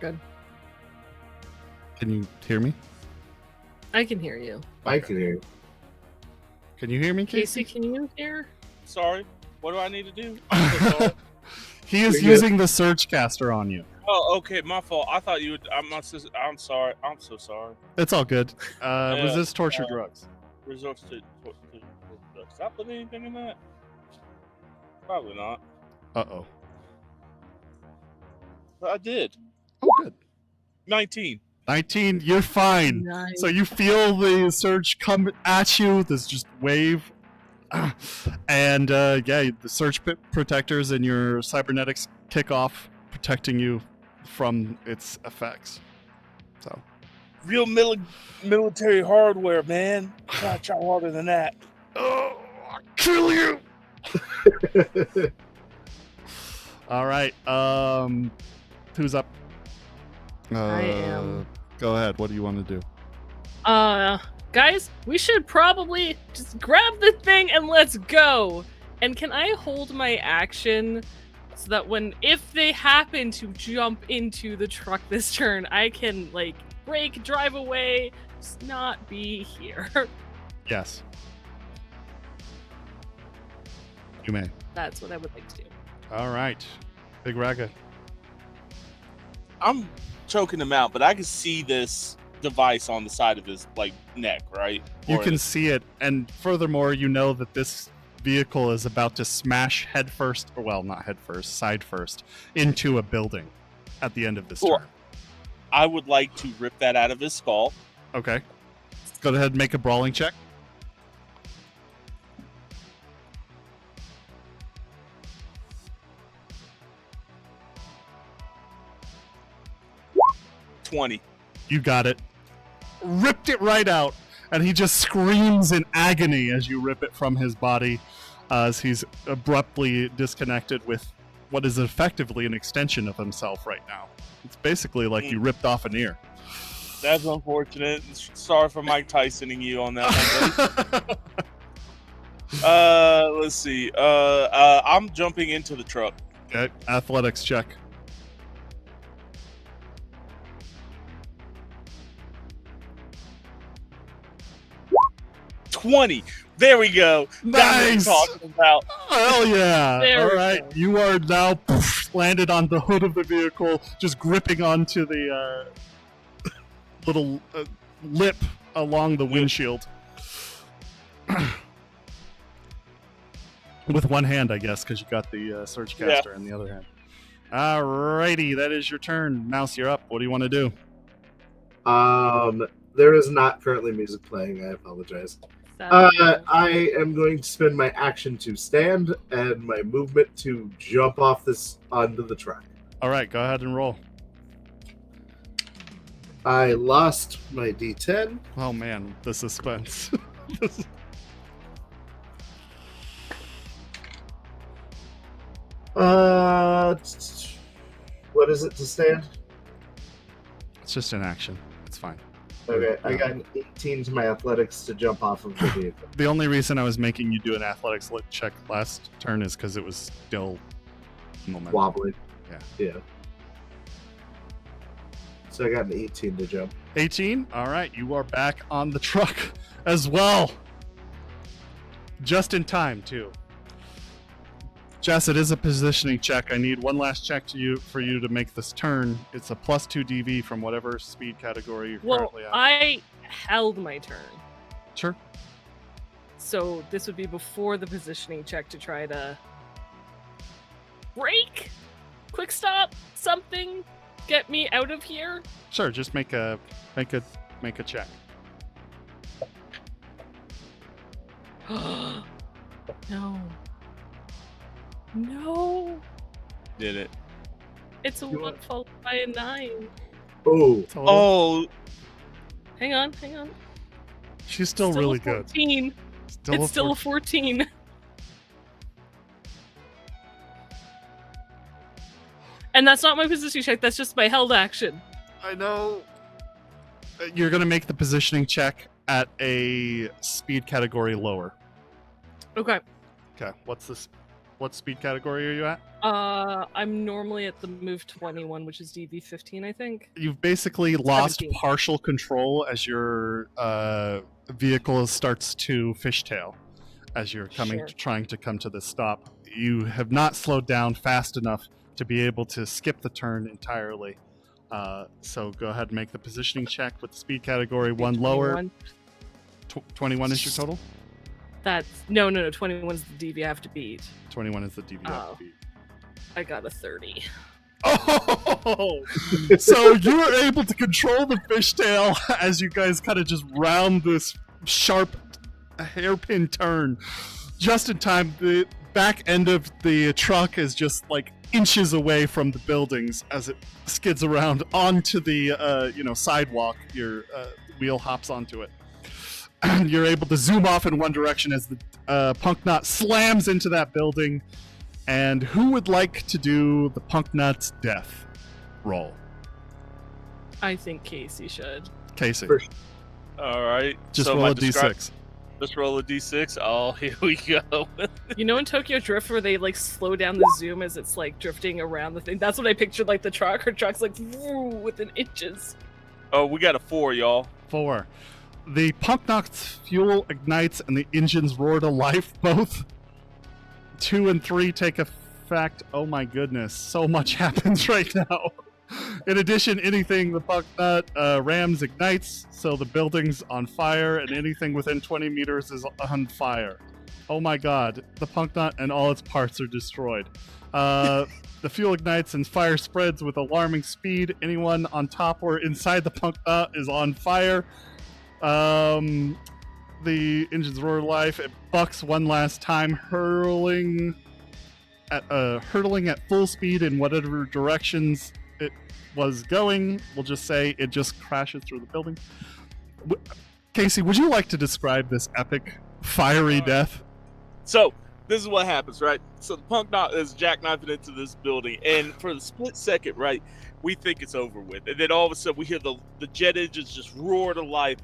Good. Can you hear me? I can hear you. I can hear you. Can you hear me, Casey? Casey, can you hear? Sorry. What do I need to do? I'm so sorry. He is You're good. using the surge caster on you. Oh, okay. My fault. I thought you would. I'm sorry. I'm so sorry. It's all good. Resist torture drugs. Resorts to. Did I put anything in that? Probably not. Uh-oh. But I did. Oh, good. 19. 19, you're fine. Nice. So you feel the surge come at you, this just wave. And the surge protectors and your cybernetics kick off, protecting you from its effects. So Real military hardware, man. Gotta try harder than that. oh, I'll kill you. All right. Who's up? I am. Go ahead. What do you want to do? Guys, we should probably just grab the thing and let's go. And can I hold my action so that if they happen to jump into the truck this turn, I can like brake, drive away, just not be here. Yes. You may. That's what I would like to do. All right. Big Raga. I'm choking him out, but I can see this device on the side of his like neck, right? You Or can see it, and furthermore, you know that this vehicle is about to smash headfirst, or well, not headfirst, side first, into a building at the end of this Cool. turn. I would like to rip that out of his skull. Okay. Go ahead and make a brawling check. $20. You got it. Ripped it right out, and he just screams in agony as you rip it from his body, as he's abruptly disconnected with what is effectively an extension of himself right now. It's basically like you ripped off an ear. That's unfortunate. Sorry for Mike Tysoning you on that one, buddy. Let's see. I'm jumping into the truck. Okay, athletics check. $20. There we go. Nice. That's what I'm talking about. Hell yeah! There All we right, go. you are now landed on the hood of the vehicle, just gripping onto the little lip along the windshield. With one hand, I guess, because you got the surge caster in the other hand. Alrighty, that is your turn. Mouse, you're up. What do you want to do? There is not currently music playing. I apologize. I am going to spend my action to stand and my movement to jump off this onto the truck. All right, go ahead and roll. I lost my D10. Oh man, the suspense. What is it to stand? It's just an action. It's fine. Okay, I got an 18 to my athletics to jump off of the vehicle. The only reason I was making you do an athletics check last turn is because it was still momentum. Wobbly. Yeah. So I got an 18 to jump. 18? All right, you are back on the truck as well. Just in time, too. Jess, it is a positioning check. I need one last check for you to make this turn. It's a +2 DV from whatever speed category you're currently at. I held my turn. Sure. So this would be before the positioning check to try to brake, quick stop, something, get me out of here. Sure, just make a check. No. No. Did it. It's a 1 followed by a 9. Oh, Total. Oh, Hang on. She's still Still really a good. 14. It's still a 14. And that's not my positioning check, that's just my held action. I know. You're going to make the positioning check at a speed category lower. Okay. Okay, what speed category are you at? I'm normally at the move 21, which is DV 15, I think. You've basically lost 17. partial control as your vehicle starts to fishtail as you're Sure. trying to come to this stop. You have not slowed down fast enough to be able to skip the turn entirely. So go ahead and make the positioning check with the speed category one lower. 21. 21 is your total? That's no. 21 is the DV I have to beat. 21 is the DV. Oh. I got a 30. Oh! So you were able to control the fishtail as you guys kind of just round this sharp hairpin turn just in time. The back end of the truck is just like inches away from the buildings as it skids around onto the sidewalk. Your wheel hops onto it. And you're able to zoom off in one direction as the punk knot slams into that building. And who would like to do the punk knot's death roll? I think Casey should. Casey. All right. Just so roll my a d6. Just roll a d6. Oh, here we go. You know in Tokyo Drift where they like slow down the zoom as it's like drifting around the thing? That's what I pictured, like the truck. Her truck's like within inches. Oh, we got a 4, y'all. 4. The punk knot's fuel ignites and the engines roar to life. Both 2 and 3 take effect. Oh my goodness, so much happens right now. In addition, anything the punk knot rams ignites, so the building's on fire, and anything within 20 meters is on fire. Oh my god, the punk knot and all its parts are destroyed. The fuel ignites and fire spreads with alarming speed. Anyone on top or inside the punk knot is on fire. The engines roar to life. It bucks one last time, hurtling at full speed in whatever directions it was going. We'll just say it just crashes through the building. Casey, would you like to describe this epic, fiery death? So, this is what happens, right? So the punk knot is jackknifing into this building, and for the split second, right, we think it's over with. And then all of a sudden we hear the jet engines just roar to life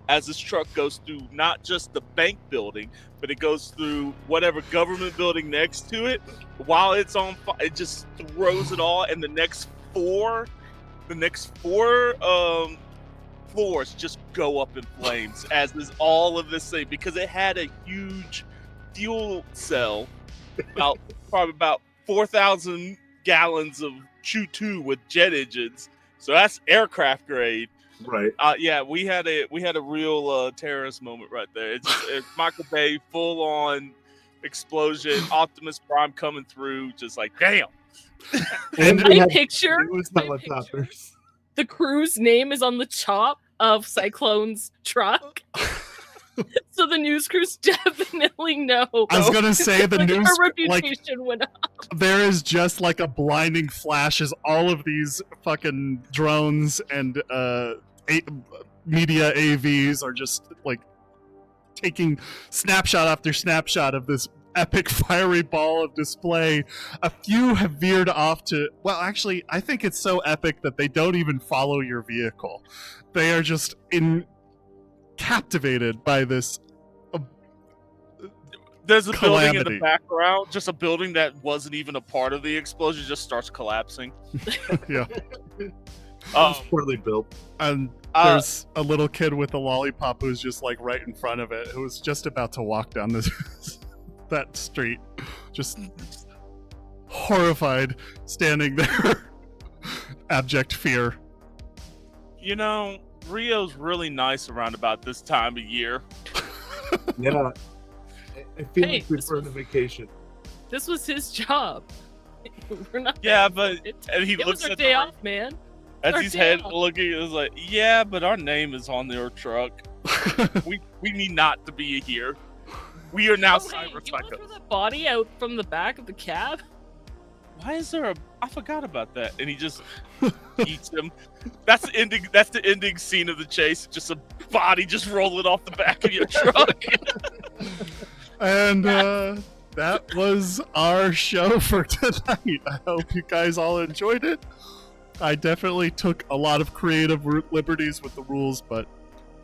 as this truck goes through not just the bank building, but it goes through whatever government building next to it. While it's on fire, it just throws it all, and the next four floors just go up in flames, as is all of this thing, because it had a huge fuel cell, probably about 4,000 gallons of Chu-2 with jet engines. So that's aircraft grade. Right. Yeah, we had a real terrorist moment right there. It's Michael Bay, full on explosion, Optimus Prime coming through, just like damn. And I picture helicopters. the crew's name is on the top of Cyclone's truck. So the news crews definitely know. I was gonna say the news, her reputation went up. There is just like a blinding flash as all of these fucking drones and media AVs are just like taking snapshot after snapshot of this epic fiery ball of display. A few have veered off to, well, actually, I think it's so epic that they don't even follow your vehicle. They are just captivated by this. There's a calamity. building in the background, just a building that wasn't even a part of the explosion, just starts collapsing. Yeah. It's poorly built. And there's a little kid with a lollipop who's just like right in front of it, who was just about to walk down that street, just horrified, standing there, abject fear. You know, Rio's really nice around about this time of year. Yeah. I feel Hey, like we're on a vacation. This was his job. We're not. Yeah, but and he It looks was our at day off, man. as our his day head off. looking, it's like, yeah, but our name is on their truck. we need not to be here. We are now Oh, hey, you want to cyber throw that body out from the back of the cab? Why is there I forgot about that. And he just eats him. That's the ending scene of the chase. Just a body just rolling off the back of your truck. And that was our show for tonight. I hope you guys all enjoyed it. I definitely took a lot of creative liberties with the rules, but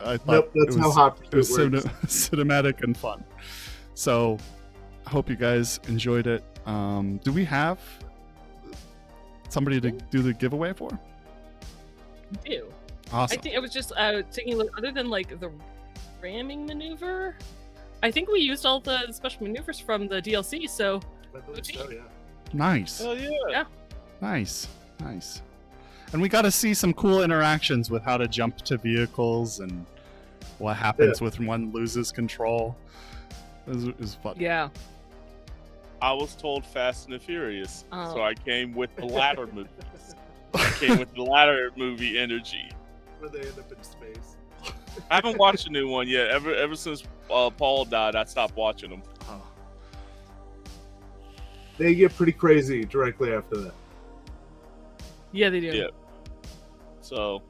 I thought That's how Hot it was Pursuit works. cinematic and fun. So I hope you guys enjoyed it. Do we have somebody to do the giveaway for? We do. Awesome. I think I was just thinking, like, other than like the ramming maneuver, I think we used all the special maneuvers from the DLC. So I believe so, yeah. Nice. Hell yeah. Nice. And we got to see some cool interactions with how to jump to vehicles and what happens with one loses control. It was fun. yeah. I was told Fast and the Furious, Oh. so I came with the latter movies. I came with the latter movie energy. Where they end up in space. I haven't watched a new one yet. Ever since Paul died, I stopped watching them. they get pretty crazy directly after that. Yeah, they do. Yeah. So,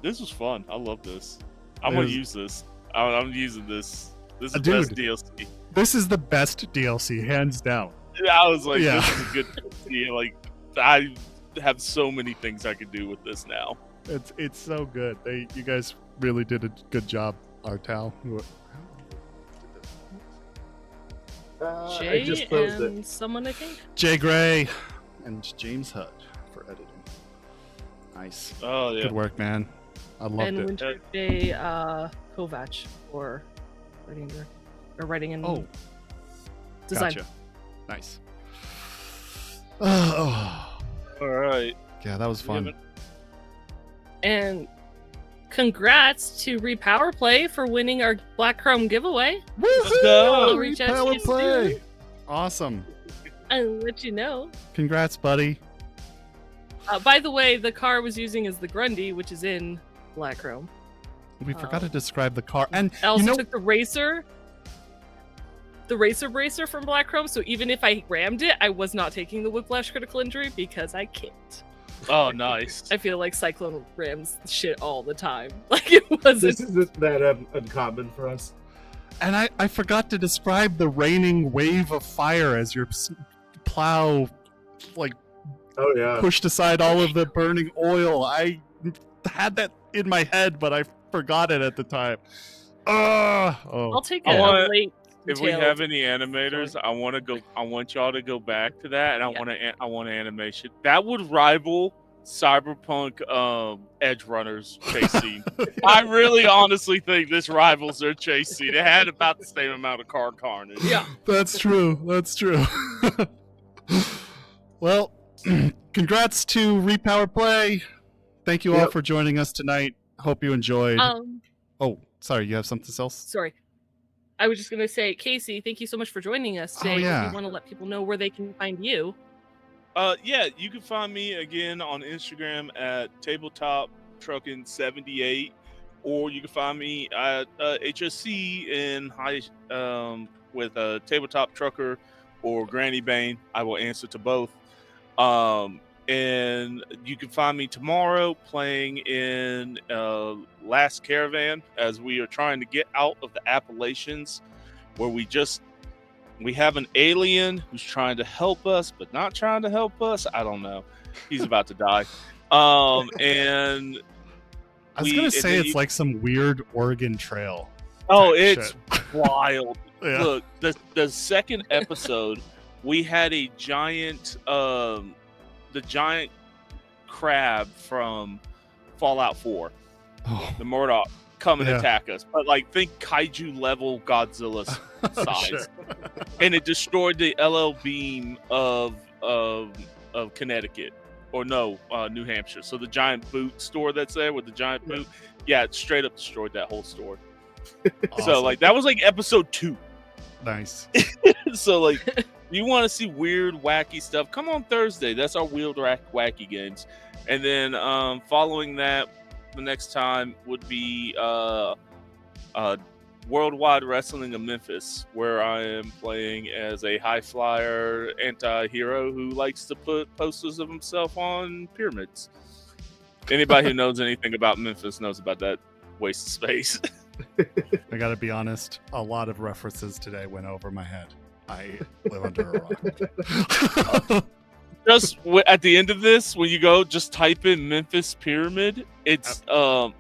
this was fun. I love this. I'm gonna use this. I'm using this. This is the best DLC. This is the best DLC, hands down. I was like, Yeah. this is a good DLC. Like, I have so many things I could do with this now. It's so good. You guys really did a good job, Artal. I Jay just closed and it. someone, I think. Jay Gray and James Hutt for editing. Nice. Oh yeah. Good work, man. I loved And it. Winter Jay Kovac for writing and Oh, design. gotcha. Nice. Oh, All right. yeah, that was fun. And congrats to Repower Play for winning our Black Chrome giveaway. Let's go. I'll reach out to Power you play. soon Awesome. and let you know. Congrats, buddy. By the way, the car I was using is the Grundy, which is in Black Chrome. We forgot to describe the car. And I also you know, took the racer bracer from Black Chrome, so even if I rammed it, I was not taking the whiplash critical injury because I can't. Oh, nice. I feel like Cyclone rams shit all the time. Like it wasn't. This isn't that uncommon for us. and I forgot to describe the raining wave of fire as your plow like Oh yeah. pushed aside all of the burning oil. I had that in my head, but I forgot it at the time. I'll take I a want- late. If we detailed- have any animators, I want to go. I want y'all to go back to that, and I want animation that would rival Cyberpunk Edge Runners chase scene. I really, honestly think this rivals their chase scene. It had about the same amount of car carnage. Yeah. That's true. That's true. Well, congrats to Repower Play. Thank you all Yep. for joining us tonight. Hope you enjoyed. Oh, sorry, you have something else? Sorry. I was just gonna say, Casey, thank you so much for joining us today. Oh, yeah. If you want to let people know where they can find you. Yeah, you can find me again on Instagram at Tabletop Trucking 78, or you can find me at HSC in high with Tabletop Trucker or Granny Bane. I will answer to both. And you can find me tomorrow playing in Last Caravan as we are trying to get out of the Appalachians, where we have an alien who's trying to help us, but not trying to help us. I don't know. He's about to die. And I was going to say it's like some weird Oregon Trail. oh, type it's shit. wild. Yeah. Look, the second episode, we had a giant, the giant crab from Fallout 4, Oh, the Murdoch, come and Yeah. attack us. But like, think kaiju level Godzilla size, shit. and it destroyed the LL Beam of Connecticut, or no, New Hampshire. So the giant boot store that's there with the giant boot, yeah, it straight up destroyed that whole store. Awesome. So like, that was like episode 2. Nice. So like, you want to see weird, wacky stuff? Come on Thursday. That's our weird, wacky games. And then following that, the next time would be Worldwide Wrestling of Memphis, where I am playing as a high flyer anti-hero who likes to put posters of himself on pyramids. Anybody who knows anything about Memphis knows about that waste of space. I got to be honest, a lot of references today went over my head. I live under a rock. Just at the end of this, when you go, just type in Memphis Pyramid. It's a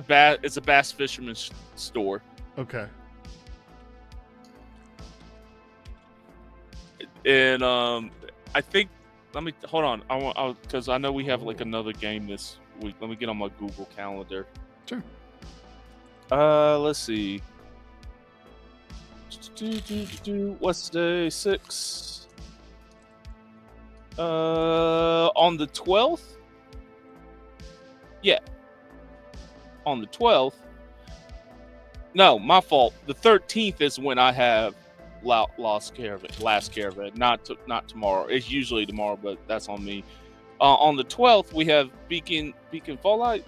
bass fisherman store, Okay. and I think. Let me hold on. I want because I know we have like another game this week. Let me get on my Google Calendar. Sure. Let's see. What's day 6? On the 12th. Yeah. On the 12th. No, my fault. The 13th is when I have Last Caravan. Not tomorrow. It's usually tomorrow, but that's on me. On the 12th, we have Beacon Fallout.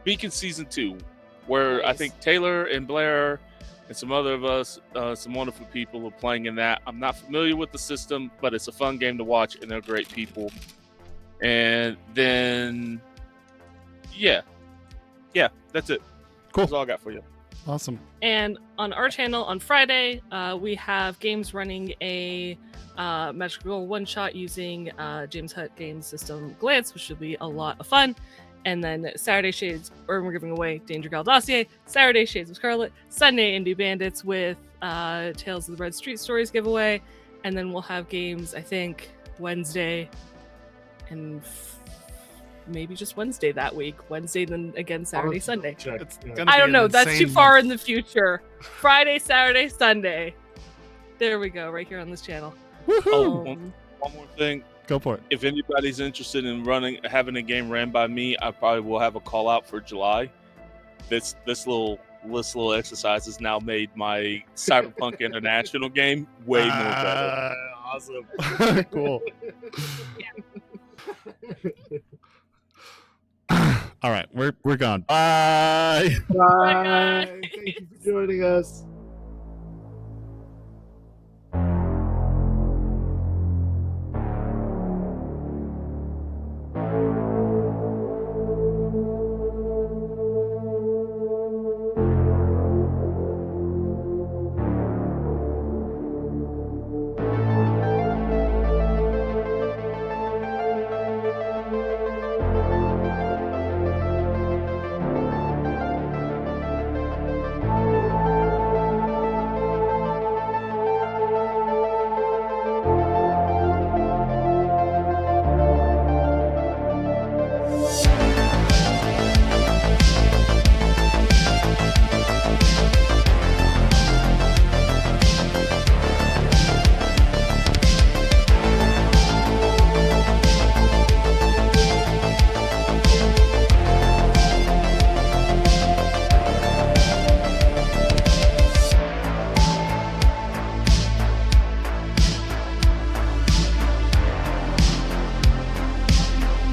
Beacon Season 2, where I Nice. think Taylor and Blair and some other of us, some wonderful people are playing in that. I'm not familiar with the system, but it's a fun game to watch, and they're great people. And then, yeah, that's it. Cool. That's all I got for you. Awesome. And on our channel on Friday, we have games running a Magical one-shot using James Hutt Games System Glance, which should be a lot of fun. And then Saturday Shades, or we're giving away Danger Gal Dossier. Saturday Shades of Scarlet. Sunday Indie Bandits with Tales of the Red Street Stories giveaway. And then we'll have games, I think, Wednesday and maybe just Wednesday that week. Wednesday, then again Saturday, Sunday. Check. It's Yeah. gonna I be don't an know. That's too insane far month. in the future. Friday, Saturday, Sunday. There we go, right here on this channel. Woohoo! Oh, one more thing. Go for it. If anybody's interested in having a game ran by me, I probably will have a call out for July. This little exercise has now made my Cyberpunk International game way more better. Awesome. Cool. All right, we're gone. Bye. Bye. Thank you for joining us.